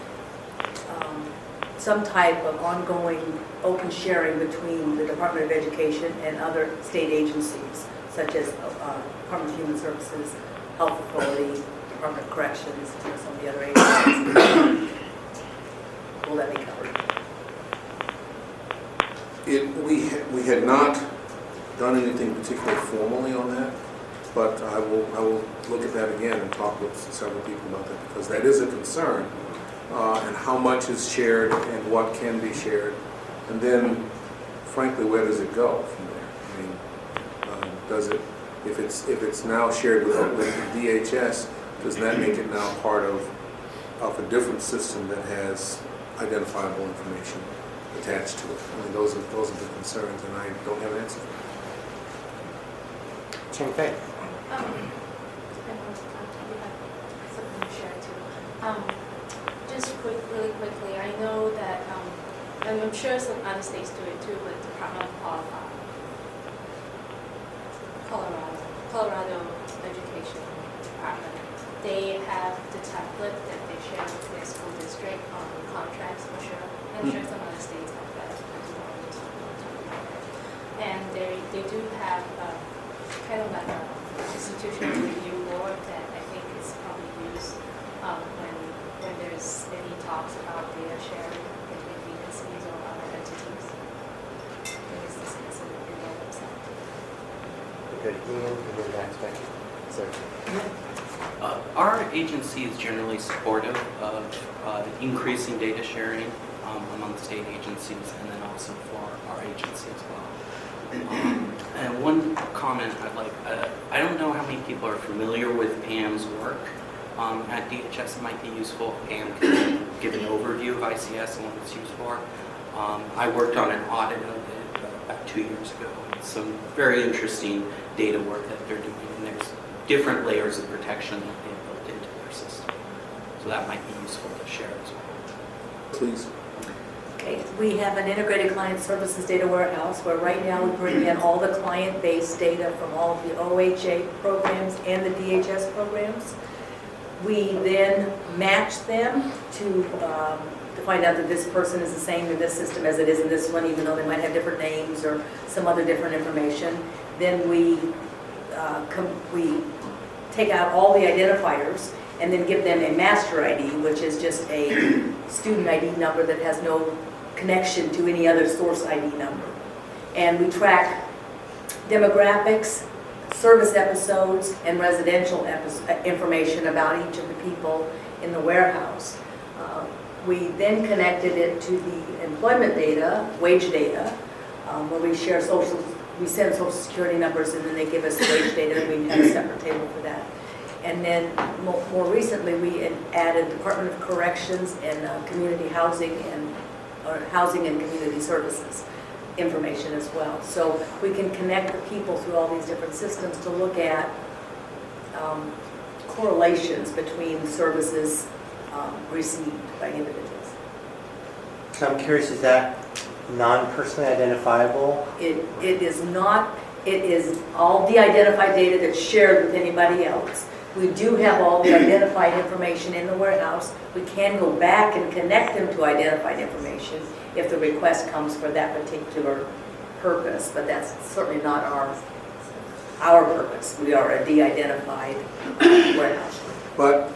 some type of ongoing open sharing between the Department of Education and other state agencies, such as Department of Human Services, Health Authority, Department of Corrections, some of the other agencies. Will that be covered? We had not done anything particularly formally on that, but I will look at that again and talk with several people about that, because that is a concern, and how much is shared and what can be shared, and then, frankly, where does it go from there? I mean, does it, if it's now shared with DHS, does that make it now part of a different system that has identifiable information attached to it? I mean, those are the concerns, and I don't have an answer for that. Ching Fei. Something to share too. Just really quickly, I know that, and I'm sure some other states do it too, but the Department of Colorado Education Department, they have the template that they share with their school district on contracts for sure. I'm sure some other states have that as well. they do have kind of like an institutional review board that I think is probably used when there's any talks about data sharing between agencies or other entities. There is this considered in their website. Good. Ian, and then next, Becky. Sorry. Our agency is generally supportive of increasing data sharing among state agencies and then also for our agency as well. And one comment I'd like, I don't know how many people are familiar with Pam's work at DHS. It might be useful if Pam can give an overview of ICS and what it's used for. I worked on an audit of it about 2 years ago. It's some very interesting data work that they're doing, and there's different layers of protection that they've built into their system. So that might be useful to share as well. Please. Okay, we have an integrated client services data warehouse where right now we bring in all the client-based data from all of the OHA programs and the DHS programs. We then match them to find out that this person is the same in this system as it is in this one, even though they might have different names or some other different information. Then we take out all the identifiers and then give them a master ID, which is just a student ID number that has no connection to any other source ID number. And we track demographics, service episodes, and residential information about each of the people in the warehouse. We then connected it to the employment data, wage data, where we share we send social security numbers and then they give us the wage data, and we have a separate table for that. And then more recently, we had added Department of Corrections and community housing or housing and community services information as well. So we can connect the people through all these different systems to look at correlations between services received by individuals. So I'm curious, is that non-personally identifiable? It is not. It is all de-identified data that's shared with anybody else. We do have all the identified information in the warehouse. We can go back and connect them to identified information if the request comes for that particular purpose, but that's certainly not our purpose. We are a de-identified warehouse. But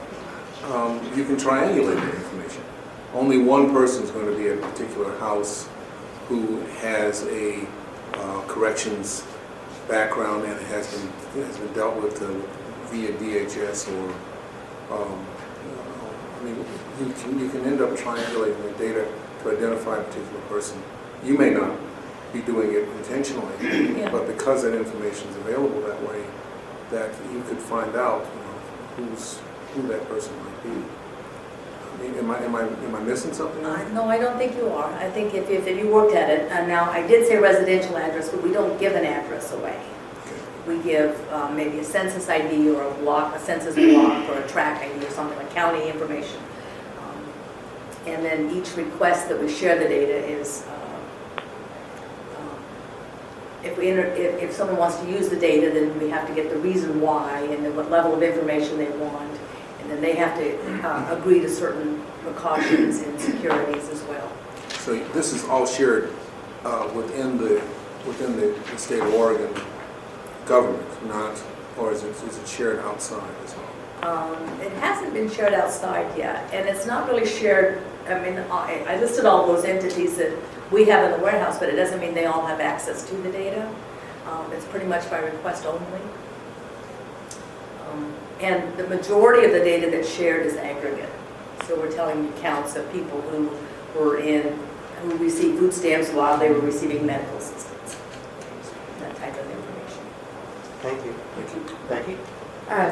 you can triangulate the information. Only one person is going to be at a particular house who has a corrections background and has been dealt with via DHS or I mean, you can end up triangulating the data to identify a particular person. You may not be doing it intentionally, Yeah. but because that information is available that way, that you could find out who that person might be. I mean, am I missing something? No, I don't think you are. I think if you worked at it, and now I did say residential address, but we don't give an address away. We give maybe a census ID or a census block or a track ID or something like county information. And then each request that we share the data is, if someone wants to use the data, then we have to get the reason why and then what level of information they want. And then they have to agree to certain precautions and securities as well. So this is all shared within the state of Oregon government, or is it shared outside as well? It hasn't been shared outside yet, and it's not really shared. I mean, I listed all those entities that we have in the warehouse, but it doesn't mean they all have access to the data. It's pretty much by request only. And the majority of the data that's shared is aggregate. So we're telling you counts of people who received food stamps while they were receiving medical assistance. That type of information. Thank you. Thank you. Becky?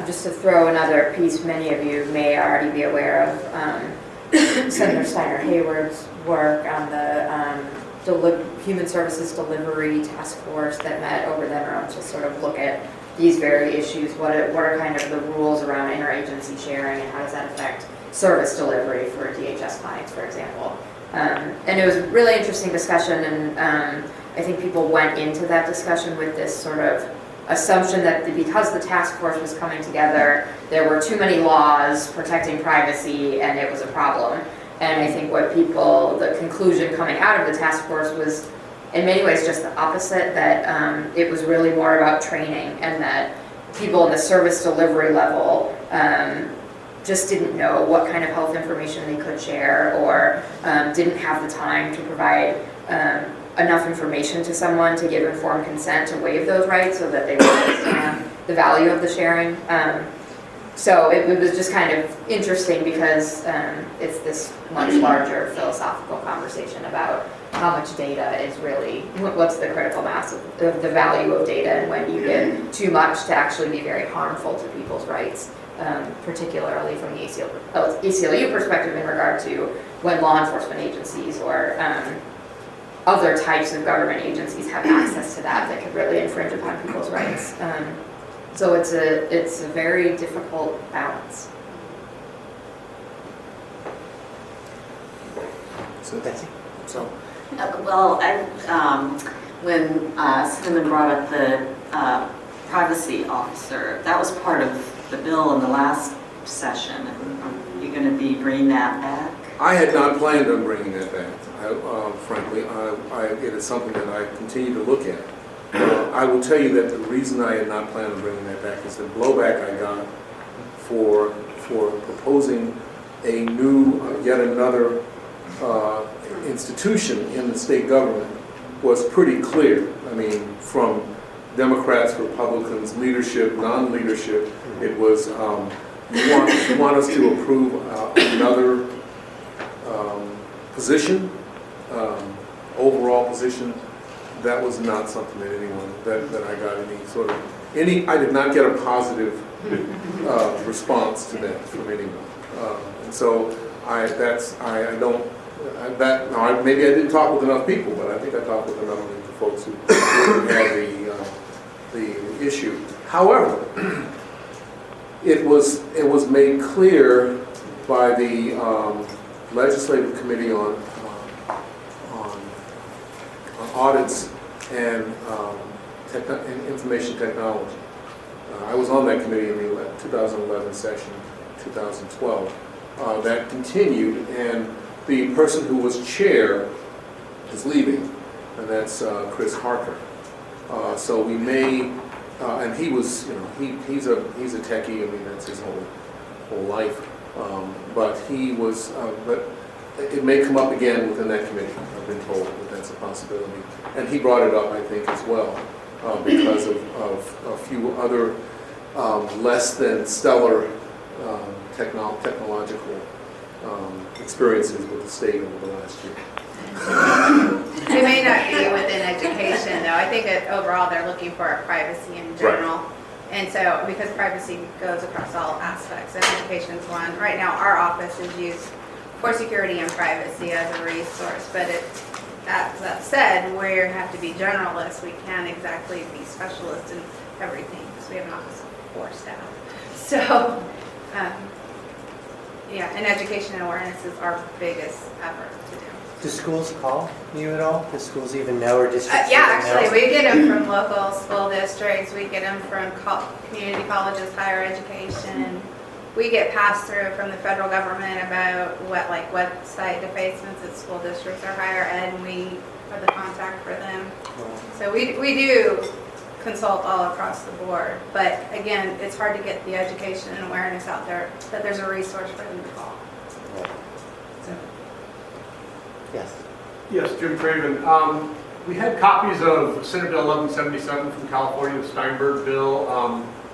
Just to throw another piece, many of you may already be aware of Senator Steiner Hayward's work on the Human Services Delivery Task Force that met over the interim to sort of look at these very issues. What are kind of the rules around interagency sharing and how does that affect service delivery for DHS clients, for example? And it was a really interesting discussion, and I think people went into that discussion with this sort of assumption that because the task force was coming together, there were too many laws protecting privacy and it was a problem. And I think the conclusion coming out of the task force was in many ways just the opposite, that it was really more about training, and that people in the service delivery level just didn't know what kind of health information they could share, or didn't have the time to provide enough information to someone to give informed consent to waive those rights so that they would understand the value of the sharing. So it was just kind of interesting because it's this much larger philosophical conversation about how much data is really, what's the critical mass of the value of data, and when you get too much to actually be very harmful to people's rights, particularly from the ACLU perspective in regard to when law enforcement agencies or other types of government agencies have access to that could really infringe upon people's rights. So it's a very difficult balance. So Betsy? So, well, when Cinnamon brought up the privacy officer, that was part of the bill in the last session. Are you going to be bringing that back? I had not planned on bringing that back, frankly. It is something that I continue to look at. I will tell you that the reason I had not planned on bringing that back is the blowback I got for proposing a new, yet another institution in the state government was pretty clear. I mean, from Democrats, Republicans, leadership, non-leadership, it was, you want us to approve another position, overall position. That was not something that anyone, that I got I did not get a positive response to that from anyone. And so maybe I didn't talk with enough people, but I think I talked with enough of the folks who had the issue. However, it was made clear by the Legislative Committee on Audits and Information Technology. I was on that committee in the 2011 session, 2012. That continued, and the person who was chair is leaving, and that's Chris Harker. So we may, and he was, he's a techie. I mean, that's his whole life. But he was, but it may come up again within that committee. I've been told that that's a possibility, and he brought it up, I think, as well, because of a few other less than stellar technological experiences with the state over the last year. It may not be within education, though. I think that overall they're looking for privacy in general. Right. And so, because privacy goes across all aspects, and education is one. Right now, our office is used for security and privacy as a resource, but that said, we have to be generalists. We can't exactly be specialists in everything, because we have an office of 4 staff. So, yeah, and education and awareness is our biggest effort to do. Do schools call you at all? Do schools even know, or districts? Yeah, actually, we get them from local school districts. We get them from community colleges, higher education. We get passed through from the federal government about what, like, website defacements at school districts or higher ed, and we are the contact for them. So we do consult all across the board, but again, it's hard to get the education and awareness out there that there's a resource for them to call. So. Yes. Yes, Jim Craven. We had copies of Senate Bill 1177 from California, the Steinberg bill.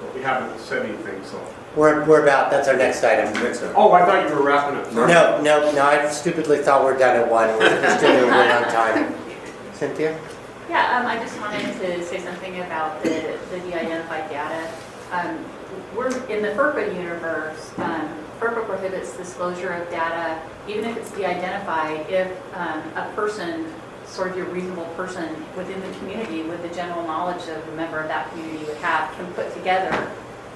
But we haven't said anything, so. We're about, that's our next item. Oh, I thought you were wrapping up. Sorry. No, I stupidly thought we're done at 1. We're still doing it on time. Cynthia? Yeah, I just wanted to say something about the de-identified data. We're in the FERPA universe. FERPA prohibits disclosure of data, even if it's de-identified, if a person, sort of your reasonable person within the community with the general knowledge of a member of that community would have, can put together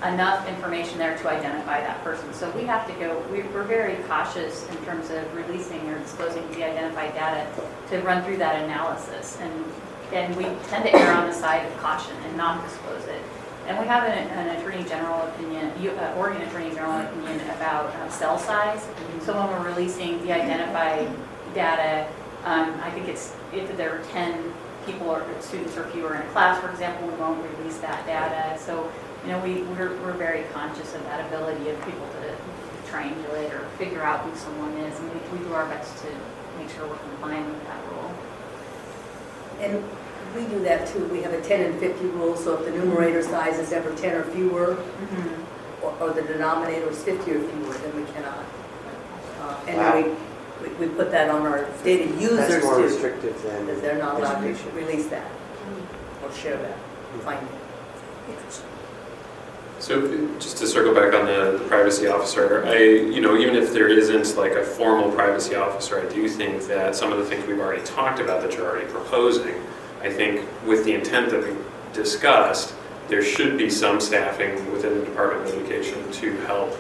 enough information there to identify that person. So we have to go, we're very cautious in terms of releasing or disclosing de-identified data to run through that analysis. And we tend to err on the side of caution and not disclose it. And we have an Attorney General opinion, Oregon Attorney General opinion about cell size. So when we're releasing de-identified data, I think it's if there are 10 students are fewer in a class, for example, we won't release that data. So, we're very conscious of that ability of people to triangulate or figure out who someone is, and we do our best to make sure we're complying with that rule. And we do that too. We have a 10 and 50 rule, so if the numerator size is ever 10 or fewer, or the denominator is 50 or fewer, then we cannot. And then we put that on our data users too. That's more restrictive than Because they're not allowed to education. release that or share that finding. So just to circle back on the privacy officer, even if there isn't like a formal privacy officer, I do think that some of the things we've already talked about that you're already proposing, I think with the intent that we discussed, there should be some staffing within the Department of Education to help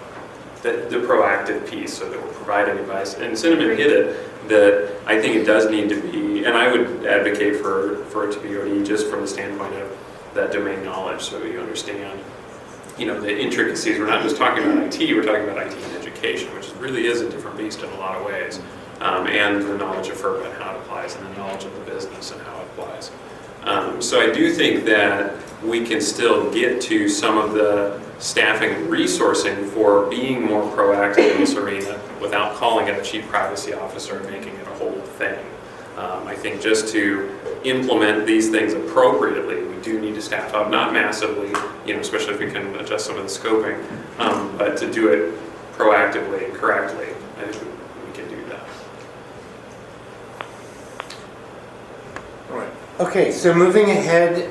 the proactive piece so that we're providing advice. And Cinnamon hit it, that I think it does need to be, and I would advocate for it to be ODE just from the standpoint of that domain knowledge so you understand the intricacies. We're not just talking about IT, we're talking about IT in education, which really is a different beast in a lot of ways. And the knowledge of FERPA and how it applies, and the knowledge of the business and how it applies. So I do think that we can still get to some of the staffing and resourcing for being more proactive in this arena without calling it a chief privacy officer and making it a whole thing. I think just to implement these things appropriately, we do need to staff up, not massively, especially if we can adjust some of the scoping, but to do it proactively and correctly, I think we can do that. All right. Okay, so moving ahead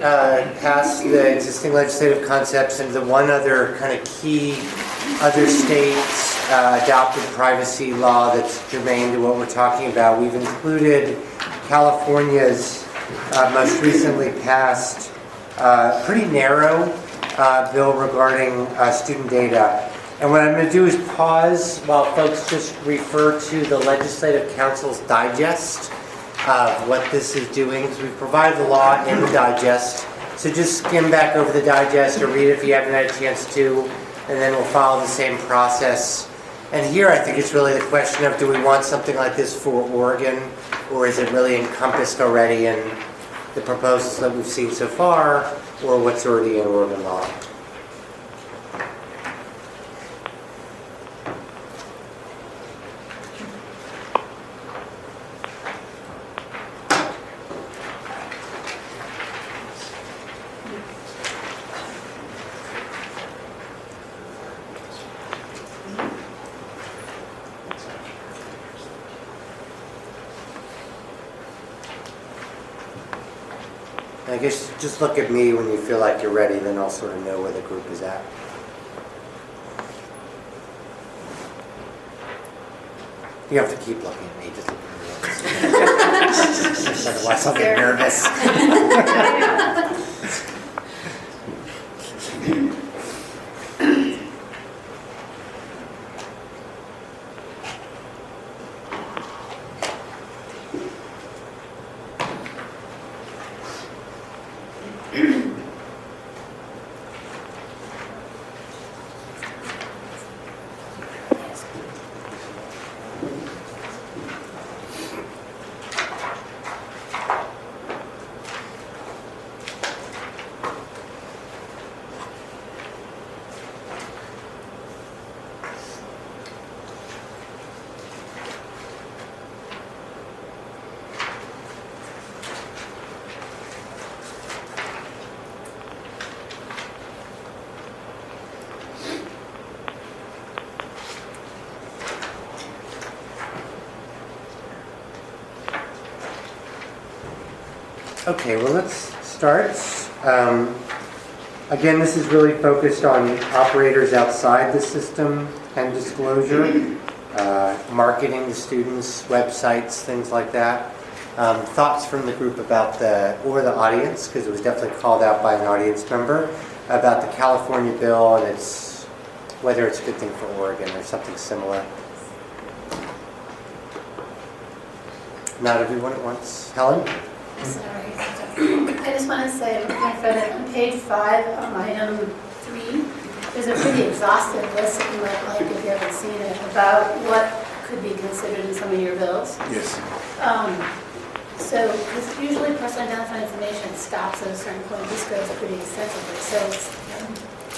past the existing legislative concepts and the one other kind of key other states adopted privacy law that's germane to what we're talking about, we've included California's most recently passed pretty narrow bill regarding student data. And what I'm going to do is pause while folks just refer to the Legislative Council's digest of what this is doing, because we've provided the law in the digest. So just skim back over the digest or read it if you haven't had a chance to, and then we'll follow the same process. And here I think it's really the question of, do we want something like this for Oregon, or is it really encompassed already in the proposals that we've seen so far, or what's already in Oregon law? I guess just look at me when you feel like you're ready, then I'll sort of know where the group is at. You have to keep looking at me, just look at me. Otherwise I'll get nervous. Okay, well, let's start. Again, this is really focused on operators outside the system and disclosure, marketing to students, websites, things like that. Thoughts from the group about or the audience, because it was definitely called out by an audience member, about the California bill and whether it's a good thing for Oregon or something similar. Not everyone at once. Helen? Sorry. I just want to say, my friend, on page 5 of item 3, there's a pretty exhaustive list that you might like if you haven't seen it, about what could be considered in some of your bills. Yes. So this usually personally identified information stops at a certain point. This goes pretty extensively. So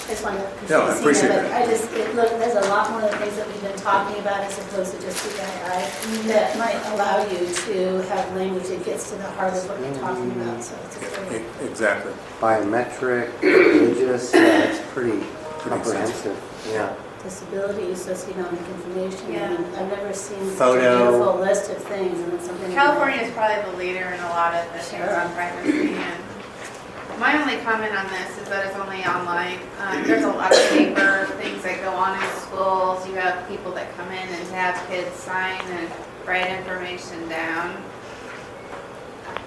I just want to Yeah, I appreciate but it. look, there's a lot more of the things that we've been talking about as opposed to just PII that might allow you to have language that gets to the heart of what you're talking about. So it's a great. Exactly. Biometric, religious, yeah, it's pretty comprehensive. Yeah. Disability, socioeconomic information. Yeah. I mean, I've never seen Photo. such a beautiful list of things, and it's something. California is probably the leader in a lot of the things on privacy. And my only comment on this is that it's only online. There's a lot of paper things that go on in schools. You have people that come in and have kids sign and write information down.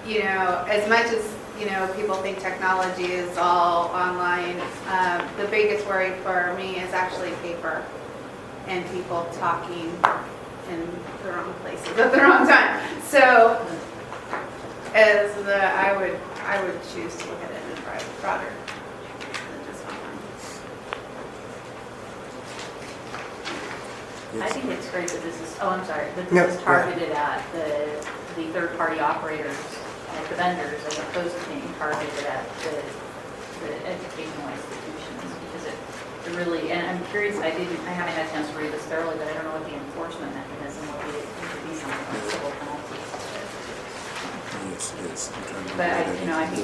You know, as much as, you know, people think technology is all online, the biggest worry for me is actually paper and people talking in the wrong places at the wrong time. So, I would choose to look at it in a broader than just online. I think it's great that this is, that this No, is targeted at the third-party operators, like the vendors, as opposed to being targeted at the educational institutions, because it really, and I'm curious, I haven't had a chance to read this thoroughly, but I don't know what the enforcement mechanism would be something like civil penalties. Yes. But I think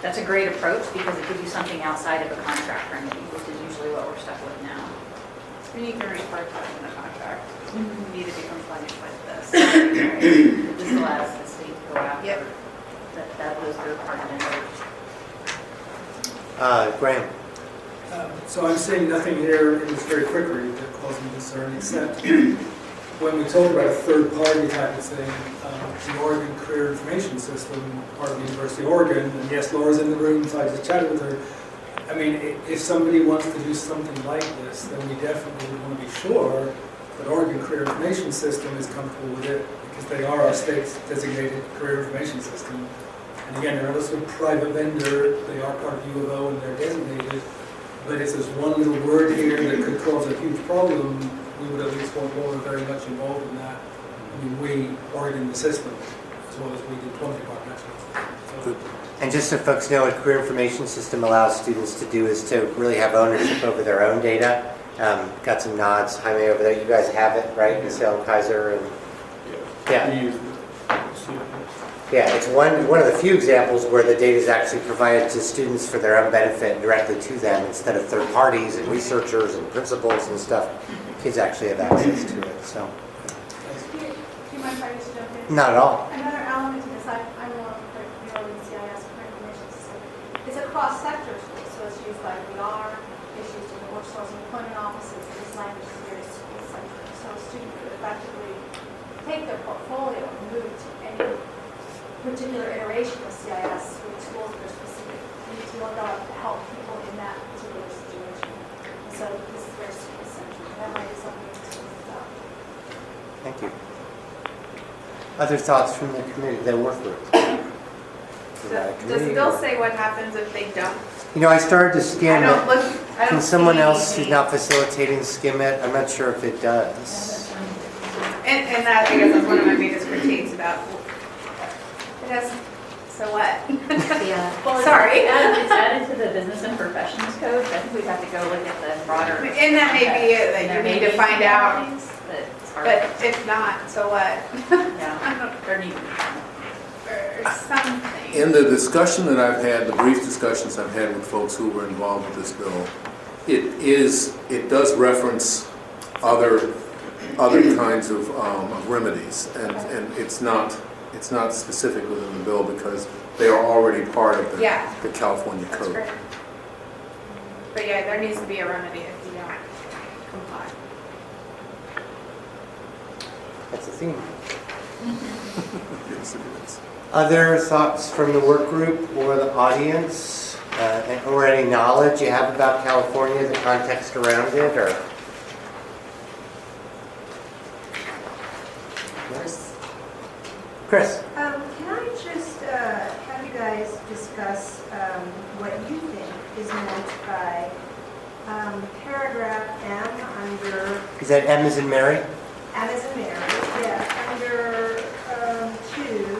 that's a great approach because it gives you something outside of a contract remedy, which is usually what we're stuck with now. You need to report that in the contract. You need to be compliant with this. This allows the state to go after Yep. those third-party vendors. Graham. So I'm seeing nothing here in this very quick read that causes me concern, except when we talk about a third party type of thing, the Oregon Career Information System, part of the University of Oregon, and yes, Laura's in the room, so I just chatted with her. I mean, if somebody wants to do something like this, then we definitely would want to be sure that Oregon Career Information System is comfortable with it, because they are our state's designated career information system. And again, they're not a sort of private vendor, they are part of U of O and they're designated. But if there's one little word here that could cause a huge problem, we would at least want Laura very much involved in that. I mean, we are in the system, as well as we do employment department. So, And just so folks know, what a career information system allows students to do is to really have ownership over their own data. Got some nods, Jaime, over there. You guys have it, right? In Salem Kaiser and yeah. Yeah, it's one of the few examples where the data is actually provided to students for their own benefit directly to them instead of third parties and researchers and principals and stuff. Kids actually have access to it. So. Do you mind if I just jump in? Not at all. Another element to this, I'm on the Oregon CIS career information system. It's a cross-sector tool, so it's used by VR, it's used in the workforce and employment offices. This language is very school-centric, so a student could effectively take their portfolio and move to any particular iteration of CIS with tools that are specific. You need to look up to help people in that particular situation. And so this is very school-centric. That might be something to think about. Thank you. Other thoughts from the committee, the work group? Does the bill say what happens if they don't? You know, I started to skim I don't it. Can see someone else who's anything. not facilitating skim it? I'm not sure if it does. And that, I guess, is one of my biggest critiques about it has, so what? Yeah. Well, sorry. It's added to the business and professions code. I think we'd have to go look at the broader. And that may be it, that you need to find out. But it's hard. But if not, so what? Yeah, there need to be. Or something. In the discussion that I've had, the brief discussions I've had with folks who were involved with this bill, it does reference other kinds of remedies, and it's not specific within the bill because they are already part of the California That's code. great. But yeah, there needs to be a remedy if you don't comply. That's a theme. Yes, it is. Other thoughts from the work group or the audience? Or any knowledge you have about California, the context around it, or? Chris. Can I just have you guys discuss what you think is meant by paragraph M under... Is that M as in Mary? M as in Mary, yeah, under 2.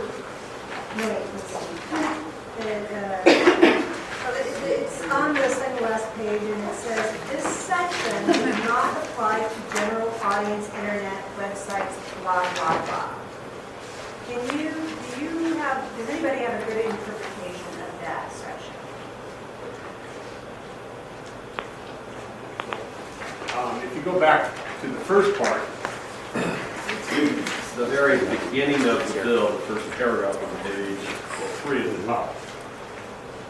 apply to general audience internet websites, blah, blah, blah. Does anybody have a good interpretation of that section? If you go back to the first part, the very beginning of the bill, the first paragraph on page 3 at the top,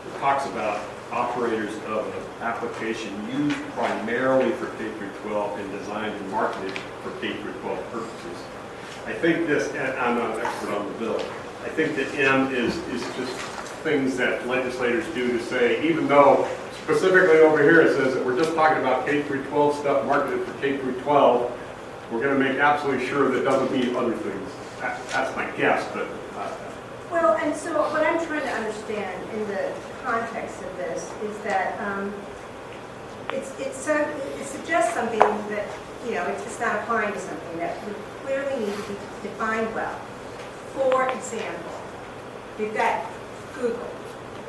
it talks about operators of an application used primarily for K through 12 and designed and marketed for K through 12 purposes. I think this, and I'm not an expert on the bill, I think that M is just things that legislators do to say, even though specifically over here it says that we're just talking about K through 12 stuff marketed for K through 12, we're going to make absolutely sure that doesn't mean other things. That's my guess, but. Well, and so what I'm trying to understand in the context of this is that it suggests something that, it's just not applying to something that would clearly need to be defined well. For example, you've got Google.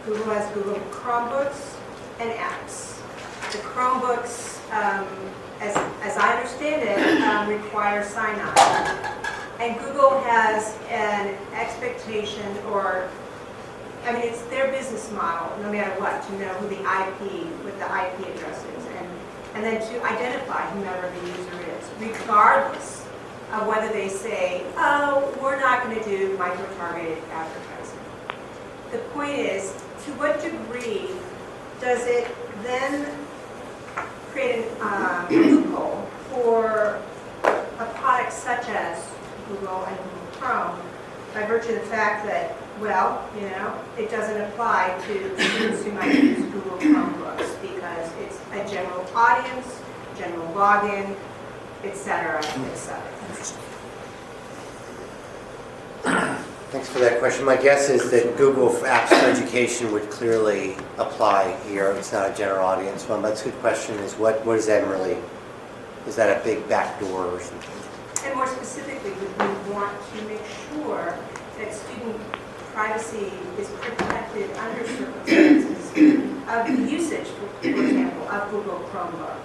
Google has Google Chromebooks and apps. The Chromebooks, as I understand it, require sign-on. And Google has an expectation it's their business model, no matter what, to know who what the IP address is, and then to identify whomever the user is, regardless of whether they say, oh, we're not going to do micro-targeted advertising. The point is, to what degree does it then create a loophole for a product such as Google and Google Chrome by virtue of the fact that, it doesn't apply to students who might use Google Chromebooks because it's a general audience, general login, et cetera, et cetera. Thanks for that question. My guess is that Google Apps for Education would clearly apply here. It's not a general audience one, but it's a good question is what does that really, is that a big backdoor or something? And more specifically, would we want to make sure that student privacy is protected under circumstances of usage, for example, of Google Chromebook?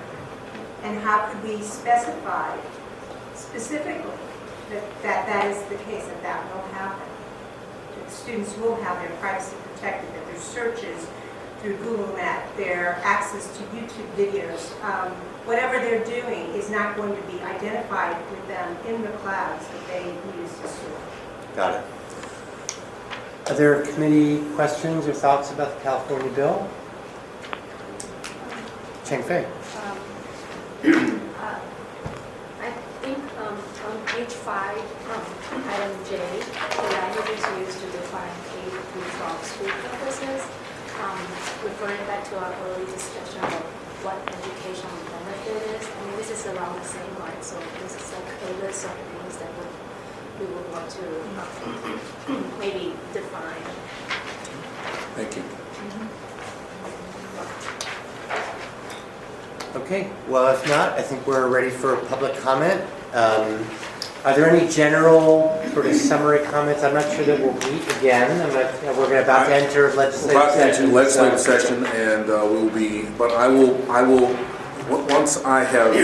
And how could we specify specifically that is the case, that will happen? That students will have their privacy protected, that their searches through Google Net, their access to YouTube videos, whatever they're doing is not going to be identified with them in the clouds that they use to store. Got it. Are there committee questions or thoughts about the California bill? Cheng Fei. I think on page 5, item J, the language is used to define K through 12 school purposes, referring back to our early discussion of what educational benefit is. I mean, this is around the same line, so this is like a list of things that we would want to maybe define. Thank you. Okay, well, if not, I think we're ready for public comment. Are there any general sort of summary comments? I'm not sure that we'll meet again. We're about to enter legislative session. And we'll be, but I will, once I have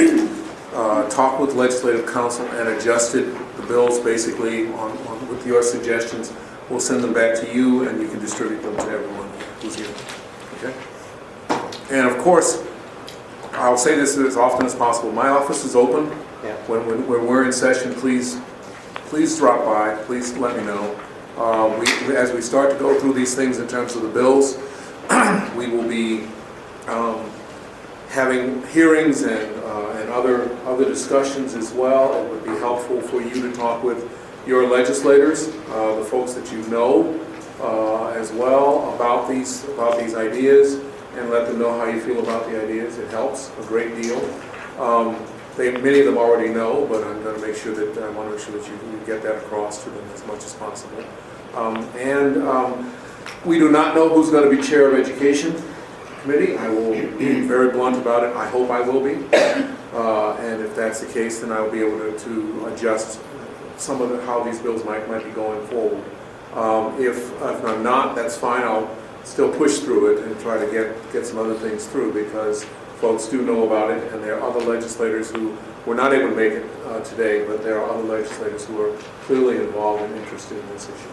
talked with legislative council and adjusted the bills basically with your suggestions, we'll send them back to you and you can distribute them to everyone who's here. Okay? And of course, I'll say this as often as possible. My office is open. Yeah. When we're in session, please drop by. Please let me know. As we start to go through these things in terms of the bills, we will be having hearings and other discussions as well. It would be helpful for you to talk with your legislators, the folks that you know as well about these ideas, and let them know how you feel about the ideas. It helps a great deal. Many of them already know, but I'm going to make sure that I want to make sure that you get that across to them as much as possible. We do not know who's going to be chair of education committee. I will be very blunt about it. I hope I will be. And if that's the case, then I will be able to adjust some of how these bills might be going forward. If I'm not, that's fine. I'll still push through it and try to get some other things through, because folks do know about it, and there are other legislators who were not able to make it today, but there are other legislators who are clearly involved and interested in this issue.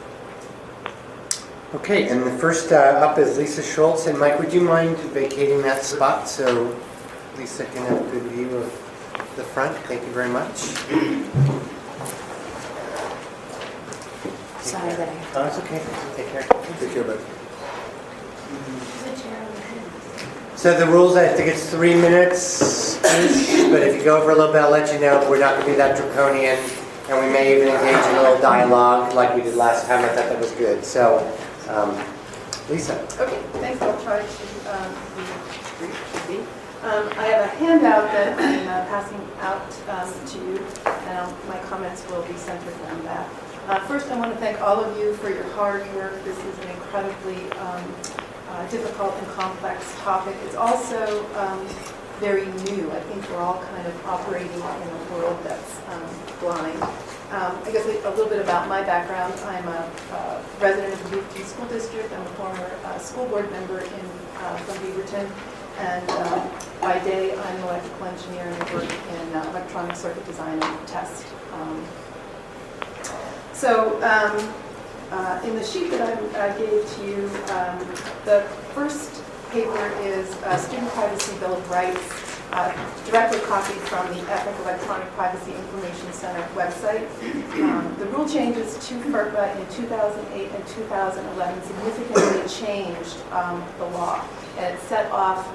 Okay, and the first up is Lisa Schultz. And Mike, would you mind vacating that spot so Lisa can have a good view of the front? Thank you very much. Sorry that I... Oh, it's okay. Take care. Take care, Becky. So the rules, I think it's 3 minutes-ish, but if you go over a little bit, I'll let you know. We're not going to be that draconian, and we may even engage in a little dialogue like we did last time. I thought that was good. So, Lisa. Okay, thanks. I'll try to be brief. I have a handout that I'm passing out to you, and my comments will be centered on that. First, I want to thank all of you for your hard work. This is an incredibly difficult and complex topic. It's also very new. I think we're all kind of operating in a world that's blind. I guess a little bit about my background. I'm a resident of the Beaverton School District. I'm a former school board member from Beaverton. And by day, I'm an electrical engineer and work in electronic circuit design and test. In the sheet that I gave to you, the first paper is Student Privacy Bill of Rights, directly copied from the EPIC Electronic Privacy Information Center website. The rule changes to FERPA in 2008 and 2011 significantly changed the law, and it set off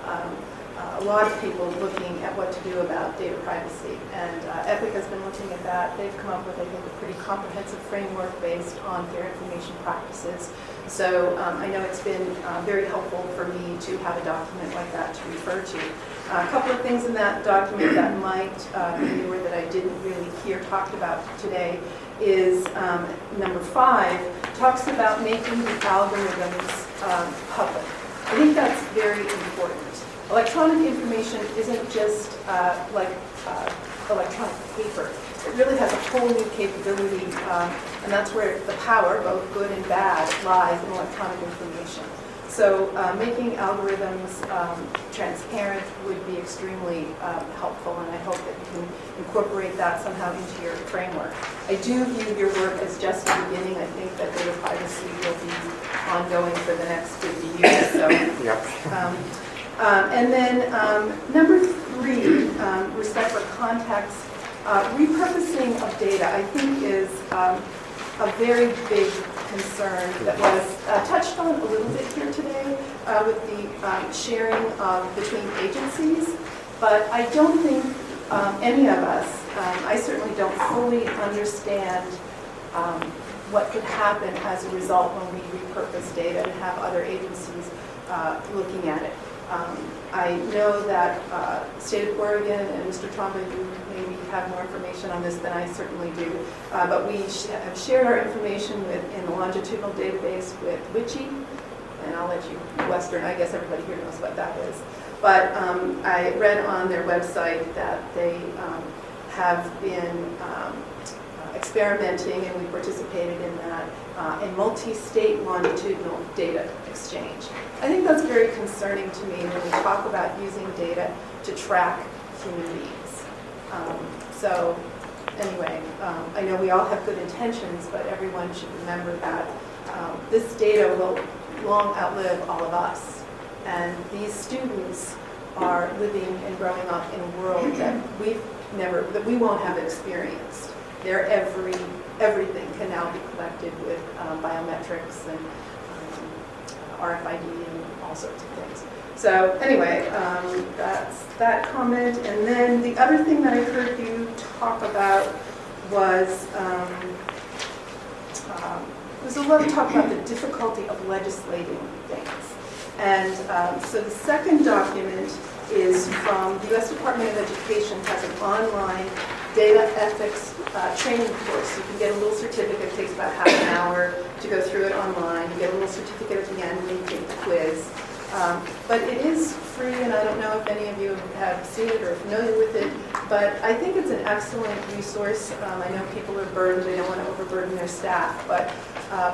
a lot of people looking at what to do about data privacy. And EPIC has been looking at that. They've come up with, I think, a pretty comprehensive framework based on fair information practices. So I know it's been very helpful for me to have a document like that to refer to. A couple of things in that document that might be newer that I didn't really hear talked about today is number 5, talks about making the algorithms public. I think that's very important. Electronic information isn't just like electronic paper. It really has a whole new capability, and that's where the power, both good and bad, lies in electronic information. So making algorithms transparent would be extremely helpful, and I hope that you can incorporate that somehow into your framework. I do view your work as just the beginning. I think that data privacy will be ongoing for the next 50 years. So. Yep. And then number 3, respect for context. Repurposing of data, I think, is a very big concern that was touched on a little bit here today with the sharing between agencies. But I don't think any of us, I certainly don't fully understand what could happen as a result when we repurpose data and have other agencies looking at it. I know that State of Oregon and Mr. Tromba, you maybe have more information on this than I certainly do, but we have shared our information in the longitudinal database with WICHE, and I'll let you, Western, I guess everybody here knows what that is. But I read on their website that they have been experimenting, and we participated in that, in multi-state longitudinal data exchange. I think that's very concerning to me when we talk about using data to track human beings. So anyway, I know we all have good intentions, but everyone should remember that this data will long outlive all of us. And these students are living and growing up in a world that we won't have experienced. Everything can now be collected with biometrics and RFID and all sorts of things. So anyway, that's that comment. And then the other thing that I heard you talk about was there's a lot of talk about the difficulty of legislating things. And so the second document is from the U.S. Department of Education, has an online data ethics training course. You can get a little certificate. It takes about half an hour to go through it online. You get a little certificate at the end and you take the quiz. But it is free, and I don't know if any of you have seen it or are familiar with it, but I think it's an excellent resource. I know people are burdened. They don't want to overburden their staff, but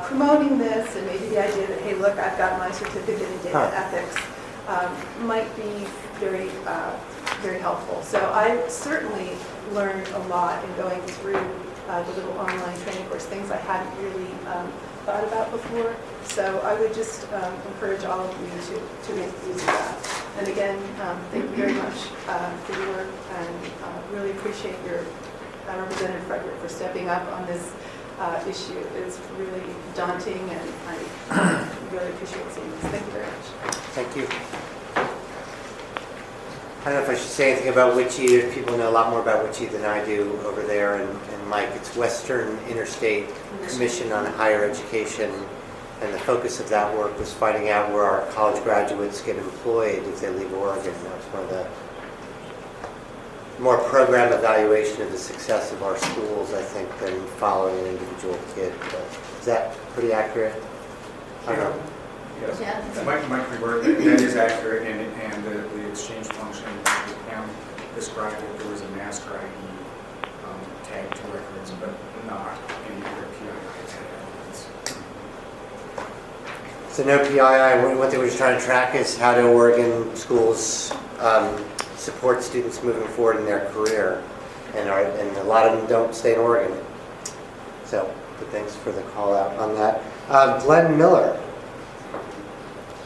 promoting this and maybe the idea that, hey, look, I've got my certificate in data ethics. might be very, very helpful. So I certainly learned a lot in going through the little online training course, things I hadn't really thought about before. So I would just encourage all of you to make use of that. And again, thank you very much for your work, and really appreciate your Representative Frederick for stepping up on this issue. It's really daunting, and I really appreciate seeing this. Thank you very much. Thank you. I don't know if I should say anything about WICHE. People know a lot more about WICHE than I do over there. And Mike, it's Western Interstate Commission on Higher Education. And the focus of that work was finding out where our college graduates get employed if they leave Oregon. That was one of the more program evaluation of the success of our schools, I think, than following an individual kid. But is that pretty accurate? I don't know. Yes, Yeah. Mike reword, that is accurate, and the exchange function, the Pam described that there was a master ID tag to records, but not any other PII tag elements. So no PII. One thing we're just trying to track is how do Oregon schools support students moving forward in their career, and a lot of them don't stay in Oregon. So, but thanks for the call out on that. Glenn Miller,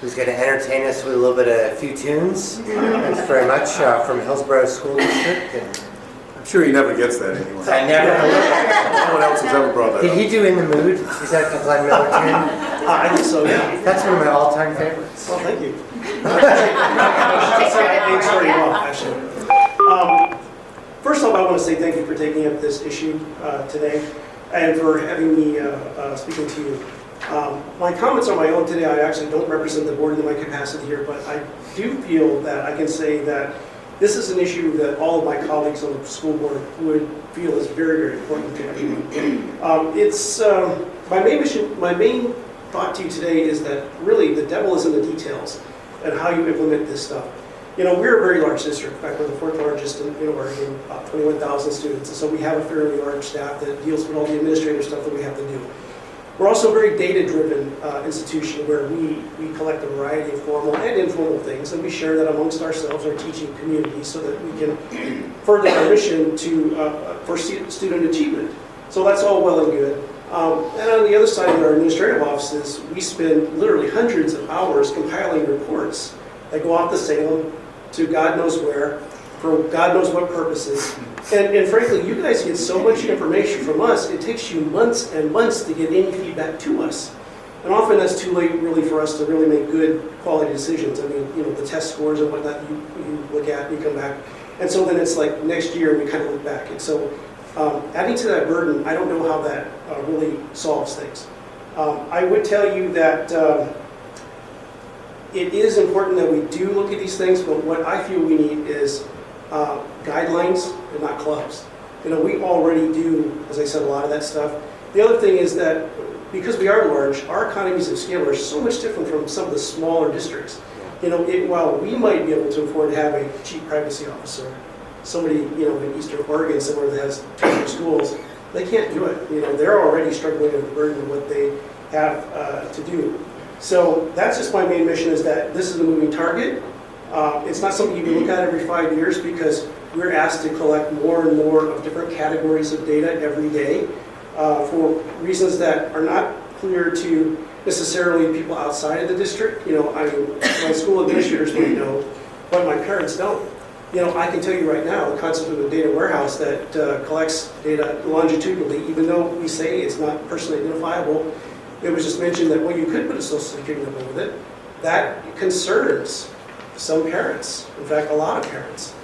who's going to entertain us with a few tunes. Thanks very much from Hillsborough School District. And I'm sure he never gets that anymore. I never. No one else has ever brought that Did up. he do In the Mood? Is that the Glenn Miller tune? I think so, yeah. That's one of my all-time favorites. Well, thank you. Thanks very much, actually. First off, I want to say thank you for taking up this issue today and for having me speaking to you. My comments are my own today. I actually don't represent the board in my capacity here, but I do feel that I can say that this is an issue that all of my colleagues on the school board would feel is very, very important to everyone. My main thought to you today is that really the devil is in the details and how you implement this stuff. You know, we're a very large district. In fact, we're the fourth largest in Oregon, about 21,000 students. And so we have a fairly large staff that deals with all the administrative stuff that we have to do. We're also a very data-driven institution where we collect a variety of formal and informal things, and we share that amongst ourselves, our teaching community, so that we can further our mission for student achievement. So that's all well and good. And on the other side of our administrative offices, we spend literally hundreds of hours compiling reports that go off to Salem to God knows where, for God knows what purposes. And frankly, you guys get so much information from us, it takes you months and months to get any feedback to us. And often that's too late really for us to really make good quality decisions. I mean, you know, the test scores and whatnot you look at, you come back. And so then it's like next year we kind of look back. And so adding to that burden, I don't know how that really solves things. I would tell you that it is important that we do look at these things, but what I feel we need is guidelines and not clubs. You know, we already do, as I said, a lot of that stuff. The other thing is that because we are large, our economies of scale are so much different from some of the smaller districts. You know, while we might be able to afford to have a chief privacy officer, somebody, you know, in Eastern Oregon somewhere that has 200 schools, they can't do it. You know, they're already struggling with the burden of what they have to do. So that's just my main mission, is that this is a moving target. It's not something you can look at every 5 years, because we're asked to collect more and more of different categories of data every day for reasons that are not clear to necessarily people outside of the district. You know, I mean, my school administrators might know, but my parents don't. You know, I can tell you right now, the concept of a data warehouse that collects data longitudinally, even though we say it's not personally identifiable, it was just mentioned that, well, you could put a social security number with it. That concerns some parents, in fact, a lot of parents.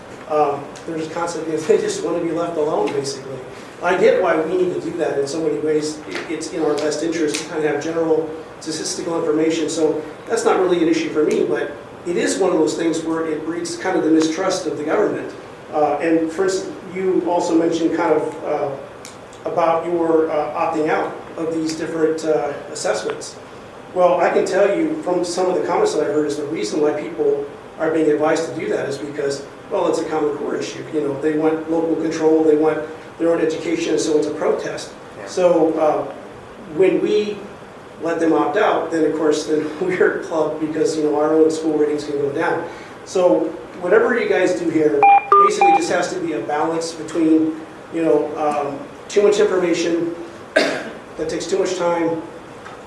There's a concept that they just want to be left alone, basically. I get why we need to do that in so many ways. It's in our best interest to kind of have general statistical information, so that's not really an issue for me, but it is one of those things where it breeds kind of the mistrust of the government. And for instance, you also mentioned kind of about your opting out of these different assessments. Well, I can tell you from some of the comments that I've heard is the reason why people are being advised to do that is because, well, it's a Common Core issue. You know, they want local control, they want their own education, so it's a protest. Yeah. So when we let them opt out, then of course, then we're clubbed because, you know, our own school ratings can go down. So whatever you guys do here, basically just has to be a balance between, you know, too much information that takes too much time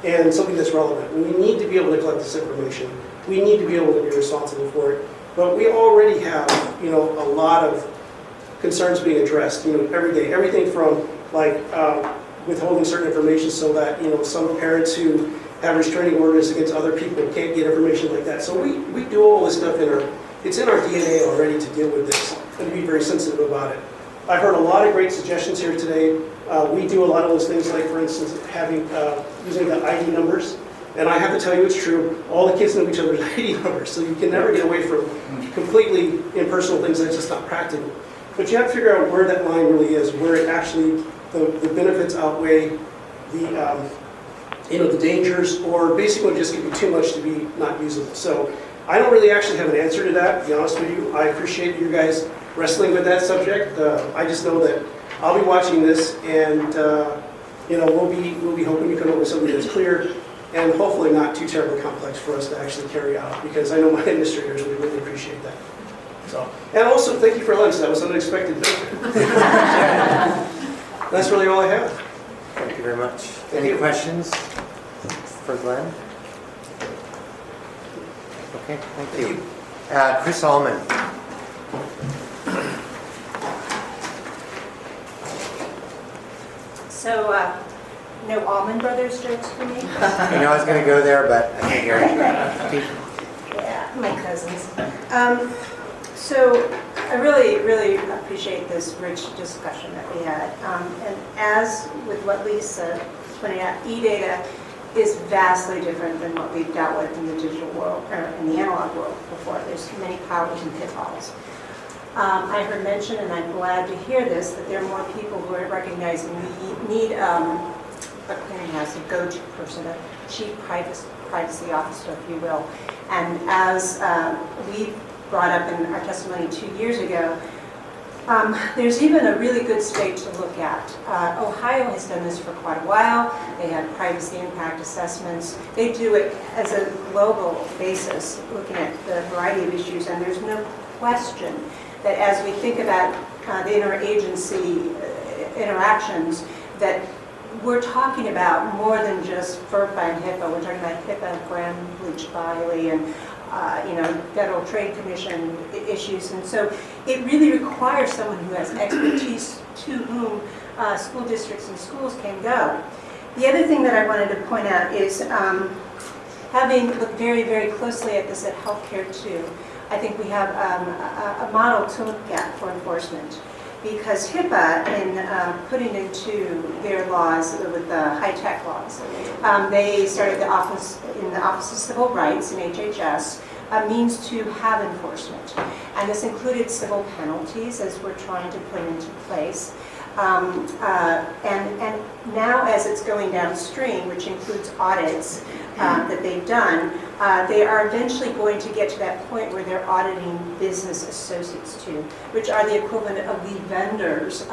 and something that's relevant. We need to be able to collect this information. We need to be able to be responsible for it. But we already have, you know, a lot of concerns being addressed, you know, every day. Everything from like withholding certain information so that, you know, some parents who have restraining orders against other people can't get information like that. So we do all this stuff it's in our DNA already to deal with this and to be very sensitive about it. I've heard a lot of great suggestions here today. We do a lot of those things, like for instance, using the ID numbers. And I have to tell you it's true, all the kids know each other's ID numbers, so you can never get away from completely impersonal things that's just not practical. But you have to figure out where that line really is, where it actually, the benefits outweigh the, you know, the dangers, or basically just can be too much to be not usable. So I don't really actually have an answer to that, to be honest with you. I appreciate you guys wrestling with that subject. I just know that I'll be watching this, and you know, we'll be hoping to come up with something that's clear and hopefully not too terribly complex for us to actually carry out, because I know my administrators would really appreciate that. So, and also thank you for lunch. That was unexpected. That's really all I have. Thank you very much. Any questions for Glenn? Okay, thank you. Chris Allman. So, no Allman Brothers jokes for me? I know I was going to go there, but I can't guarantee. Yeah, my cousins. So I really appreciate this rich discussion that we had. And as with what Lisa pointed out, e-data is vastly different than what we've dealt with in the digital world, or in the analog world before. There's many powers and pitfalls. I heard mention, and I'm glad to hear this, that there are more people who are recognizing we need a clearinghouse, a go-to person, a chief privacy officer, if you will. And as we brought up in our testimony 2 years ago, there's even a really good state to look at. Ohio has done this for quite a while. They have privacy impact assessments. They do it as a global basis, looking at the variety of issues, and there's no question that as we think about the interagency interactions, that we're talking about more than just FERPA and HIPAA. We're talking about HIPAA, Graham, Leach, Biley, and you know, Federal Trade Commission issues. And so it really requires someone who has expertise to whom school districts and schools can go. The other thing that I wanted to point out is having looked very closely at this at healthcare too, I think we have a model to look at for enforcement. Because HIPAA, in putting into their laws with the high-tech laws, they started the Office of Civil Rights in HHS, a means to have enforcement. And this included civil penalties, as we're trying to put into place. And now as it's going downstream, which includes audits that they've done, they are eventually going to get to that point where they're auditing business associates too, which are the equivalent of the vendors.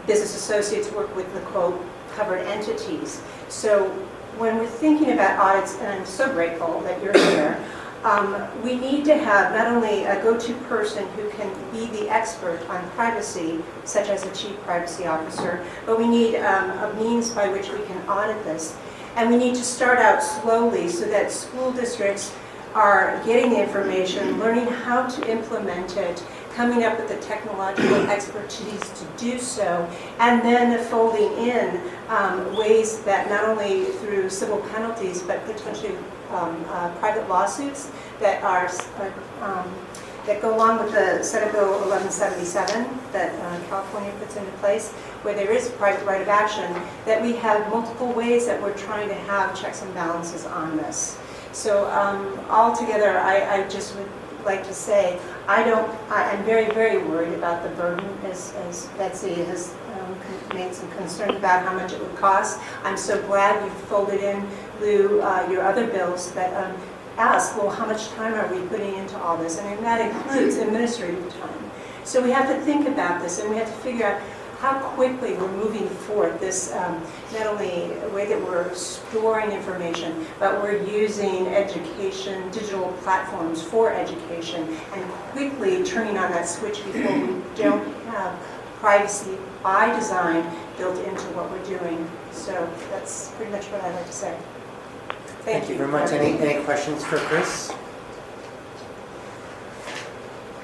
Business associates work with the quote covered entities. So when we're thinking about audits, and I'm so grateful that you're here, we need to have not only a go-to person who can be the expert on privacy, such as a chief privacy officer, but we need a means by which we can audit this. And we need to start out slowly so that school districts are getting the information, learning how to implement it, coming up with the technological expertise to do so, and then folding in ways that not only through civil penalties, but potentially private lawsuits that are that go along with the Senate Bill 1177 that California puts into place, where there is private right of action, that we have multiple ways that we're trying to have checks and balances on this. So altogether, I just would like to say, I'm very worried about the burden, as Betsy has made some concern about how much it would cost. I'm so glad you've folded in, Lou, your other bills that ask, well, how much time are we putting into all this? And that includes administrative time. So we have to think about this, and we have to figure out how quickly we're moving forward. This, not only the way that we're storing information, but we're using education, digital platforms for education, and quickly turning on that switch before we don't have privacy by design built into what we're doing. So that's pretty much what I'd like to say. Thank you very much. Any questions for Chris?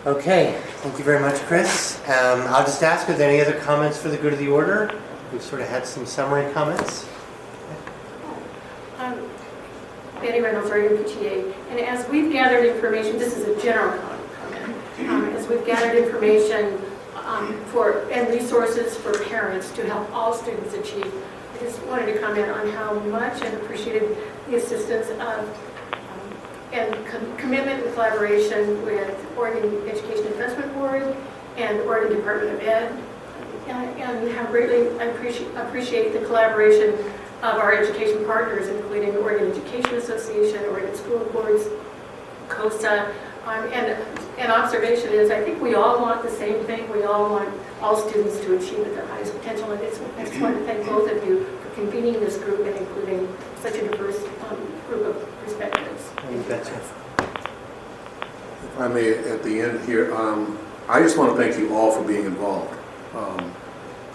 Okay, thank you very much, Chris. I'll just ask, are there any other comments for the good of the order? We've sort of had some summary comments. Betty Reynolds, Oregon PTA, and as we've gathered information, this is a general comment, as we've gathered information and resources for parents to help all students achieve, I just wanted to comment on how much I've appreciated the assistance of and commitment and collaboration with Oregon Education Investment Board and the Oregon Department of Ed, and how greatly I appreciate the collaboration of our education partners, including the Oregon Education Association, Oregon School Boards, COSA, and observation is I think we all want the same thing. We all want all students to achieve at their highest potential, and I just want to thank both of you for convening this group and including such a diverse group of perspectives. If I may, at the end here, I just want to thank you all for being involved.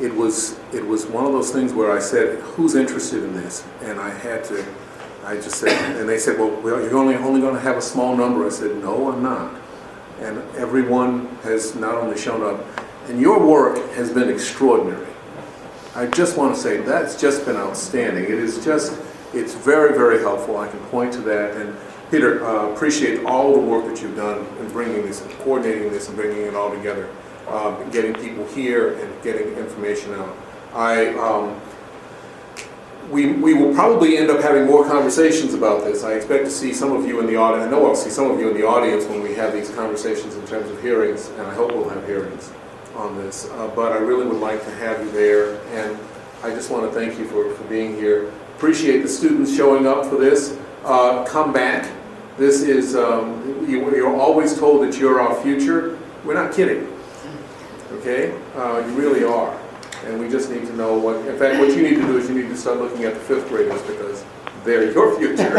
It was one of those things where I said, who's interested in this? And I just said, and they said, well, you're only going to have a small number. I said, no, I'm not. And everyone has not only shown up, and your work has been extraordinary. I just want to say that's just been outstanding. It's very, very helpful. I can point to that. And Peter, appreciate all the work that you've done in bringing this, and coordinating this, and bringing it all together, getting people here and getting information out. We will probably end up having more conversations about this. I expect to see some of you in the audience. I know I'll see some of you in the audience when we have these conversations in terms of hearings, and I hope we'll have hearings on this. But I really would like to have you there, and I just want to thank you for being here. Appreciate the students showing up for this. Come back. This is, you're always told that you're our future. We're not kidding, okay? You really are. And we just need to know what, in fact, what you need to do is you need to start looking at the fifth graders because they're your future.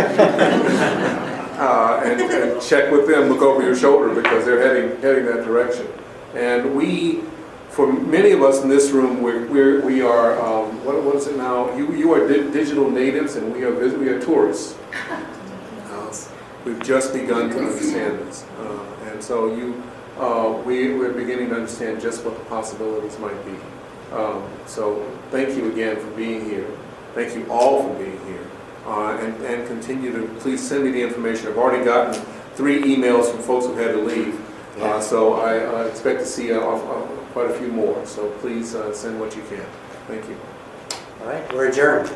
and check with them, look over your shoulder because they're heading that direction. And we, for many of us in this room, we are, what is it now? You are digital natives and we are tourists. We've just begun to understand this. And so we're beginning to understand just what the possibilities might be. So thank you again for being here. Thank you all for being here. And continue to, please send me the information. I've already gotten 3 emails from folks who had to leave. So I expect to see quite a few more. So please send what you can. Thank you. All right, we're adjourned.